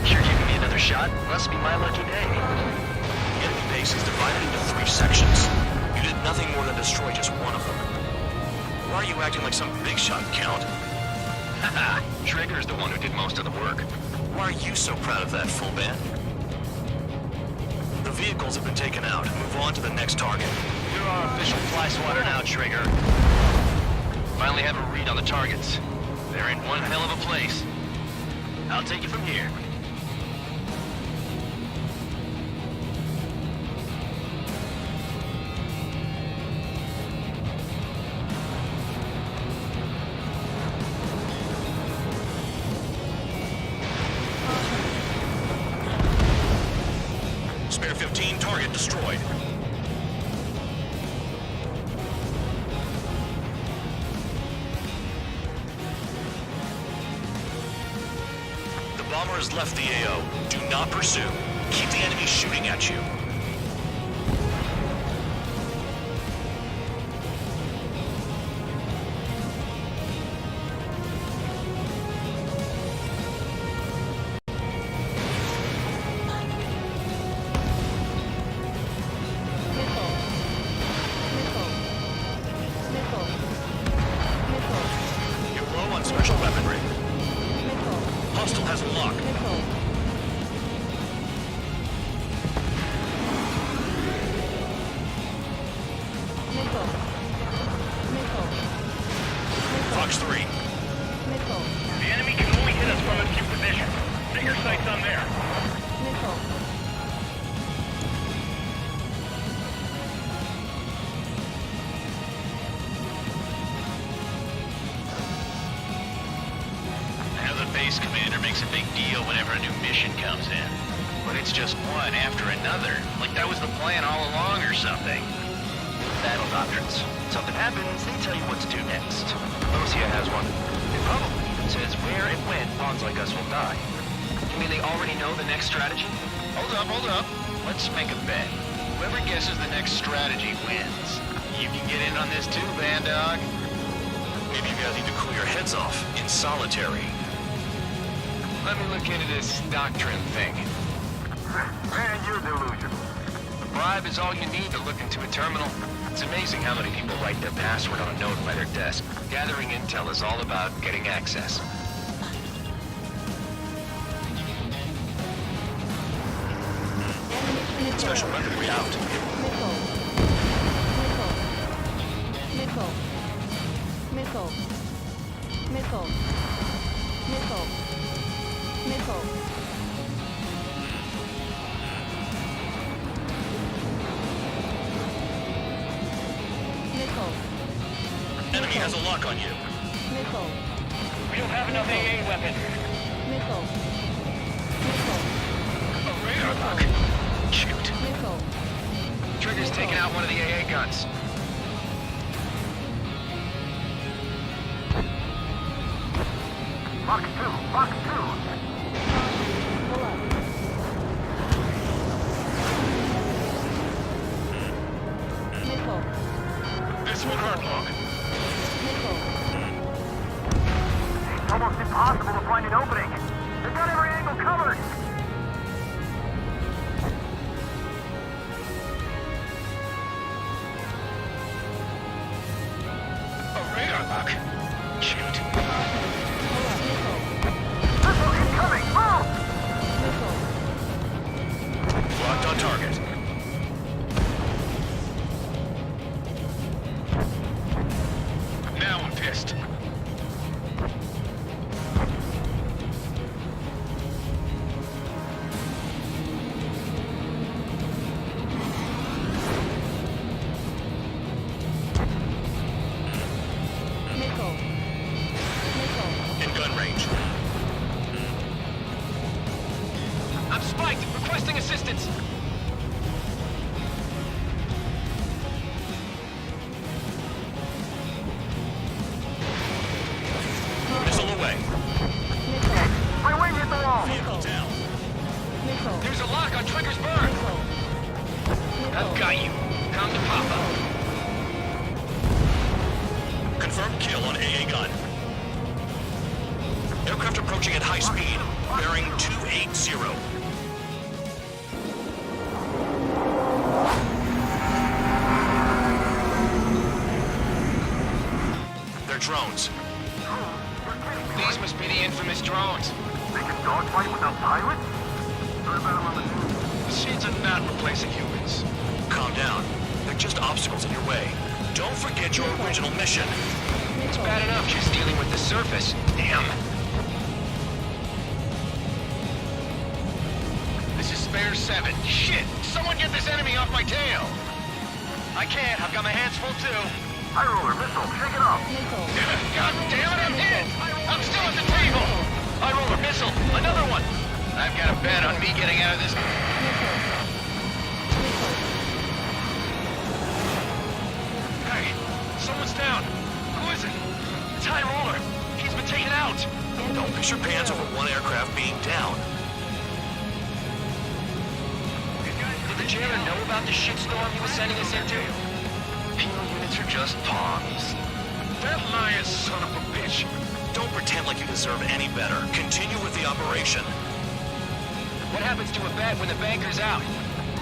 Speaker 16: You're giving me another shot? Must be my lucky day.
Speaker 9: The enemy base is divided into 3 sections. You did nothing more than destroy just one of them. Why are you acting like some big shot, Count?
Speaker 16: Haha, Trigger's the one who did most of the work.
Speaker 9: Why are you so proud of that, full band? The vehicles have been taken out. Move on to the next target.
Speaker 16: You're our official fly swatter now, Trigger. Finally have a read on the targets. They're in one hell of a place. I'll take it from here.
Speaker 9: Spare 15, target destroyed. bomber has left the AO. Do not pursue. Keep the enemy shooting at you. You're low on special weaponry. Hostile has a lock. Fox 3.
Speaker 17: The enemy can only hit us from a few positions. Set your sights on there.
Speaker 9: I know the base commander makes a big deal whenever a new mission comes in. But it's just one after another. Like that was the plan all along or something.
Speaker 16: Battle doctrines. Something happens, they tell you what to do next. Osia has one. It probably even says where and when pawns like us will die. You mean they already know the next strategy?
Speaker 9: Hold up. Let's make a bet. Whoever guesses the next strategy wins. You can get in on this too, Band Dog. Maybe you guys need to cool your heads off in solitary.
Speaker 16: Let me look into this doctrine thing.
Speaker 8: Man, you're delusional.
Speaker 16: A bribe is all you need to look into a terminal. It's amazing how many people write their password on a note by their desk. Gathering intel is all about getting access.
Speaker 9: Special weaponry out. Enemy has a lock on you.
Speaker 17: We don't have enough AA weapons.
Speaker 16: A radar lock. Shoot. Trigger's taking out one of the AA guns.
Speaker 8: Fox 2, Fox 2.
Speaker 9: This will hurt, Log.
Speaker 8: It's almost impossible to find an opening. They've got every angle covered.
Speaker 16: A radar lock. Shoot.
Speaker 8: Missile incoming! Move!
Speaker 9: Locked on target. Now I'm pissed. In gun range.
Speaker 16: I'm spiked. Requesting assistance.
Speaker 9: Missile away.
Speaker 8: My wing hit the wall!
Speaker 9: Vehicle down.
Speaker 16: There's a lock on Trigger's burn. I've got you. Come to Papa.
Speaker 9: Confirmed kill on AA gun. Aircraft approaching at high speed. Bearing 280. They're drones.
Speaker 16: These must be the infamous drones.
Speaker 8: They can dogfight without pilots? Heard about them on the news.
Speaker 9: Machines are not replacing humans. Calm down. They're just obstacles in your way. Don't forget your original mission.
Speaker 16: It's bad enough just dealing with the surface. Damn. This is Spare 7. Shit! Someone get this enemy off my tail! I can't. I've got my hands full too.
Speaker 8: High roller, missile, shake it off!
Speaker 16: God damn it, I'm hit! I'm still at the table! High roller, missile, another one! I've got a bet on me getting out of this. Hey, someone's down. Who is it? It's High Roller. He's been taken out.
Speaker 9: Don't piss your pants over one aircraft being down.
Speaker 16: Did the jailer know about the shitstorm he was sending us into? Penal units are just pawns.
Speaker 9: That lying son of a bitch. Don't pretend like you deserve any better. Continue with the operation.
Speaker 16: What happens to a bet when the banker's out?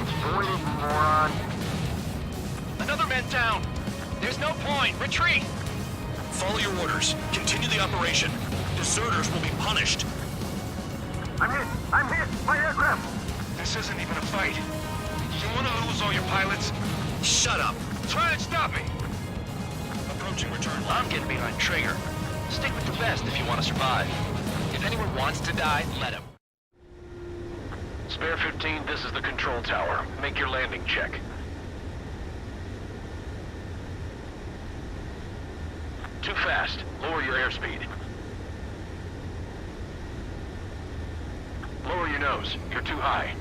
Speaker 8: It's voided, moron.
Speaker 16: Another man down. There's no point. Retreat.
Speaker 9: Follow your orders. Continue the operation. Deserters will be punished.
Speaker 8: I'm hit! I'm hit! My aircraft!
Speaker 16: This isn't even a fight. You want to lose all your pilots?
Speaker 9: Shut up.
Speaker 16: Try and stop me.
Speaker 9: Approaching return line.
Speaker 16: I'm getting behind Trigger. Stick with the best if you want to survive. If anyone wants to die, let him.
Speaker 10: Spare 15, this is the control tower. Make your landing check. Too fast. Lower your airspeed. Lower your nose. You're too high.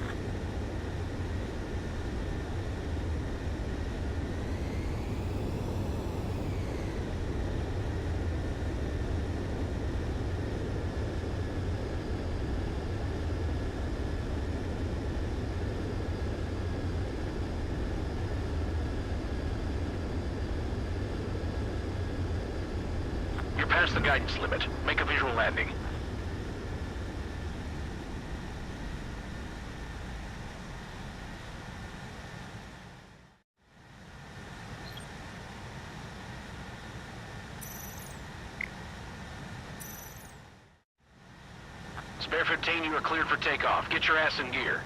Speaker 10: You're past the guidance limit. Make a visual landing. Spare 15, you are cleared for takeoff. Get your ass in gear.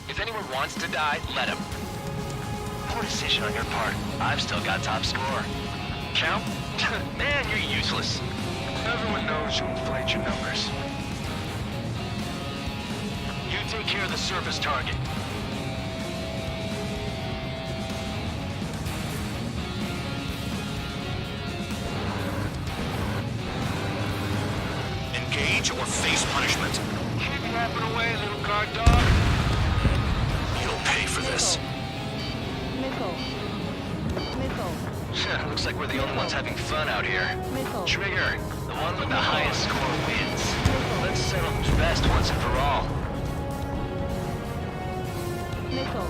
Speaker 16: If anyone wants to die, let him. Poor decision on your part. I've still got top score. Count? Man, you're useless. Everyone knows you inflate your numbers. You take care of the surface target.
Speaker 9: Engage or face punishment.
Speaker 16: Keep yapping away, little guard dog.
Speaker 9: You'll pay for this.
Speaker 14: Missile.
Speaker 16: Looks like we're the only ones having fun out here.
Speaker 14: Missile.
Speaker 16: Trigger, the one with the highest score wins. Let's settle who's best once and for all.
Speaker 14: Missile.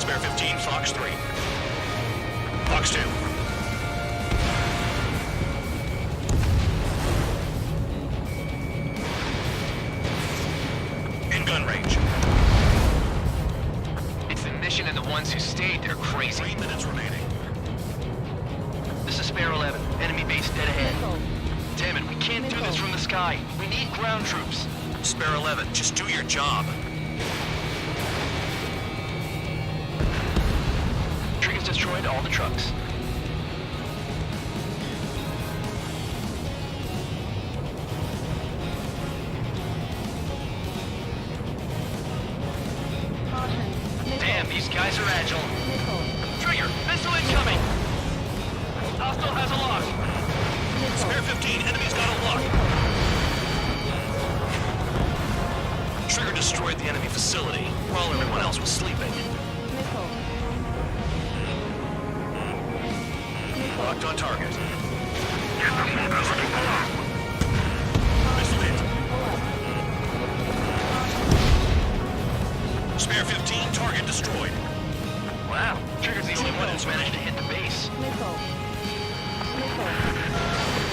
Speaker 9: Spare 15, Fox 3. Fox 2. In gun range.
Speaker 16: It's the mission and the ones who stayed there crazy.
Speaker 9: 3 minutes remaining.
Speaker 16: This is Spare 11. Enemy base dead ahead. Damn it, we can't do this from the sky. We need ground troops.
Speaker 9: Spare 11, just do your job.
Speaker 16: Trigger's destroyed all the trucks. Damn, these guys are agile. Trigger, missile incoming! Hostile has a lock.
Speaker 9: Spare 15, enemy's got a lock. Trigger destroyed the enemy facility while everyone else was sleeping. Locked on target. Missile hit. Spare 15, target destroyed.
Speaker 16: Wow, Trigger's the only one who's managed to hit the base.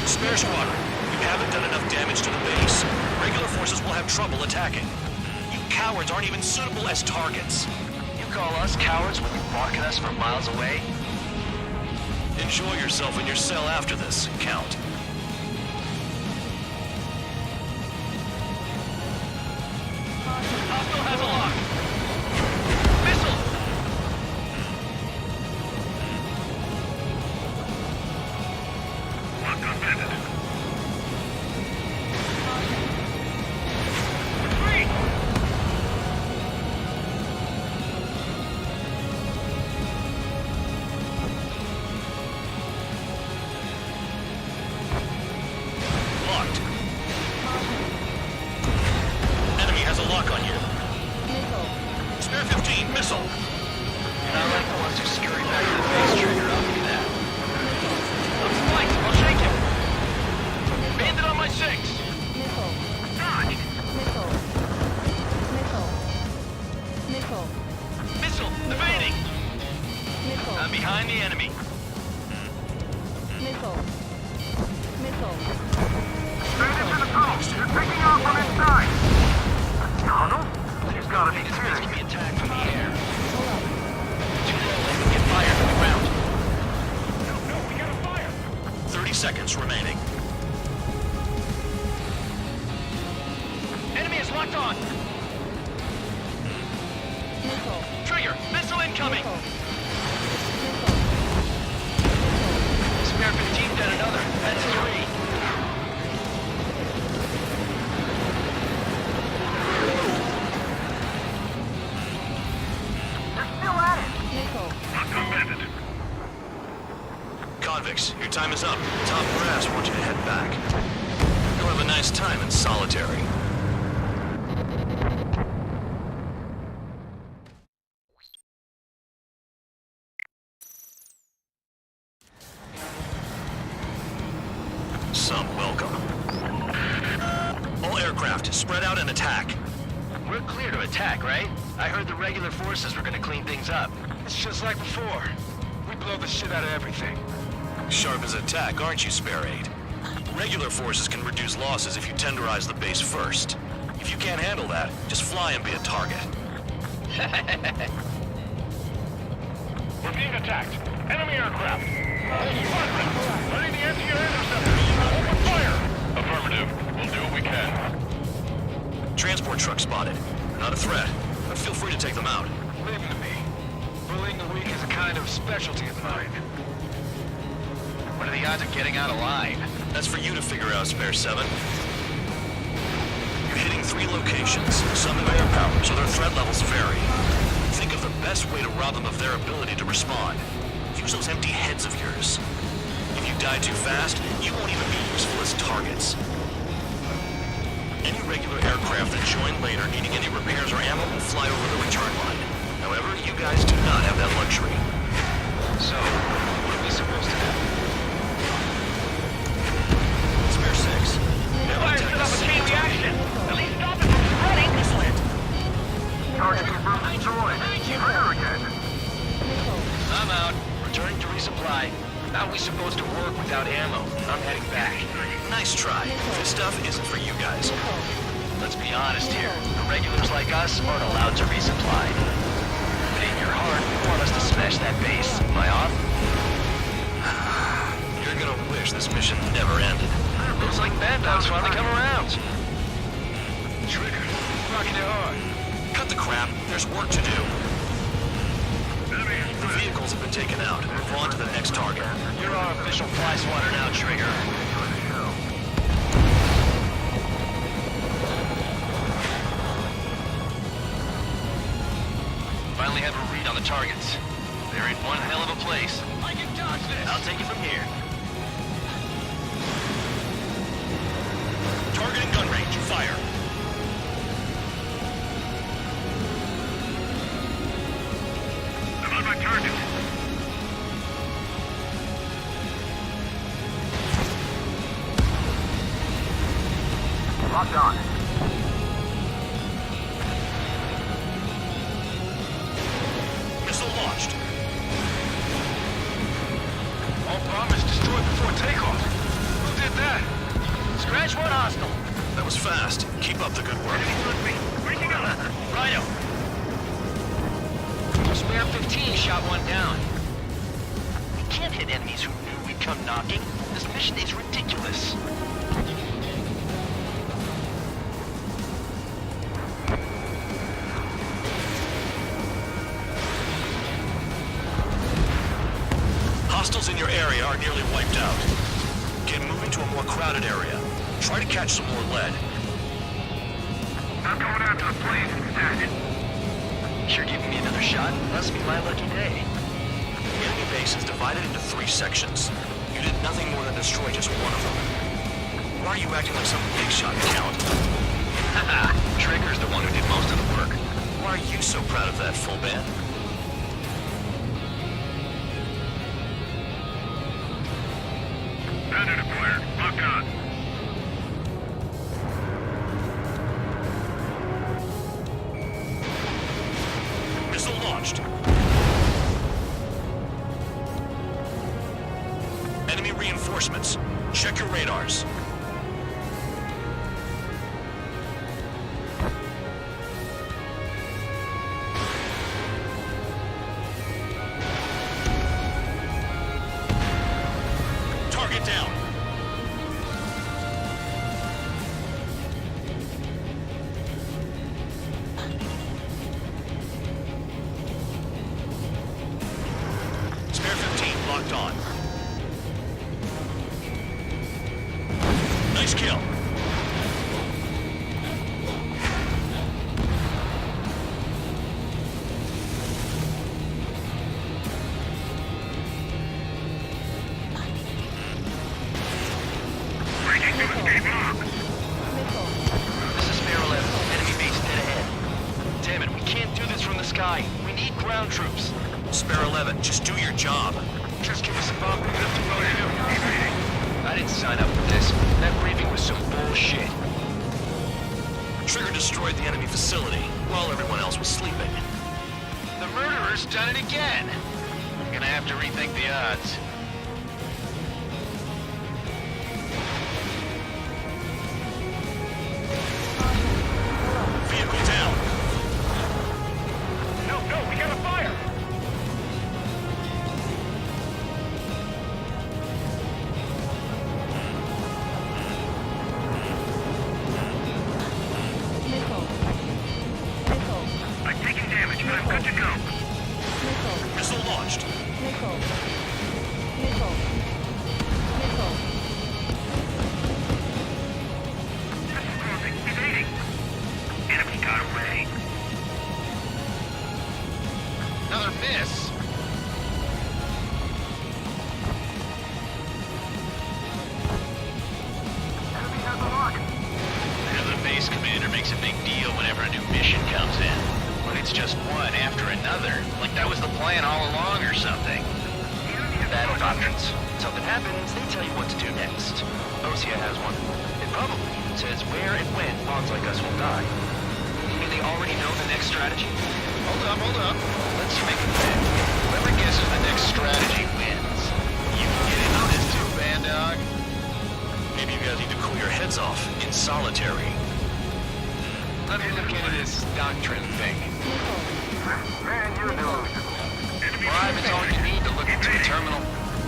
Speaker 9: Spare squadron, you haven't done enough damage to the base. Regular forces will have trouble attacking. You cowards aren't even suitable as targets.
Speaker 16: You call us cowards when you're barking us from miles away?
Speaker 9: Enjoy yourself in your cell after this, Count. Hostile has a lock. Missile!
Speaker 8: Locked on bandit.
Speaker 9: Retreat! Locked. Enemy has a lock on you. Spare 15, missile!
Speaker 16: And I like the ones who scurry back to the base, Trigger. I'll give you that.
Speaker 9: Let's fight! I'll shake him! Bandit on my 6!
Speaker 8: Dodge!
Speaker 9: Missile! Evading! I'm behind the enemy.
Speaker 8: Bandits in the post. They're picking off from inside. Tunnel? You've got to be
Speaker 9: This
Speaker 8: kidding.
Speaker 9: can be attacked from the air. Too low, they can get fired from the ground.
Speaker 8: No, we gotta fire.
Speaker 9: 30 seconds remaining. Enemy is locked on! Trigger! Missile incoming! Spare 15 dead another. That's 3.
Speaker 8: They're still at it. Locked on bandit.
Speaker 9: Convicts, your time is up. Top brass wants you to head back. You'll have a nice time in solitary. Some welcome. All aircraft, spread out and attack.
Speaker 16: We're clear to attack, right? I heard the regular forces were gonna clean things up.
Speaker 8: It's just like before. We blow the shit out of everything.
Speaker 9: Sharp as attack, aren't you, Spare 8? Regular forces can reduce losses if you tenderize the base first. If you can't handle that, just fly and be a target.
Speaker 8: We're being attacked. Enemy aircraft. Whole squadron. Letting the anti-air interceptors. Open fire. Affirmative. We'll do what we can.
Speaker 9: Transport truck spotted. Not a threat, but feel free to take them out.
Speaker 8: Leave them to me. Bullying the weak is a kind of specialty of mine.
Speaker 16: What are the odds of getting out alive?
Speaker 9: That's for you to figure out, Spare 7. You're hitting 3 locations. Some have air power, so their threat levels vary. Think of the best way to rob them of their ability to respond. Use those empty heads of yours. If you die too fast, you won't even be useful as targets. Any regular aircraft that join later needing any repairs or ammo will fly over the return line. However, you guys do not have that luxury.
Speaker 16: So, what are we supposed to do?
Speaker 9: Spare 6.
Speaker 17: Fire set up a chain reaction. At least stop it from spreading.
Speaker 9: Excellent.
Speaker 8: Target confirmed destroyed. Trigger again.
Speaker 16: I'm out. Returning to resupply. How are we supposed to work without ammo? I'm heading back.
Speaker 9: Nice try. This stuff isn't for you guys.
Speaker 16: Let's be honest here. The regulars like us aren't allowed to resupply. But in your heart, you want us to smash that base. Am I off?
Speaker 9: You're gonna wish this mission never ended.
Speaker 16: Looks like bad dogs finally come around.
Speaker 8: Trigger. Rocking it hard.
Speaker 9: Cut the crap. There's work to do. The vehicles have been taken out. Move on to the next target.
Speaker 16: You're our official fly swatter now, Trigger. Finally have a read on the targets. They're in one hell of a place.
Speaker 9: I can dodge this.
Speaker 16: I'll take it from here.
Speaker 9: Targeting gun range. Fire.
Speaker 8: I'm on my target. Locked on.
Speaker 9: Missile launched.
Speaker 8: All bombers destroyed before takeoff. Who did that?
Speaker 16: Scratch one hostile.
Speaker 9: That was fast. Keep up the good work.
Speaker 8: Breaking up.
Speaker 16: Rhino. Spare 15 shot one down. We can't hit enemies who knew we'd come knocking. This mission is ridiculous.
Speaker 9: Hostiles in your area are nearly wiped out. Get moving to a more crowded area. Try to catch some more lead.
Speaker 8: I'm going out to the plains instead.
Speaker 16: You're giving me another shot? Must be my lucky day.
Speaker 9: The enemy base is divided into 3 sections. You did nothing more than destroy just one of them. Why are you acting like some big shot count?
Speaker 16: Haha, Trigger's the one who did most of the work.
Speaker 9: Why are you so proud of that, full band?
Speaker 8: Bandit acquired. Locked on.
Speaker 9: Missile launched. Enemy reinforcements. Check your radars. Target down. Spare 15 locked on. Nice kill.
Speaker 8: Breaking new escape lock.
Speaker 16: This is Spare 11. Enemy base dead ahead. Damn it, we can't do this from the sky. We need ground troops.
Speaker 9: Spare 11, just do your job.
Speaker 16: Just give us a bomb big enough to blow it up. I didn't sign up for this. That briefing was some bullshit.
Speaker 9: Trigger destroyed the enemy facility while everyone else was sleeping.
Speaker 16: The murderer's done it again. I'm gonna have to rethink the odds.
Speaker 9: Vehicle down.
Speaker 8: No, we got a fire. I'm taking damage, but I'm good to go.
Speaker 9: Missile launched.
Speaker 8: This is causing evading. Enemy got away.
Speaker 16: Another miss.
Speaker 8: Enemy has a lock.
Speaker 16: The base commander makes a big deal whenever a new mission comes in. But it's just one after another. Like that was the plan all along or something. Battle doctrines. Something happens, they tell you what to do next. Osea has one. It probably says where and when pawns like us will die. And they already know the next strategy? Hold up. Let's make a bet. Whoever guesses the next strategy wins. You can get in on this too, band dog.
Speaker 9: Maybe you guys need to cool your heads off in solitary.
Speaker 16: Let me look into this doctrine thing.
Speaker 8: Man, you're delusional.
Speaker 16: Bribe is all you need to look into a terminal.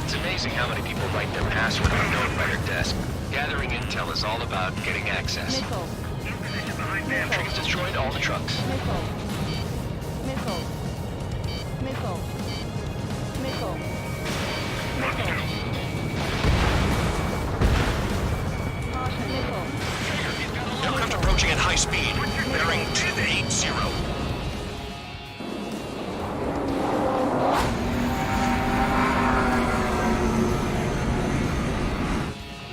Speaker 16: It's amazing how many people write their password on a note by their desk. Gathering intel is all about getting access. Trigger's destroyed all the trucks.
Speaker 9: Aircraft approaching at high speed. Bearing 280.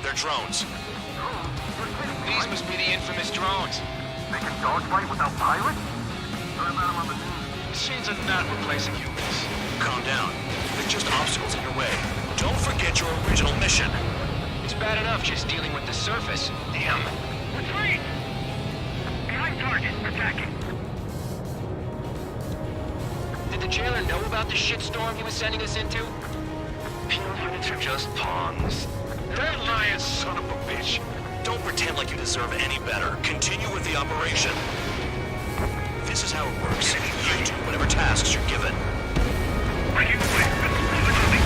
Speaker 9: They're drones.
Speaker 16: These must be the infamous drones.
Speaker 8: They can dogfight without pilots? Heard about them on the news.
Speaker 16: Machines are not replacing humans.
Speaker 9: Calm down. They're just obstacles in your way. Don't forget your original mission.
Speaker 16: It's bad enough just dealing with the surface. Damn.
Speaker 8: Retreat! Behind target, attacking.
Speaker 16: Did the jailer know about the shitstorm he was sending us into?
Speaker 9: Penal units are just pawns. That lying son of a bitch. Don't pretend like you deserve any better. Continue with the operation. This is how it works. You do whatever tasks you're given.
Speaker 8: Breaking away. Missiles coming.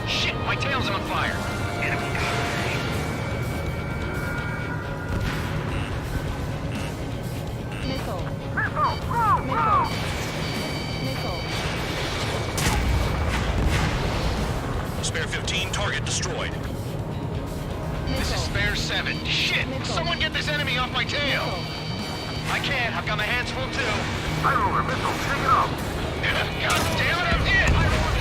Speaker 16: Shit, my tail's on fire.
Speaker 8: Enemy got away. Missile! Move!
Speaker 9: Target destroyed. This is Spare 7. Shit! Someone get this enemy off my tail! I can't. I've got my hands full too.
Speaker 8: High roller missile, take it off.
Speaker 9: God damn it, I'm dead!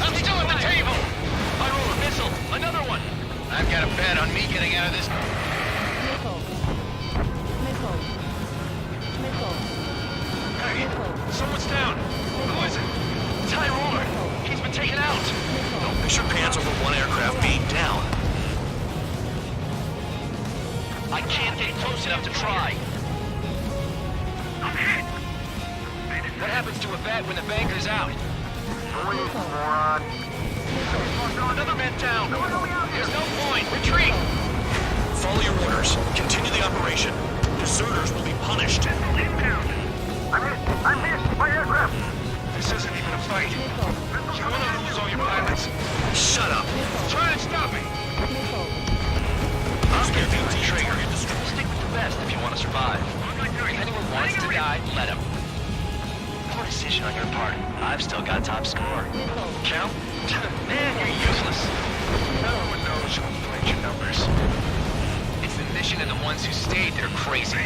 Speaker 9: I'm still at the table! I roll a missile. Another one! I've got a bet on me getting out of this. Hey, someone's down. Who is it? It's High Roller. He's been taken out. Don't push your pants over one aircraft being down. I can't get close enough to try. What happens to a bat when the banker's out?
Speaker 8: Moron.
Speaker 9: Another man down. There's no point. Retreat. Follow your orders. Continue the operation. Deserters will be punished.
Speaker 8: I'm hit! My aircraft!
Speaker 9: This isn't even a fight. You want to lose all your pilots? Shut up. Try and stop me. I'll give you the trigger. Stick with the best if you want to survive. If anyone wants to die, let him. Poor decision on your part. I've still got top score. Count? Man, you're useless. No one knows who played your numbers. It's the mission and the ones who stayed that are crazy.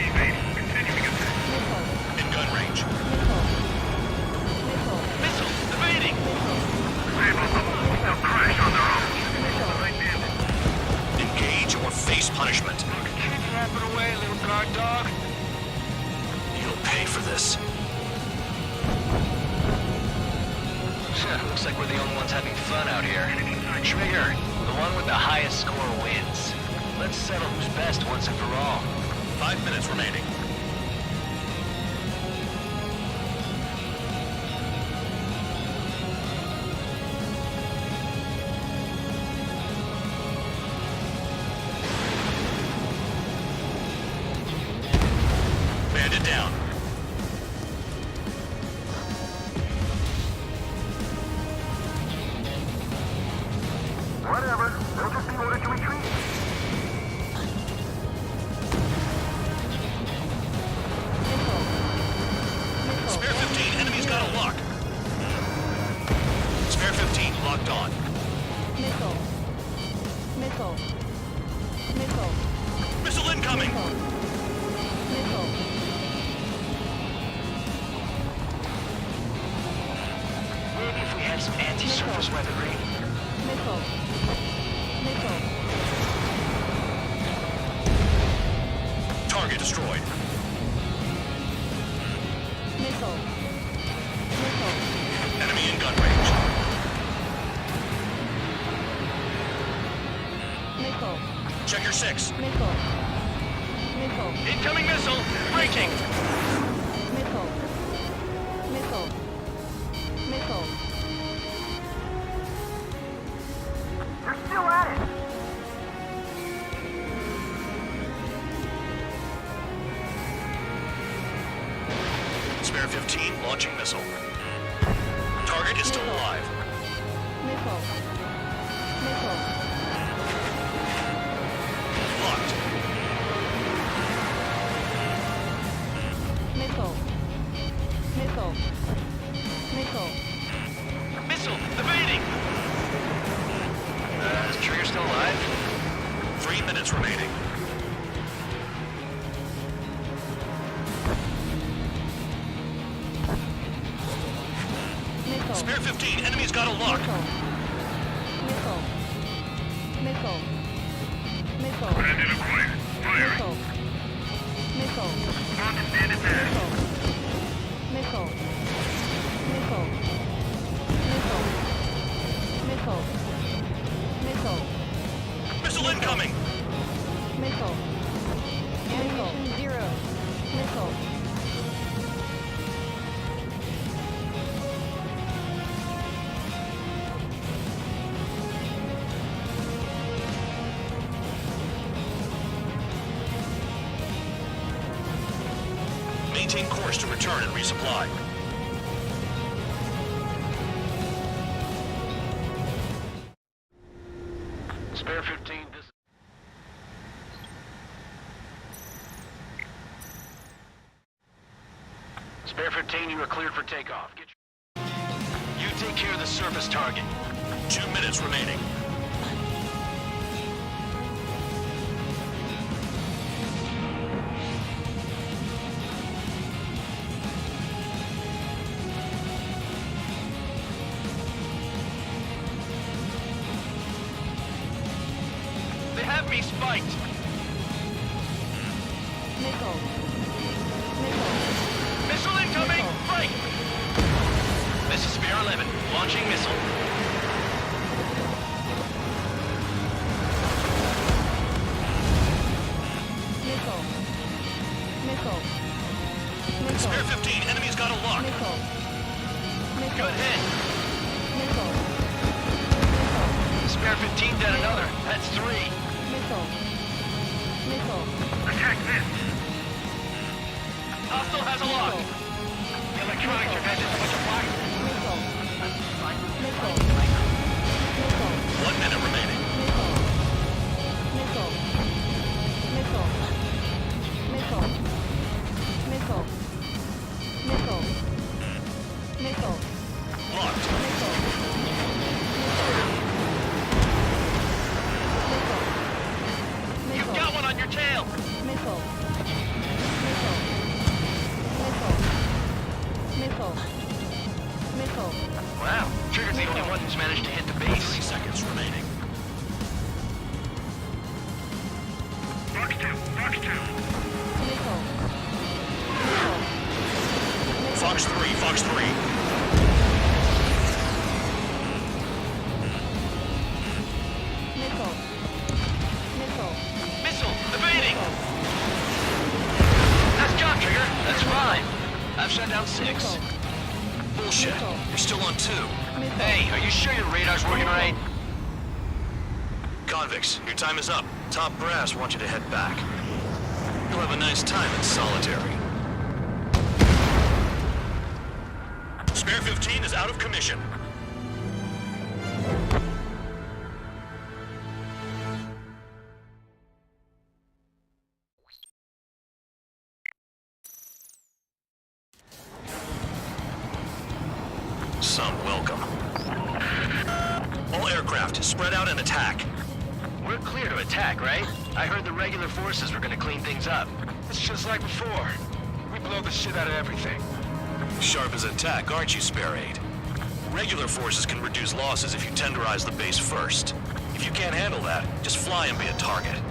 Speaker 9: In gun range. Missile! Evading!
Speaker 8: They'll crash on their own.
Speaker 9: Engage or face punishment. Wrap it away, little guard dog. You'll pay for this. Looks like we're the only ones having fun out here. Trigger, the one with the highest score wins. Let's settle who's best once and for all. 5 minutes remaining. Bandit down.
Speaker 8: Whatever. They'll just be ordered to retreat.
Speaker 9: Spare 15, enemy's got a lock. Spare 15, locked on.
Speaker 14: Missile. Missile. Missile.
Speaker 9: Missile incoming!
Speaker 14: Missile.
Speaker 9: Maybe if we had some anti-surface weaponry.
Speaker 14: Missile. Missile.
Speaker 9: Target destroyed.
Speaker 14: Missile. Missile.
Speaker 9: Enemy in gun range.
Speaker 14: Missile.
Speaker 9: Check your 6.
Speaker 14: Missile. Missile.
Speaker 9: Incoming missile! Braking!
Speaker 14: Missile. Missile. Missile.
Speaker 8: They're still at it!
Speaker 9: Spare 15, launching missile. Target is still alive.
Speaker 14: Missile. Missile.
Speaker 9: Locked.
Speaker 14: Missile. Missile. Missile.
Speaker 9: Missile! Evading! Is Trigger still alive? 3 minutes remaining.
Speaker 14: Missile.
Speaker 9: Spare 15, enemy's got a lock.
Speaker 14: Missile. Missile. Missile.
Speaker 8: Bandit acquired. Fire.
Speaker 14: Missile. Missile.
Speaker 8: Launch bandit there.
Speaker 14: Missile. Missile. Missile. Missile. Missile.
Speaker 9: Missile incoming!
Speaker 14: Missile. Animation 0. Missile.
Speaker 9: Maintain course to return and resupply.
Speaker 16: Spare 15, this... Spare 15, you are cleared for takeoff.
Speaker 9: You take care of the surface target. 2 minutes remaining.
Speaker 17: have me spiked!
Speaker 14: Missile. Missile.
Speaker 17: Missile incoming! Right!
Speaker 9: This is Spear 11, launching missile.
Speaker 14: Missile. Missile. Missile.
Speaker 4: Spear 15, enemy's got a lock.
Speaker 14: Missile. Missile.
Speaker 9: Good hit.
Speaker 14: Missile.
Speaker 9: Spear 15 dead another. That's 3.
Speaker 14: Missile. Missile.
Speaker 8: Attack this!
Speaker 9: Hostile has a lock.
Speaker 17: The electronics are dead. Just a bunch of blocks.
Speaker 14: Missile. Missile.
Speaker 4: 1 minute remaining.
Speaker 14: Missile. Missile. Missile. Missile. Missile. Missile.
Speaker 4: Locked.
Speaker 14: Missile.
Speaker 9: You've got one on your tail.
Speaker 14: Missile. Missile. Missile. Missile. Missile.
Speaker 9: Wow, Trigger's the only one who's managed to hit the base.
Speaker 4: 3 seconds remaining.
Speaker 8: Fox 2, Fox 2.
Speaker 14: Missile.
Speaker 4: Fox 3, Fox 3.
Speaker 14: Missile. Missile.
Speaker 9: Missile, evading. Nice job, Trigger. That's 5. I've shut down 6.
Speaker 4: Bullshit. You're still on 2.
Speaker 9: Hey, are you sure your radar's working right?
Speaker 4: Convicts, your time is up. Top brass want you to head back. You'll have a nice time in solitary. Spare 15 is out of commission. Some welcome. All aircraft, spread out and attack.
Speaker 9: We're clear to attack, right? I heard the regular forces were gonna clean things up.
Speaker 17: It's just like before. We blow the shit out of everything.
Speaker 4: Sharp as attack, aren't you, Spare 8? Regular forces can reduce losses if you tenderize the base first. If you can't handle that, just fly and be a target.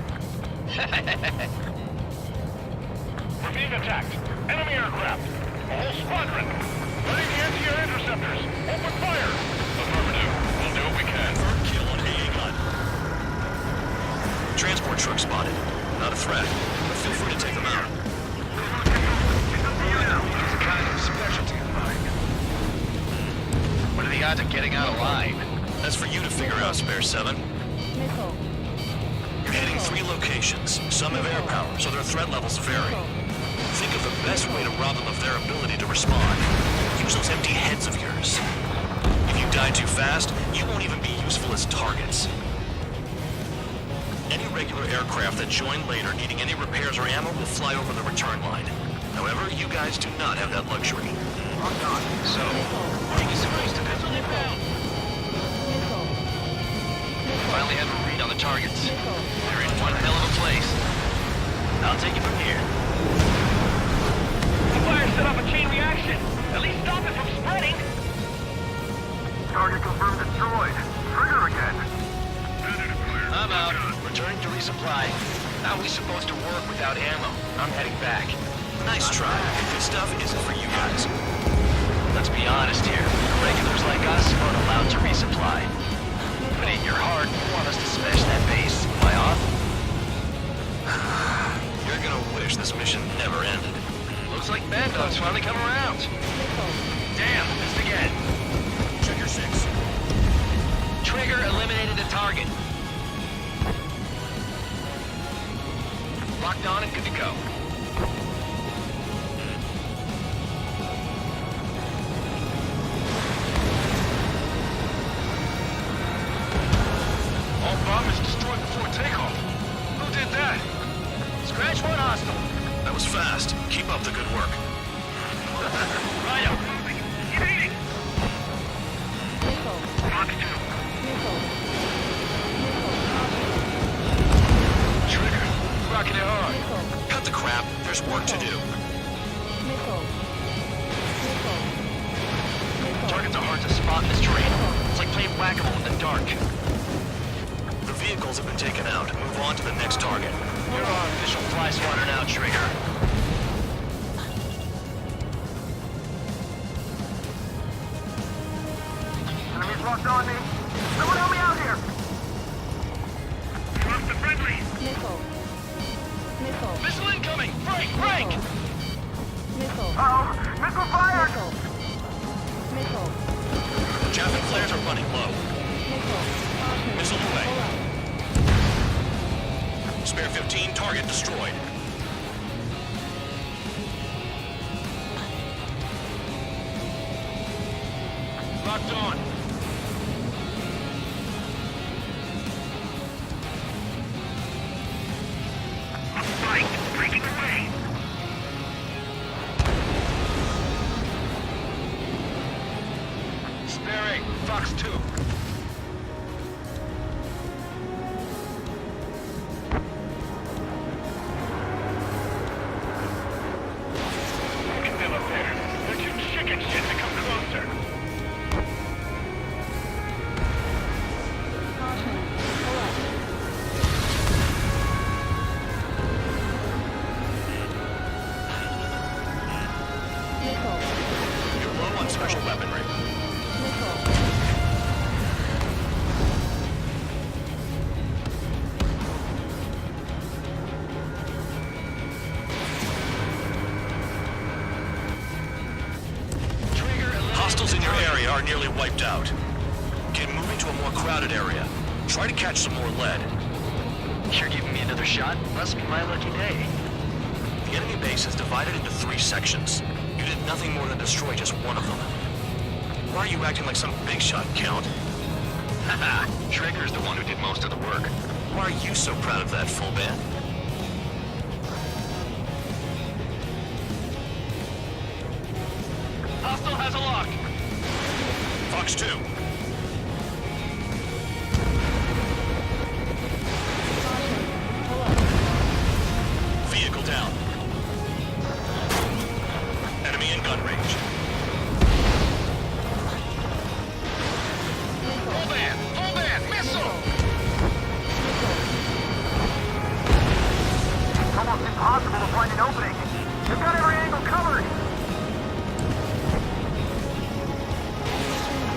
Speaker 8: We're being attacked. Enemy aircraft. A whole squadron. Ready to anti-air interceptors. Open fire. Affirmative. We'll do what we can.
Speaker 4: Firm kill on AA gun. Transport truck spotted. Not a threat, but feel free to take them out.
Speaker 9: It's a kind of specialty of mine. What are the odds of getting out alive?
Speaker 4: That's for you to figure out, Spare 7.
Speaker 14: Missile.
Speaker 4: You're hitting 3 locations. Some have air power, so their threat levels vary. Think of the best way to rob them of their ability to respond. Use those empty heads of yours. If you die too fast, you won't even be useful as targets. Any regular aircraft that join later needing any repairs or ammo will fly over the return line. However, you guys do not have that luxury.
Speaker 9: So, where are you supposed to be? Finally have a read on the targets. They're in one hell of a place. I'll take it from here.
Speaker 17: The fire set off a chain reaction. At least stop it from spreading.
Speaker 8: Target confirmed destroyed. Trigger again.
Speaker 9: I'm out. Returning to resupply. How are we supposed to work without ammo? I'm heading back.
Speaker 4: Nice try. This stuff isn't for you guys.
Speaker 9: Let's be honest here. Regulars like us aren't allowed to resupply. But in your heart, you want us to smash that base. Am I off?
Speaker 4: You're gonna wish this mission never ended.
Speaker 9: Looks like Bad Dog's finally come around. Damn, missed again.
Speaker 4: Trigger 6.
Speaker 9: Trigger eliminated the target. Locked on and good to go.
Speaker 17: All bombers destroyed before takeoff. Who did that?
Speaker 9: Scratch one hostile.
Speaker 4: That was fast. Keep up the good work.
Speaker 9: Right up.
Speaker 8: Evading.
Speaker 14: Missile.
Speaker 8: Fox 2.
Speaker 14: Missile.
Speaker 9: Trigger, rocking it hard.
Speaker 14: Missile.
Speaker 4: Cut the crap. There's work to do.
Speaker 14: Missile. Missile. Missile.
Speaker 9: Targets are hard to spot in this terrain. It's like playing whack-a-mole in the dark.
Speaker 4: The
Speaker 9: Vehicles have been taken out. Move on to the next target. You're our official fly swatter now, Trigger.
Speaker 8: Enemies locked on me. Someone help me out here. You lost the friendly.
Speaker 14: Missile. Missile.
Speaker 9: Missile incoming! Break! Break!
Speaker 14: Missile.
Speaker 8: Uh-oh. Missile fired.
Speaker 14: Missile.
Speaker 9: Chaff and flares are running low.
Speaker 14: Missile.
Speaker 9: Missile away. Spare 15, target destroyed. Locked on.
Speaker 8: Right. Breaking away.
Speaker 9: Sparing. Fox 2.
Speaker 8: Look at them up there. They're too chicken shit to come closer.
Speaker 9: You're low on special weaponry. Hostiles in your area are nearly wiped out. Get moving to a more crowded area. Try to catch some more lead.
Speaker 16: You're giving me another shot? Must be my lucky day.
Speaker 9: The enemy base is divided into 3 sections. You did nothing more than destroy just one of them. Why are you acting like some big shot, Count?
Speaker 16: Haha, Trigger's the one who did most of the work.
Speaker 9: Why are you so proud of that, full band? Hostile has a lock. Fox 2. Vehicle down. Enemy in gun range. Full band, missile!
Speaker 8: It's almost impossible to find an opening. They've got every angle covered.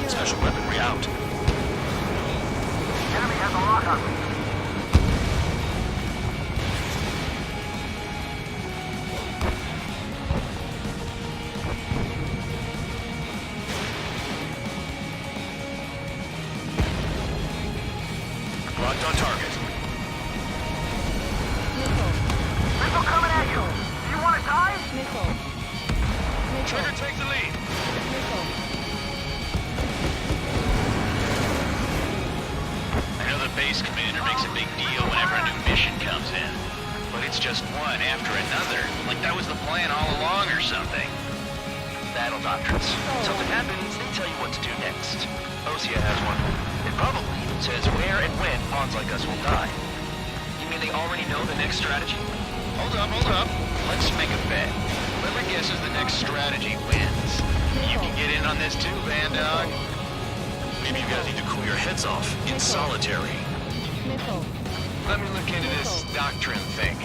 Speaker 9: Special weaponry out.
Speaker 8: Enemy has a lock on me.
Speaker 9: Locked on target.
Speaker 8: Missile coming at you. Do you want to die?
Speaker 14: Missile.
Speaker 9: Trigger takes the lead.
Speaker 16: I know the base commander makes a big deal whenever a new mission comes in. But it's just one after another. Like that was the plan all along or something. Battle doctrines. Something happens, they tell you what to do next. Osea has one. It probably says where and when pawns like us will die. You mean they already know the next strategy? Hold up. Let's make a bet. Whoever guesses the next strategy wins. You can get in on this too, Van Dog.
Speaker 9: Maybe you guys need to cool your heads off in solitary.
Speaker 16: Let me look into this doctrine thing.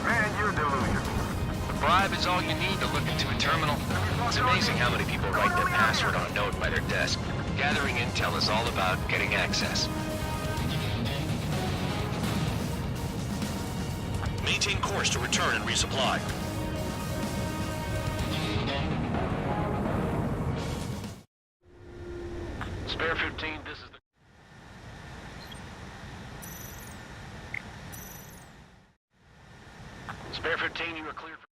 Speaker 8: Man, you're delusional.
Speaker 16: The bribe is all you need to look into a terminal. It's amazing how many people write their password on a note by their desk. Gathering intel is all about getting access.
Speaker 9: Maintain course to return and resupply.
Speaker 16: Spare 15, this is the... Spare 15, you are cleared for...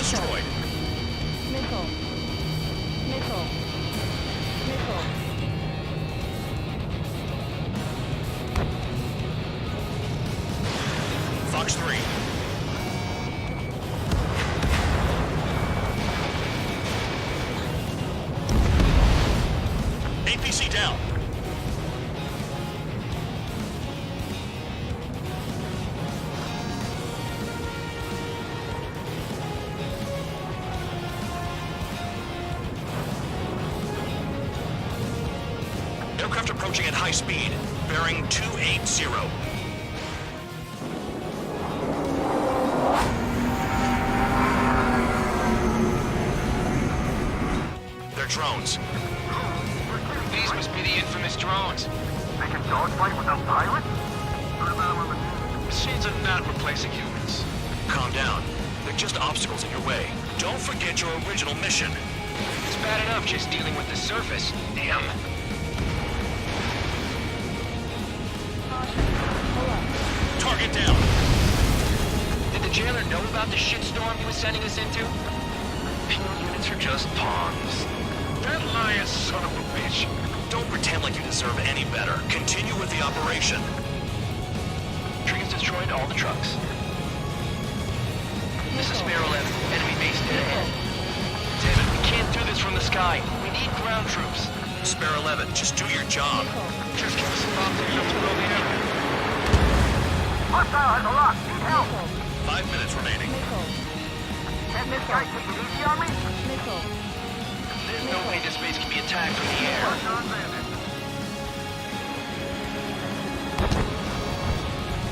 Speaker 9: destroyed.
Speaker 14: Missile. Missile. Missile.
Speaker 9: Fox 3. APC down. Aircraft approaching at high speed, bearing 280. They're drones.
Speaker 16: These must be the infamous drones.
Speaker 8: They can dogfight without pilots? Heard about them on the news.
Speaker 9: Machines are not replacing humans. Calm down. They're just obstacles in your way. Don't forget your original mission.
Speaker 16: It's bad enough just dealing with the surface. Damn.
Speaker 9: Target down.
Speaker 16: Did the jailer know about the shitstorm he was sending us into? Fuel units are just pawns.
Speaker 9: That lying son of a bitch. Don't pretend like you deserve any better. Continue with the operation.
Speaker 16: Trigger's destroyed all the trucks. This is Sparrow 11. Enemy base dead ahead. David, we can't do this from the sky. We need ground troops.
Speaker 9: Sparrow 11, just do your job.
Speaker 16: Just give us a bomb to throw the air.
Speaker 8: Hostile has a lock. Need help.
Speaker 9: 5 minutes remaining.
Speaker 8: Can this guy take it easy on me?
Speaker 14: Missile.
Speaker 16: There's no way this base can be attacked from the air.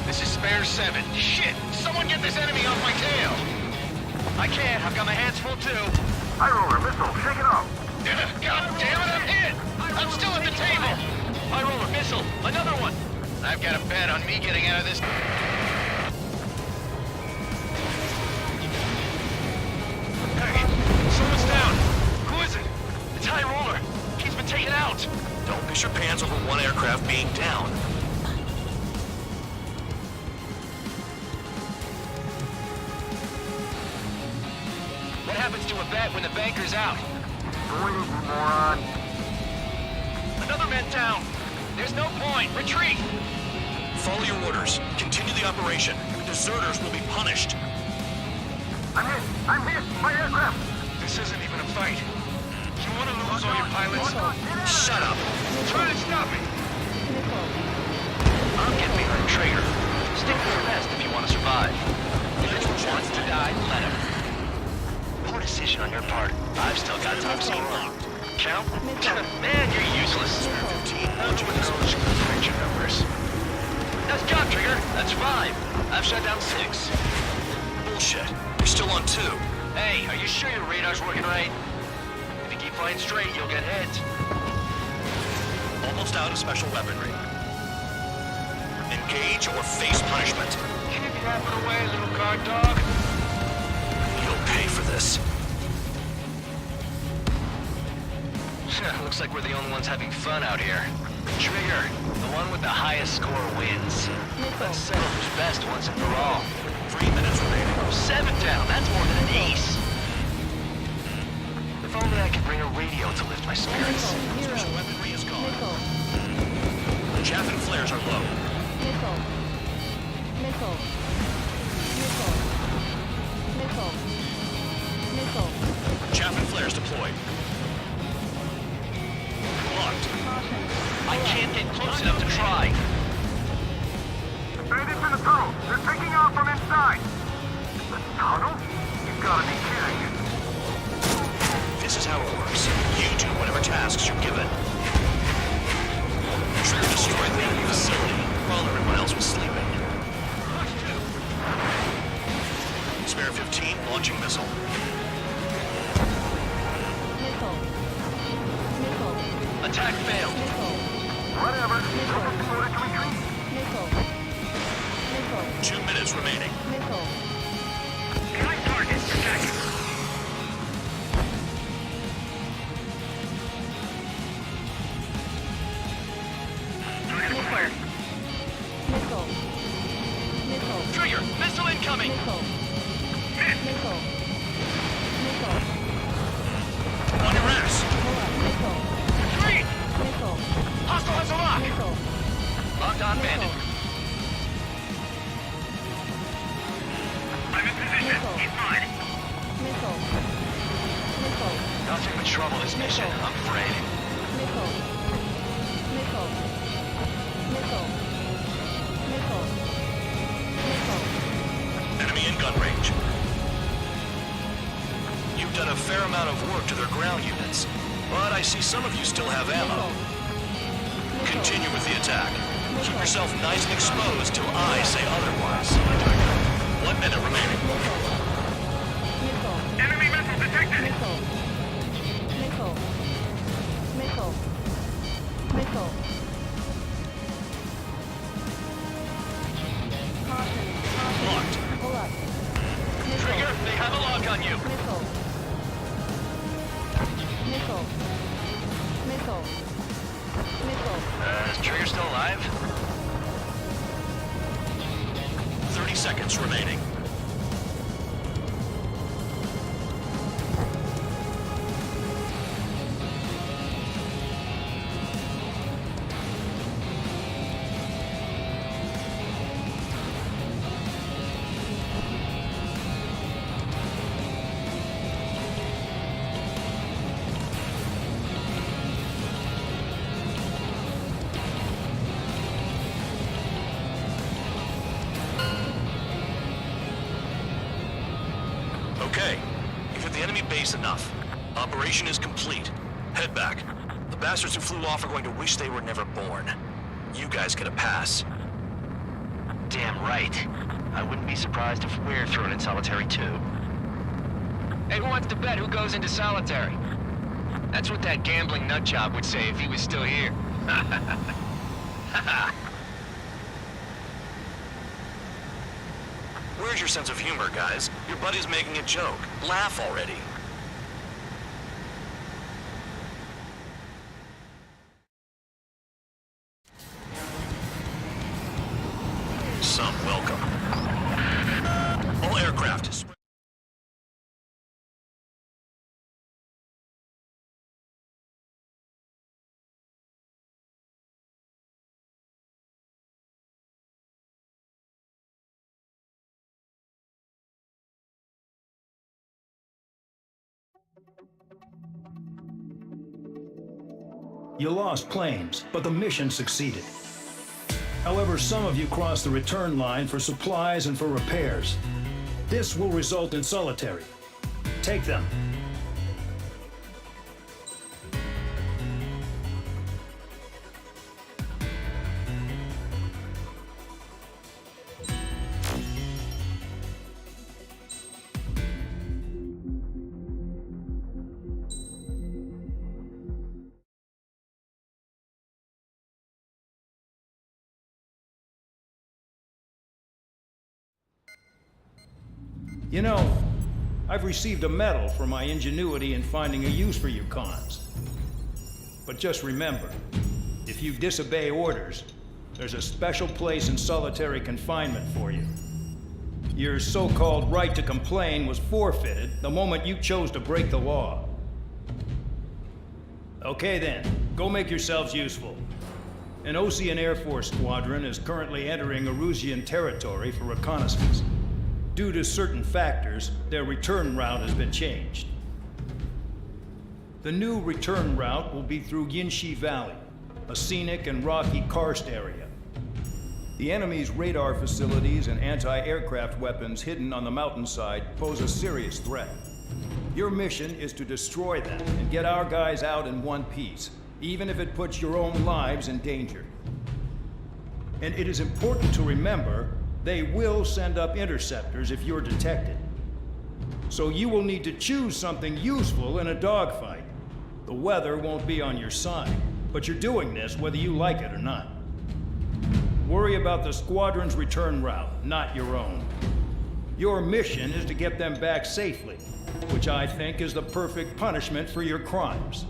Speaker 16: This is Spare 7. Shit! Someone get this enemy off my tail! I can't. I've got my hands full too.
Speaker 8: High roller missile. Shake it off.
Speaker 16: God damn it, I'm hit! I'm still at the table! High roller missile. Another one. I've got a bet on me getting out of this. Hey, someone's down. Who is it? It's High Roller. He's been taken out.
Speaker 9: Don't piss your pants over one aircraft being down.
Speaker 16: What happens to a bet when the banker's out?
Speaker 8: Wait, you moron.
Speaker 16: Another man down. There's no point. Retreat.
Speaker 9: Follow your orders. Continue the operation. Deserters will be punished.
Speaker 8: I'm hit. I'm hit. My aircraft.
Speaker 16: This isn't even a fight. You want to lose all your pilots?
Speaker 9: Shut up.
Speaker 16: Try to stop me. I'll get behind Traeger. Stick to your best if you want to survive. If it wants to die, let him. Poor decision on your part. I've still got top speed locked. Count? Man, you're useless. 15. Launch with those picture numbers. Nice job, Trigger. That's 5. I've shut down 6.
Speaker 9: Bullshit. You're still on 2.
Speaker 16: Hey, are you sure your radar's working right? If you keep flying straight, you'll get hit.
Speaker 9: Almost out of special weaponry. Engage or face punishment.
Speaker 16: Keep yapping away, little guard dog.
Speaker 9: You'll pay for this.
Speaker 16: Looks like we're the only ones having fun out here. Trigger, the one with the highest score wins. Let's settle who's best once and for all.
Speaker 9: 3 minutes remaining.
Speaker 16: 7 down, that's more than an ace. If only I could bring a radio to lift my spirits.
Speaker 9: Special weaponry is gone. Chaff and flares are low.
Speaker 14: Missile. Missile. Missile. Missile. Missile.
Speaker 9: Chaff and flares deployed. Locked.
Speaker 16: I can't get close enough to try.
Speaker 8: Bandits in the tunnel. They're taking off from inside. The tunnel? You've got to be kidding.
Speaker 9: This is how it works. You do whatever tasks you're given. Trigger destroyed the enemy facility while everyone else was sleeping. Spare 15 launching missile.
Speaker 14: Missile. Missile.
Speaker 16: Attack failed.
Speaker 14: Missile.
Speaker 8: Whatever. Order to retreat.
Speaker 14: Missile. Missile.
Speaker 9: 2 minutes remaining.
Speaker 14: Missile.
Speaker 17: Select target. Attack.
Speaker 14: Missile. Missile. Missile.
Speaker 16: Trigger, missile incoming.
Speaker 14: Missile. Missile.
Speaker 16: nothing but trouble this mission, I'm afraid.
Speaker 14: Nickel. Nickel. Nickel. Nickel. Nickel.
Speaker 9: Enemy in gun range. You've done a fair amount of work to their ground units, but I see some of you still have ammo. Continue with the attack. Keep yourself nice and exposed till I say otherwise. 1 minute remaining.
Speaker 8: Enemy missile detected!
Speaker 14: Nickel. Nickel. Nickel. Nickel. Caution.
Speaker 9: Locked.
Speaker 14: Pull up.
Speaker 9: Trigger, they have a lock on you.
Speaker 14: Nickel. Nickel. Nickel. Nickel.
Speaker 9: Is Trigger still alive? 30 seconds remaining. Okay, you've hit the enemy base enough. Operation is complete. Head back. The bastards who flew off are going to wish they were never born. You guys get a pass.
Speaker 16: Damn right. I wouldn't be surprised if we're thrown in solitary too. Hey, who wants to bet who goes into solitary? That's what that gambling nutjob would say if he was still here.
Speaker 9: Where's your sense of humor, guys? Your buddy's making a joke. Laugh already. Some welcome. All aircraft.
Speaker 18: You lost planes, but the mission succeeded. However, some of you crossed the return line for supplies and for repairs. This will result in solitary. Take them. You know, I've received a medal for my ingenuity in finding a use for you cons. But just remember, if you disobey orders, there's a special place in solitary confinement for you. Your so-called right to complain was forfeited the moment you chose to break the law. Okay then, go make yourselves useful. An Osean Air Force squadron is currently entering Erusian territory for reconnaissance. Due to certain factors, their return route has been changed. The new return route will be through Yinshi Valley, a scenic and rocky karst area. The enemy's radar facilities and anti-aircraft weapons hidden on the mountainside pose a serious threat. Your mission is to destroy them and get our guys out in one piece, even if it puts your own lives in danger. And it is important to remember they will send up interceptors if you're detected. So you will need to choose something useful in a dogfight. The weather won't be on your side, but you're doing this whether you like it or not. Worry about the squadron's return route, not your own. Your mission is to get them back safely, which I think is the perfect punishment for your crimes.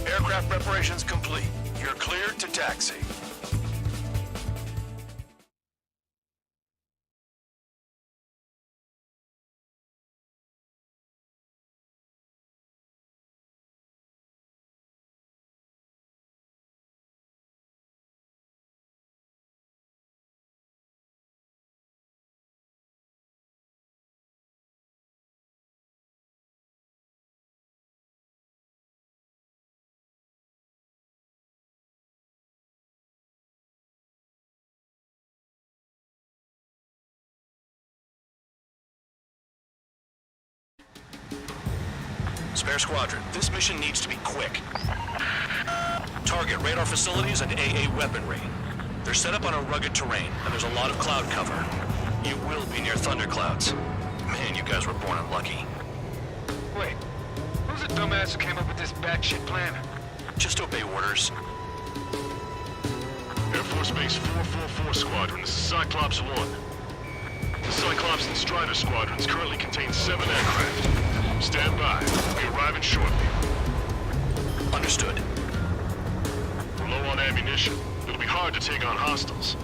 Speaker 10: Aircraft preparations complete. You're cleared to taxi. Spare squadron, this mission needs to be quick. Target radar facilities and AA weaponry. They're set up on a rugged terrain, and there's a lot of cloud cover. You will be near thunderclouds. Man, you guys were born unlucky.
Speaker 16: Wait, who's the dumbass who came up with this batshit plan?
Speaker 10: Just obey orders.
Speaker 8: Air Force Base 444 Squadron, this is Cyclops 1. The Cyclops and Strider squadrons currently contain 7 aircraft. Stand by. We'll be arriving shortly.
Speaker 10: Understood.
Speaker 8: We're low on ammunition. It'll be hard to take on hostiles.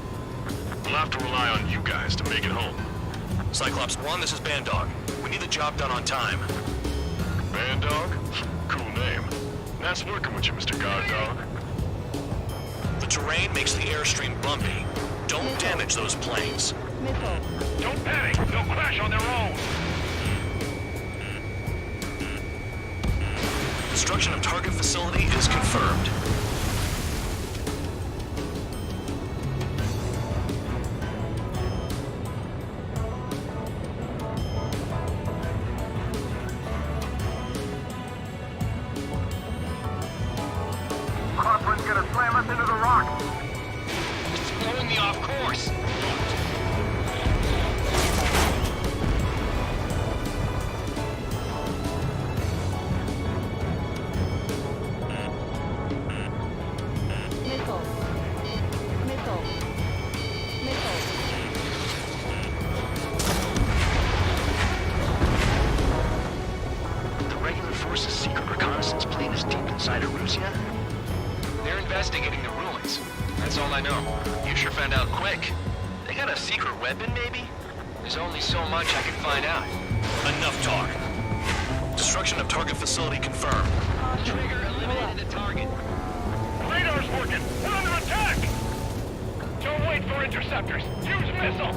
Speaker 8: We'll have to rely on you guys to make it home.
Speaker 10: Cyclops 1, this is Bandog. We need the job done on time.
Speaker 8: Bandog? Cool name. Nice working with you, Mr. Guard Dog.
Speaker 10: The terrain makes the airstream bumpy. Don't damage those planes.
Speaker 14: Missile.
Speaker 8: Don't panic! They'll crash on their own!
Speaker 10: Destruction of target facility is confirmed.
Speaker 8: Crosswind's gonna slam us into the rock!
Speaker 16: It's blowing me off course.
Speaker 14: Missile. Missile. Missile.
Speaker 16: The regular force's secret reconnaissance plane is deep inside Erusea? They're investigating the ruins. That's all I know. You sure found out quick. They got a secret weapon, maybe? There's only so much I can find out.
Speaker 10: Enough talk. Destruction of target facility confirmed.
Speaker 16: Trigger eliminated the target.
Speaker 8: Radar's working! We're under attack! Don't wait for interceptors! Use missiles!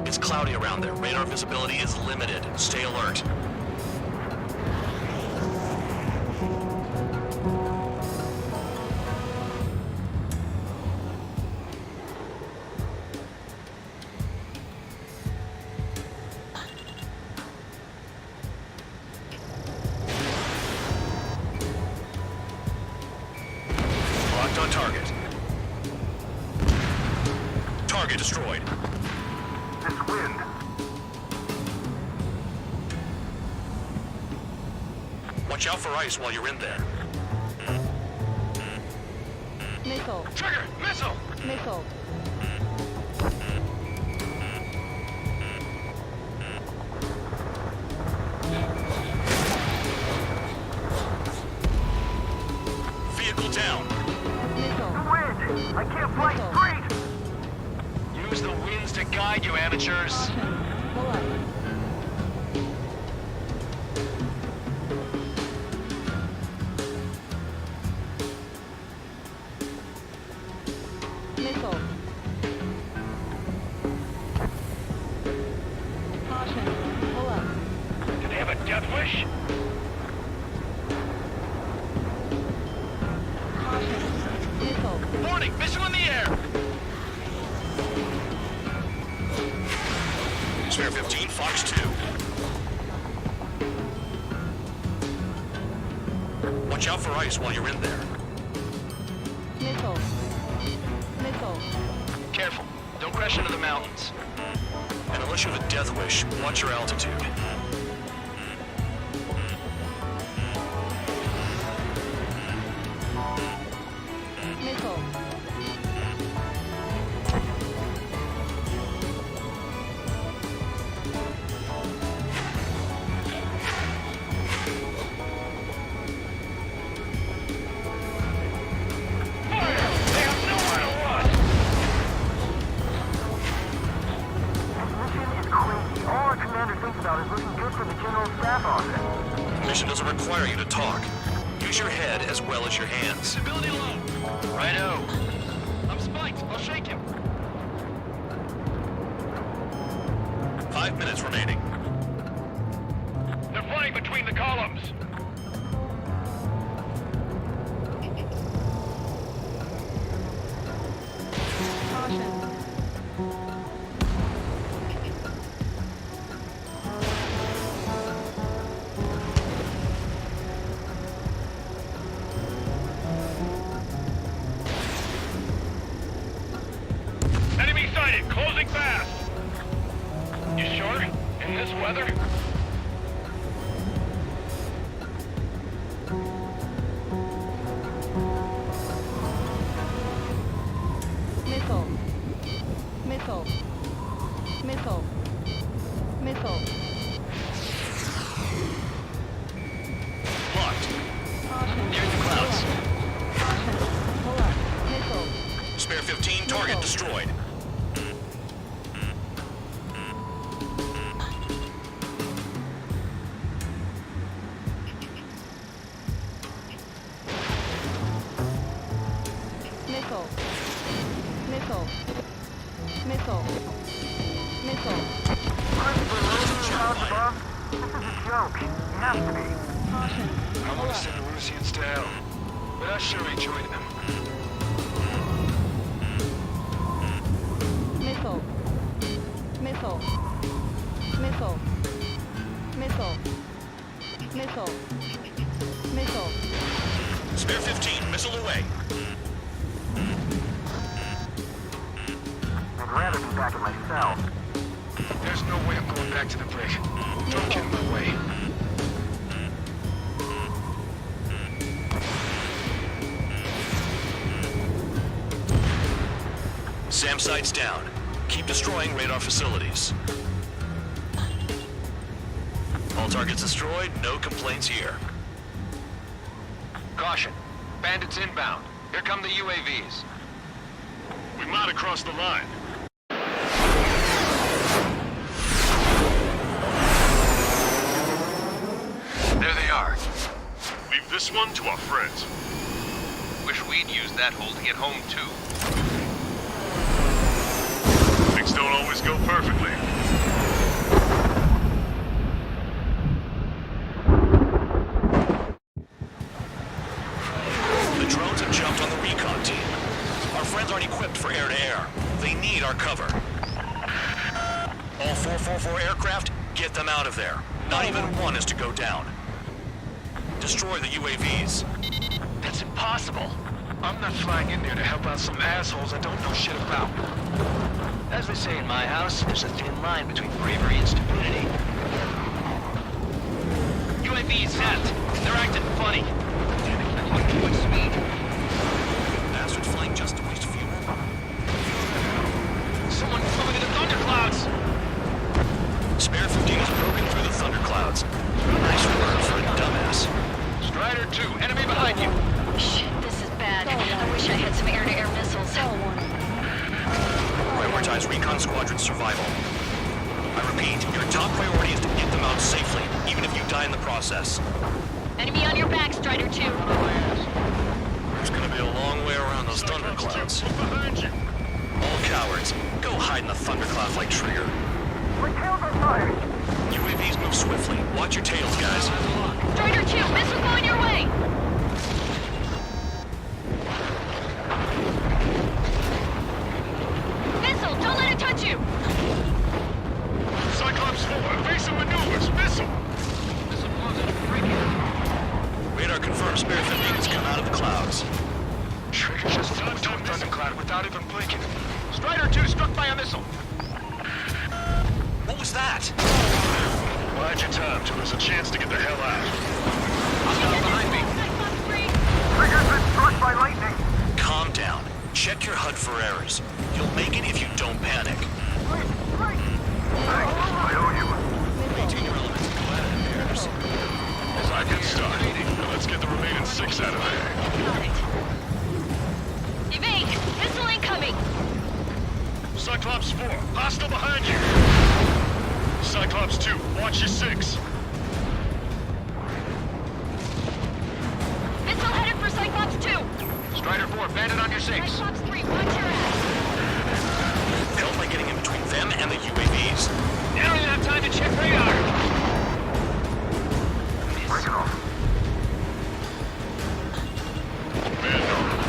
Speaker 10: It's cloudy around there. Radar visibility is limited. Stay alert. Locked on target. Target destroyed.
Speaker 8: This wind.
Speaker 10: Watch out for ice while you're in there.
Speaker 14: Missile.
Speaker 8: Trigger! Missile!
Speaker 14: Missile.
Speaker 10: Vehicle down.
Speaker 14: Missile.
Speaker 8: The wind! I can't fly
Speaker 14: Missile.
Speaker 8: straight!
Speaker 16: Use the winds to guide you, amateurs.
Speaker 14: Pull up.
Speaker 4: Watch out for ice while you're in there.
Speaker 14: Missile. Missile.
Speaker 16: Careful. Don't crash into the mountains.
Speaker 4: And unless you have a death wish, watch your altitude.
Speaker 14: Missile.
Speaker 4: Mission doesn't require you to talk. Use your head as well as your hands.
Speaker 16: Stability low. Righto. I'm spiked. I'll shake him.
Speaker 4: 5 minutes remaining.
Speaker 8: They're fighting between the columns. Enemy sighted, closing fast. You sure? In this weather?
Speaker 14: Missile. Missile. Missile. Missile.
Speaker 4: Locked.
Speaker 16: Near the clouds.
Speaker 14: Pull up. Missile.
Speaker 4: Spare 15, target destroyed.
Speaker 14: Missile. Missile. Missile. Missile.
Speaker 10: I want to send the Russians to hell, but I sure enjoyed them.
Speaker 14: Missile. Missile. Missile. Missile. Missile. Missile.
Speaker 4: Spare 15, missile away.
Speaker 8: I'd rather be back at my cell.
Speaker 10: There's no way I'm going back to the brig. Don't get in my way.
Speaker 4: SAM sights down. Keep destroying radar facilities. All targets destroyed, no complaints here.
Speaker 16: Caution. Bandits inbound. Here come the UAVs.
Speaker 8: We might have crossed the line.
Speaker 16: There they are.
Speaker 8: Leave this one to our friends.
Speaker 16: Wish we'd used that hole to get home, too.
Speaker 8: Things don't always go perfectly.
Speaker 4: The drones have jumped on the recon team. Our friends aren't equipped for air-to-air. They need our cover. All 444 aircraft, get them out of there. Not even one is to go down. Destroy the UAVs.
Speaker 16: That's impossible.
Speaker 10: I'm not flying in there to help out some assholes I don't know shit about.
Speaker 16: As they say in my house, there's a thin line between bravery and stupidity. UAV sent. They're acting funny. What too speed?
Speaker 4: Bastards flying just to waste fuel.
Speaker 16: Someone's coming in the thunderclouds.
Speaker 4: Spare 15 has broken through the thunderclouds. Nice work for a dumbass.
Speaker 16: Strider 2, enemy behind you.
Speaker 11: Shit, this is bad. I wish I had some air-to-air missiles.
Speaker 4: Prioritize recon squadron survival. I repeat, your top priority is to get them out safely, even if you die in the process.
Speaker 11: Enemy on your back, Strider 2.
Speaker 4: It's gonna be a long way around those thunderclouds. All cowards, go hide in the thunderclouds like Trigger. UAVs move swiftly. Watch your tails, guys.
Speaker 11: Strider 2, missile going your way! Missile, don't let it touch you!
Speaker 8: Cyclops 4, evasive maneuvers, missile!
Speaker 4: Radar confirmed.
Speaker 12: confirm Spare 15 has come out of the clouds.
Speaker 10: Trigger just flew into a thundercloud without even blinking.
Speaker 16: Strider 2 struck by a missile.
Speaker 12: What was that?
Speaker 10: Bide your time till there's a chance to get the hell out.
Speaker 16: Hostile behind me.
Speaker 8: Trigger's been struck by lightning.
Speaker 12: Calm down. Check your HUD for errors. You'll make it if you don't panic.
Speaker 8: Thanks, I owe you.
Speaker 12: Maintain your elements and go at it, Bears.
Speaker 10: As I get started, let's get the remaining 6 out of there.
Speaker 11: Got it. Evade! Missile incoming!
Speaker 10: Cyclops 4, hostile behind you. Cyclops 2, watch your 6.
Speaker 11: Missile headed for Cyclops 2!
Speaker 16: Strider 4, bandit on your 6.
Speaker 11: Cyclops 3, watch your ass!
Speaker 12: Help by getting in between them and the UAVs.
Speaker 16: They don't even have time to check radar.
Speaker 8: Break it off.
Speaker 10: Man,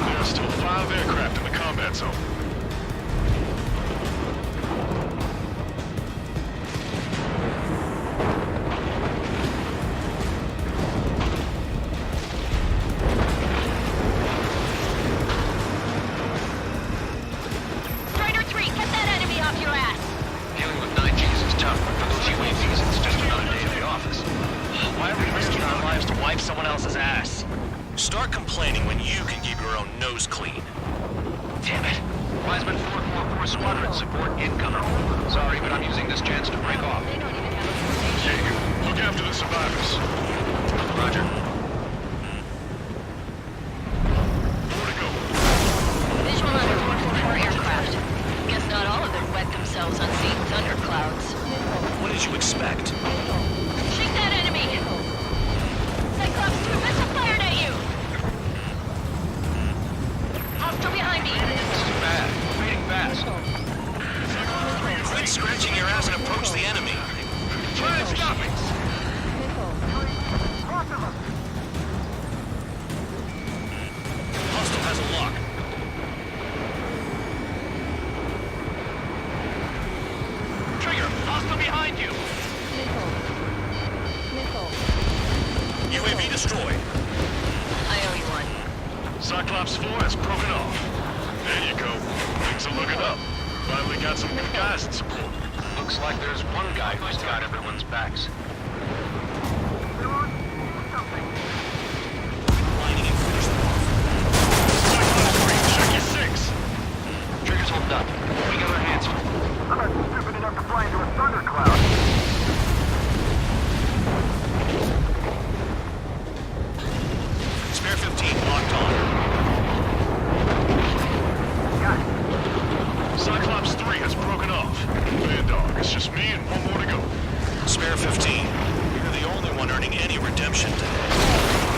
Speaker 10: there are still 5 aircraft in the combat zone.
Speaker 11: Strider 3, get that enemy off your ass!
Speaker 16: Dealing with 9Gs is tough, but for those UAVs, it's just another day at the office.
Speaker 12: Why are we risking our lives to wipe someone else's ass? Start complaining when you can keep your own nose clean.
Speaker 16: Damn it. Wiseman 444 Squadron support incoming. Sorry, but I'm using this chance to break off.
Speaker 10: Jaeger, look after the survivors.
Speaker 16: Roger.
Speaker 10: More to go.
Speaker 11: Visual on 444 aircraft. Guess not all of them wet themselves on seeing thunderclouds.
Speaker 12: What did you expect?
Speaker 11: Shake that enemy! Cyclops 2, missile fired at you! Hostile behind me!
Speaker 16: This is bad. Fading fast.
Speaker 12: Quit scratching your ass and approach the enemy.
Speaker 16: Try and stop it!
Speaker 12: Hostile has a lock.
Speaker 16: Trigger, hostile behind you!
Speaker 12: UAV destroyed.
Speaker 11: I owe you one.
Speaker 10: Cyclops 4 has broken off. There you go. Things are looking up. Finally got some good guys in support.
Speaker 16: Looks like there's one guy who's got everyone's backs.
Speaker 12: Lining and finish them off.
Speaker 10: Cyclops 3, check your 6.
Speaker 16: Trigger's holding up. We got our hands full.
Speaker 8: I'm not stupid enough to fly into a thundercloud.
Speaker 12: Spare 15 locked on.
Speaker 8: Got it.
Speaker 10: Cyclops 3 has broken off. Man, dog, it's just me and one more to go.
Speaker 12: Spare 15. You're the only one earning any redemption today.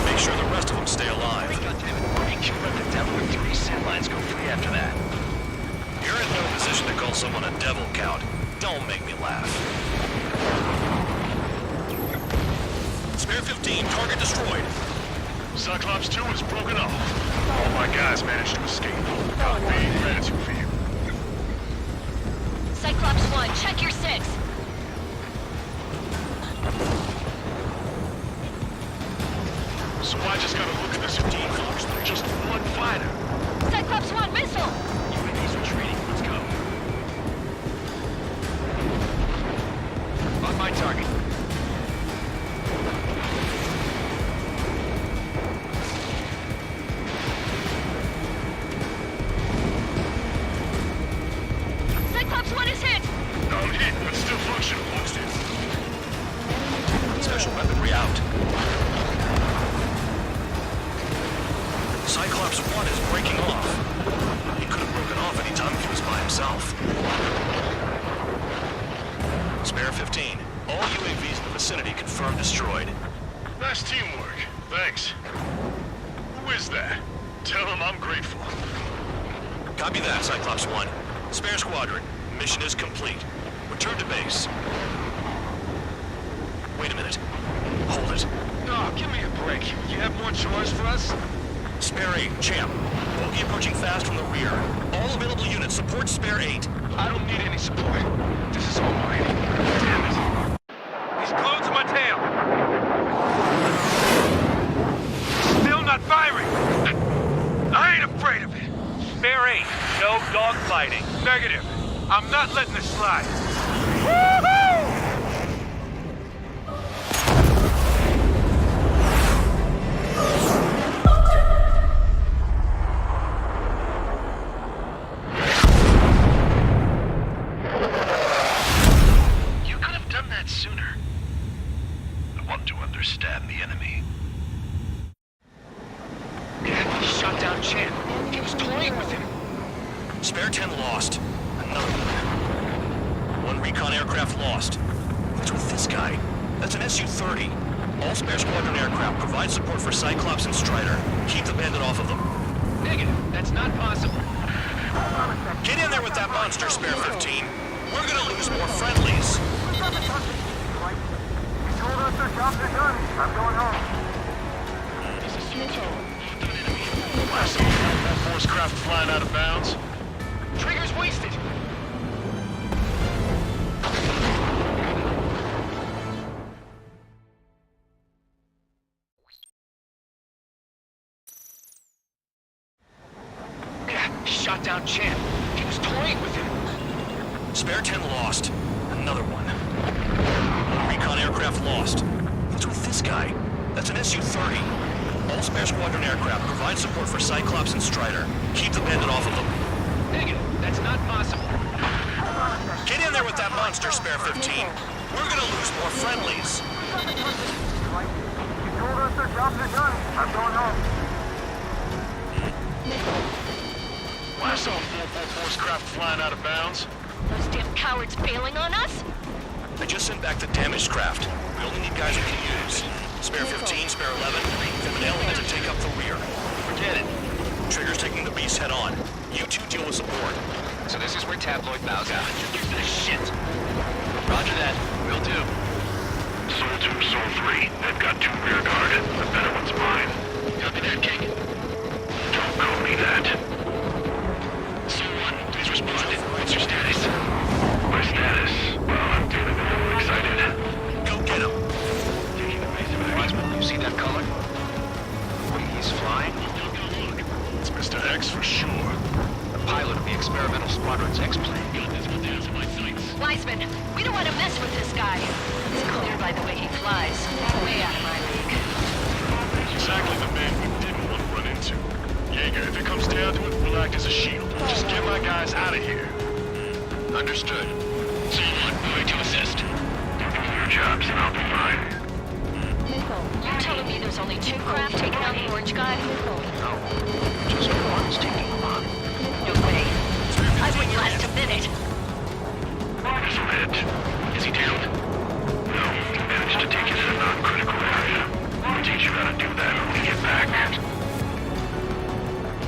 Speaker 12: Make sure the rest of them stay alive.
Speaker 16: You let the devil with 3 sin lines go free after that.
Speaker 12: You're in no position to call someone a devil, Count. Don't make me laugh. Spare 15, target destroyed.
Speaker 10: Cyclops 2 is broken off. All my guys managed to escape. Got big gratitude for you.
Speaker 11: Cyclops 1, check your 6.
Speaker 10: So I just gotta look at this 15 folks. They're just one fighter.
Speaker 11: Cyclops 1, missile!
Speaker 10: UAV's retreating. Let's go.
Speaker 16: On my target.
Speaker 11: Cyclops 1 is hit!
Speaker 10: I'm hit, but still functional. Posted.
Speaker 12: Special weaponry out. Cyclops 1 is breaking off. He could have broken off any time if he was by himself. Spare 15. All UAVs in the vicinity confirmed destroyed.
Speaker 10: Nice teamwork. Thanks. Who is that? Tell him I'm grateful.
Speaker 12: Copy that, Cyclops 1. Spare squadron. Mission is complete. Return to base. Wait a minute. Hold it.
Speaker 16: No, give me a break. You have more chores for us?
Speaker 12: Spare 8, Champ. Bogey approaching fast from the rear. All available units support Spare 8.
Speaker 16: I don't need any support. This is all mine. Damn it. He's glued to my tail. Still
Speaker 8: Negative. I'm not letting this slide.
Speaker 10: You could have done that sooner. I want to understand the enemy.
Speaker 9: He shot down Champ. He was toying with him.
Speaker 12: Spare 10 lost. Another one. One recon aircraft lost. What's with this guy? That's an Su-30. All spare squadron aircraft provide support for Cyclops and Strider. Keep the bandit off of them.
Speaker 9: Negative. That's not possible.
Speaker 12: Get in there with that monster, Spare 15. We're gonna lose more friendlies.
Speaker 8: You told us the jobs are done. I'm going home.
Speaker 10: I saw force craft flying out of bounds.
Speaker 9: Trigger's wasted. Shot down Champ. He was toying with him.
Speaker 12: Spare 10 lost. Another one. One recon aircraft lost. What's with this guy? That's an Su-30. All spare squadron aircraft provide support for Cyclops and Strider. Keep the bandit off of them.
Speaker 9: Negative. That's not possible.
Speaker 12: Get in there with that monster, Spare 15. We're gonna lose more friendlies.
Speaker 8: You told us the jobs are done. I'm going home.
Speaker 10: I saw 4-4 force craft flying out of bounds.
Speaker 11: Those damn cowards bailing on us?
Speaker 12: I just sent back the damaged craft. We only need guys we can use. Spare 15, Spare 11, and an element to take up the rear. Forget it. Trigger's taking the beast head on. You two deal with support.
Speaker 16: So this is where Tabloid bows out.
Speaker 12: Shit.
Speaker 16: Roger that. Will do.
Speaker 10: Soul 2, Soul 3. They've got 2 rear guard. The better one's mine.
Speaker 16: Copy that, King.
Speaker 10: Don't call me that.
Speaker 16: Soul 1, please respond. What's your status?
Speaker 10: My status? Well, I'm feeling a little excited.
Speaker 12: Go get him.
Speaker 10: Taking the base back.
Speaker 16: Wiseman, you see that color? The way he's flying?
Speaker 10: It's Mr. X for sure.
Speaker 16: The pilot of the experimental squadron's X-plane.
Speaker 11: Wiseman, we don't want to mess with this guy. It's clear by the way he flies. Way out of my league.
Speaker 10: Exactly the man we didn't want to run into. Jaeger, if it comes down to it, we'll act as a shield. Just get my guys out of here.
Speaker 16: Understood. Someone, going to assist.
Speaker 10: Do your jobs and I'll be fine.
Speaker 11: You're telling me there's only 2 craft taking out the orange guy?
Speaker 16: No. Just one's taking them on.
Speaker 11: No way. I wouldn't last a minute.
Speaker 10: This'll hit. Is he down? No. Managed to take it in a non-critical area. I'll teach you how to do that when we get back.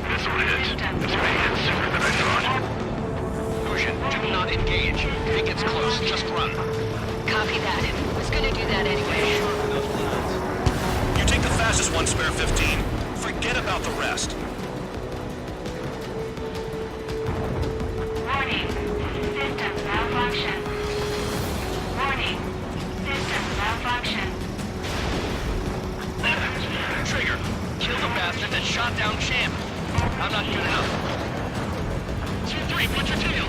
Speaker 10: This'll hit. This may hit sooner than I thought.
Speaker 16: Fusion, do not engage. If it gets close, just run.
Speaker 11: Copy that. Was gonna do that anyway.
Speaker 12: You take the fastest one, Spare 15. Forget about the rest.
Speaker 3: Warning. System malfunction. Warning. System malfunction.
Speaker 9: Trigger, kill the bastard that shot down Champ. I'm not good enough. 2-3, put your tail.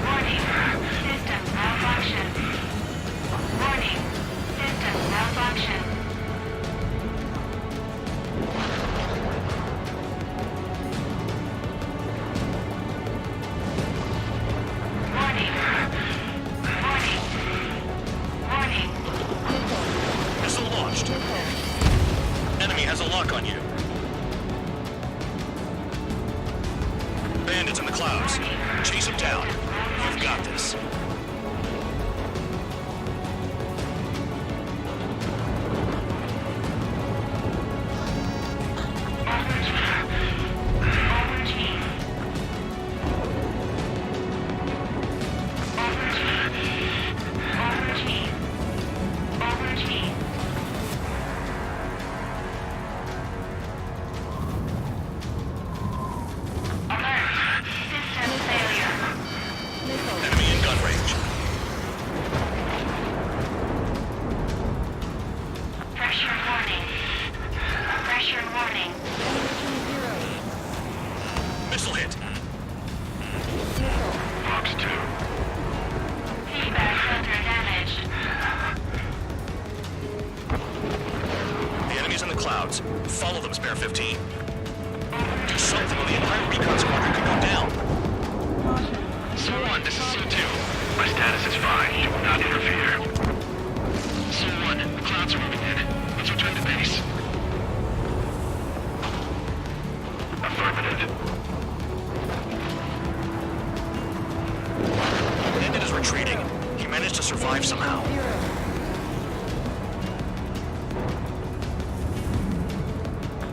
Speaker 3: Warning. System malfunction. Warning. System malfunction. Warning. Warning. Warning.
Speaker 12: Missile launched. Enemy has a lock on you.
Speaker 4: clouds. Follow them, Spare 15. Do something or the entire recon squadron could go down.
Speaker 9: Su-1, this is Su-2.
Speaker 8: My status is fine. Do not interfere.
Speaker 9: Su-1, the clouds are moving in. Let's return to base.
Speaker 8: Affirmative.
Speaker 4: Bandit is retreating. He managed to survive somehow.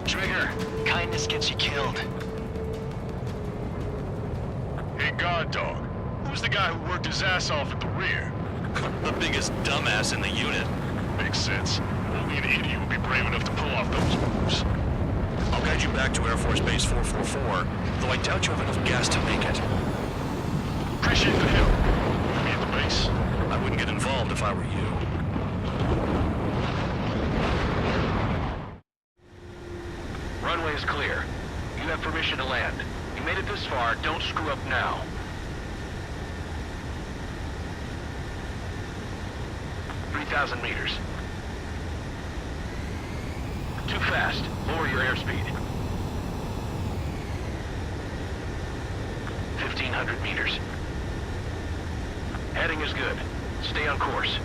Speaker 9: Trigger, kindness gets you killed.
Speaker 10: Hey, guard dog. Who's the guy who worked his ass off at the rear?
Speaker 4: The biggest dumbass in the unit.
Speaker 10: Makes sense. Only an idiot would be brave enough to pull off those moves.
Speaker 4: I'll guide you back to Air Force Base 444, though I doubt you have enough gas to make it.
Speaker 10: Appreciate the help. Meet me at the base.
Speaker 4: I wouldn't get involved if I were you.
Speaker 16: Runway is clear. You have permission to land. You made it this far, don't screw up now. $3,000 meters. Too fast. Lower your airspeed. 1,500 meters. Heading is good. Stay on course.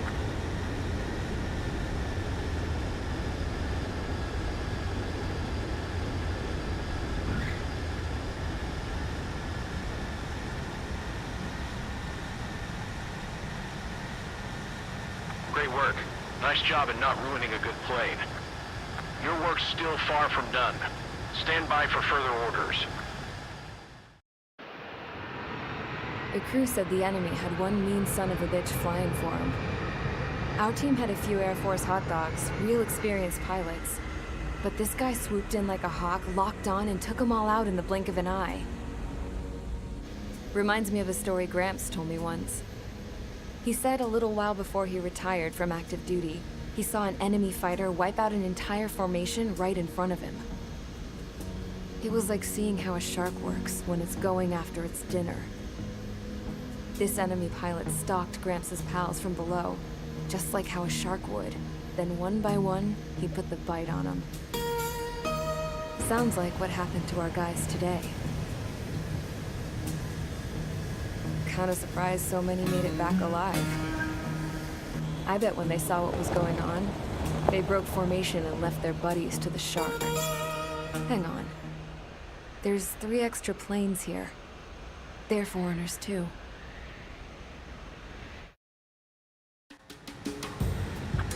Speaker 16: Great work. Nice job in not ruining a good plane. Your work's still far from done. Stand by for further orders.
Speaker 1: The crew said the enemy had one mean son of a bitch flying for him. Our team had a few Air Force hot dogs, real experienced pilots. But this guy swooped in like a hawk, locked on, and took them all out in the blink of an eye. Reminds me of a story Gramps told me once. He said a little while before he retired from active duty, he saw an enemy fighter wipe out an entire formation right in front of him. It was like seeing how a shark works when it's going after its dinner. This enemy pilot stalked Gramps' pals from below, just like how a shark would. Then one by one, he put the bite on them. Sounds like what happened to our guys today. Kinda surprised so many made it back alive. I bet when they saw what was going on, they broke formation and left their buddies to the shark. Hang on. There's 3 extra planes here. They're foreigners too.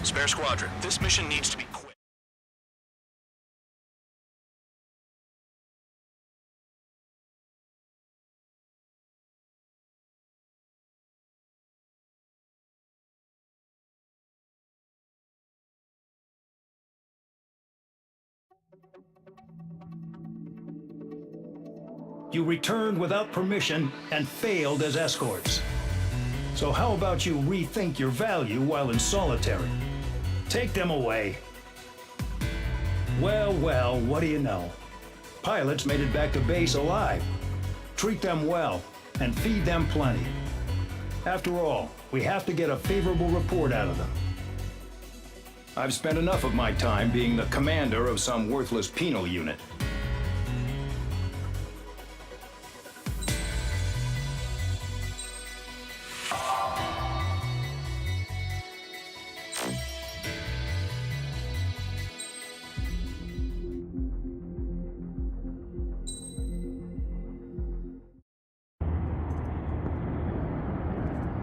Speaker 4: Spare Squadron, this mission needs to be quick.
Speaker 18: You returned without permission and failed as escorts. So how about you rethink your value while in solitary? Take them away. Well, well, what do you know? Pilots made it back to base alive. Treat them well and feed them plenty. After all, we have to get a favorable report out of them. I've spent enough of my time being the commander of some worthless penal unit.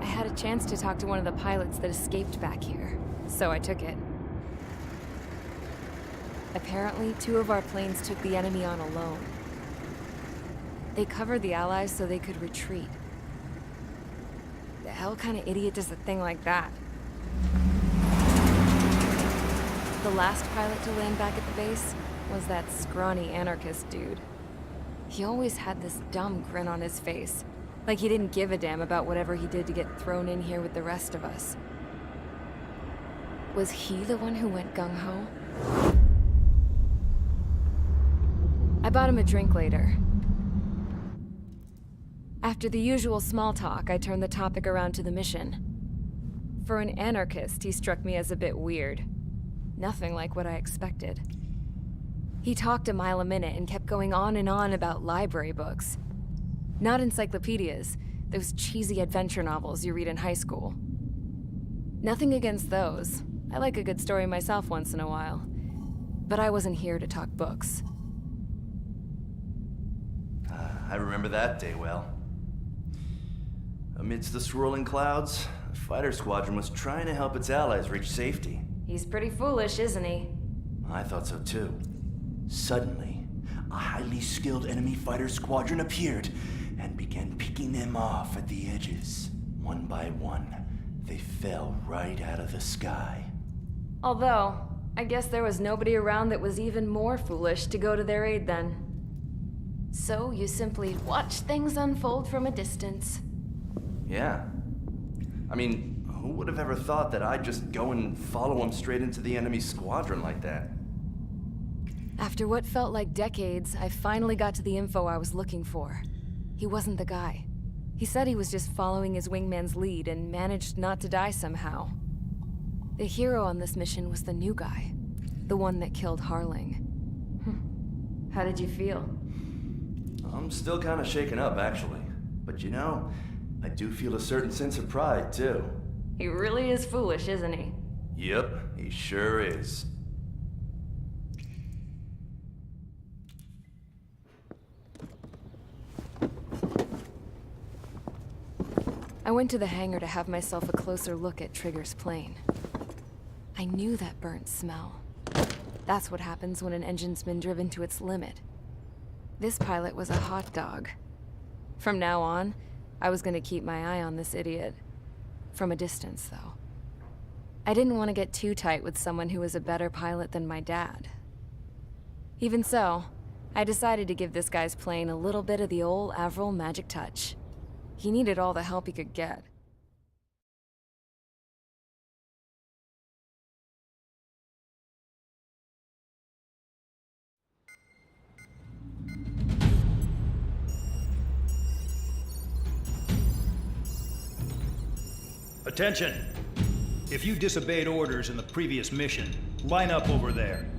Speaker 1: I had a chance to talk to one of the pilots that escaped back here, so I took it. Apparently, 2 of our planes took the enemy on alone. They covered the Allies so they could retreat. The hell kind of idiot does a thing like that? The last pilot to land back at the base was that scrawny anarchist dude. He always had this dumb grin on his face, like he didn't give a damn about whatever he did to get thrown in here with the rest of us. Was he the one who went gung-ho? I bought him a drink later. After the usual small talk, I turned the topic around to the mission. For an anarchist, he struck me as a bit weird. Nothing like what I expected. He talked a mile a minute and kept going on and on about library books. Not encyclopedias, those cheesy adventure novels you read in high school. Nothing against those. I like a good story myself once in a while. But I wasn't here to talk books.
Speaker 20: I remember that day well. Amidst the swirling clouds, a fighter squadron was trying to help its allies reach safety.
Speaker 1: He's pretty foolish, isn't he?
Speaker 20: I thought so too. Suddenly, a highly skilled enemy fighter squadron appeared and began picking them off at the edges. One by one, they fell right out of the sky.
Speaker 1: Although, I guess there was nobody around that was even more foolish to go to their aid then. So you simply watch things unfold from a distance.
Speaker 20: Yeah. I mean, who would have ever thought that I'd just go and follow him straight into the enemy squadron like that?
Speaker 1: After what felt like decades, I finally got to the info I was looking for. He wasn't the guy. He said he was just following his wingman's lead and managed not to die somehow. The hero on this mission was the new guy. The one that killed Harling. How did you feel?
Speaker 20: I'm still kind of shaken up, actually. But you know, I do feel a certain sense of pride, too.
Speaker 1: He really is foolish, isn't he?
Speaker 20: Yep, he sure is.
Speaker 1: I went to the hangar to have myself a closer look at Trigger's plane. I knew that burnt smell. That's what happens when an engine's been driven to its limit. This pilot was a hot dog. From now on, I was gonna keep my eye on this idiot. From a distance, though. I didn't want to get too tight with someone who was a better pilot than my dad. Even so, I decided to give this guy's plane a little bit of the old Avril magic touch. He needed all the help he could get.
Speaker 18: Attention! If you disobeyed orders in the previous mission, line up over there.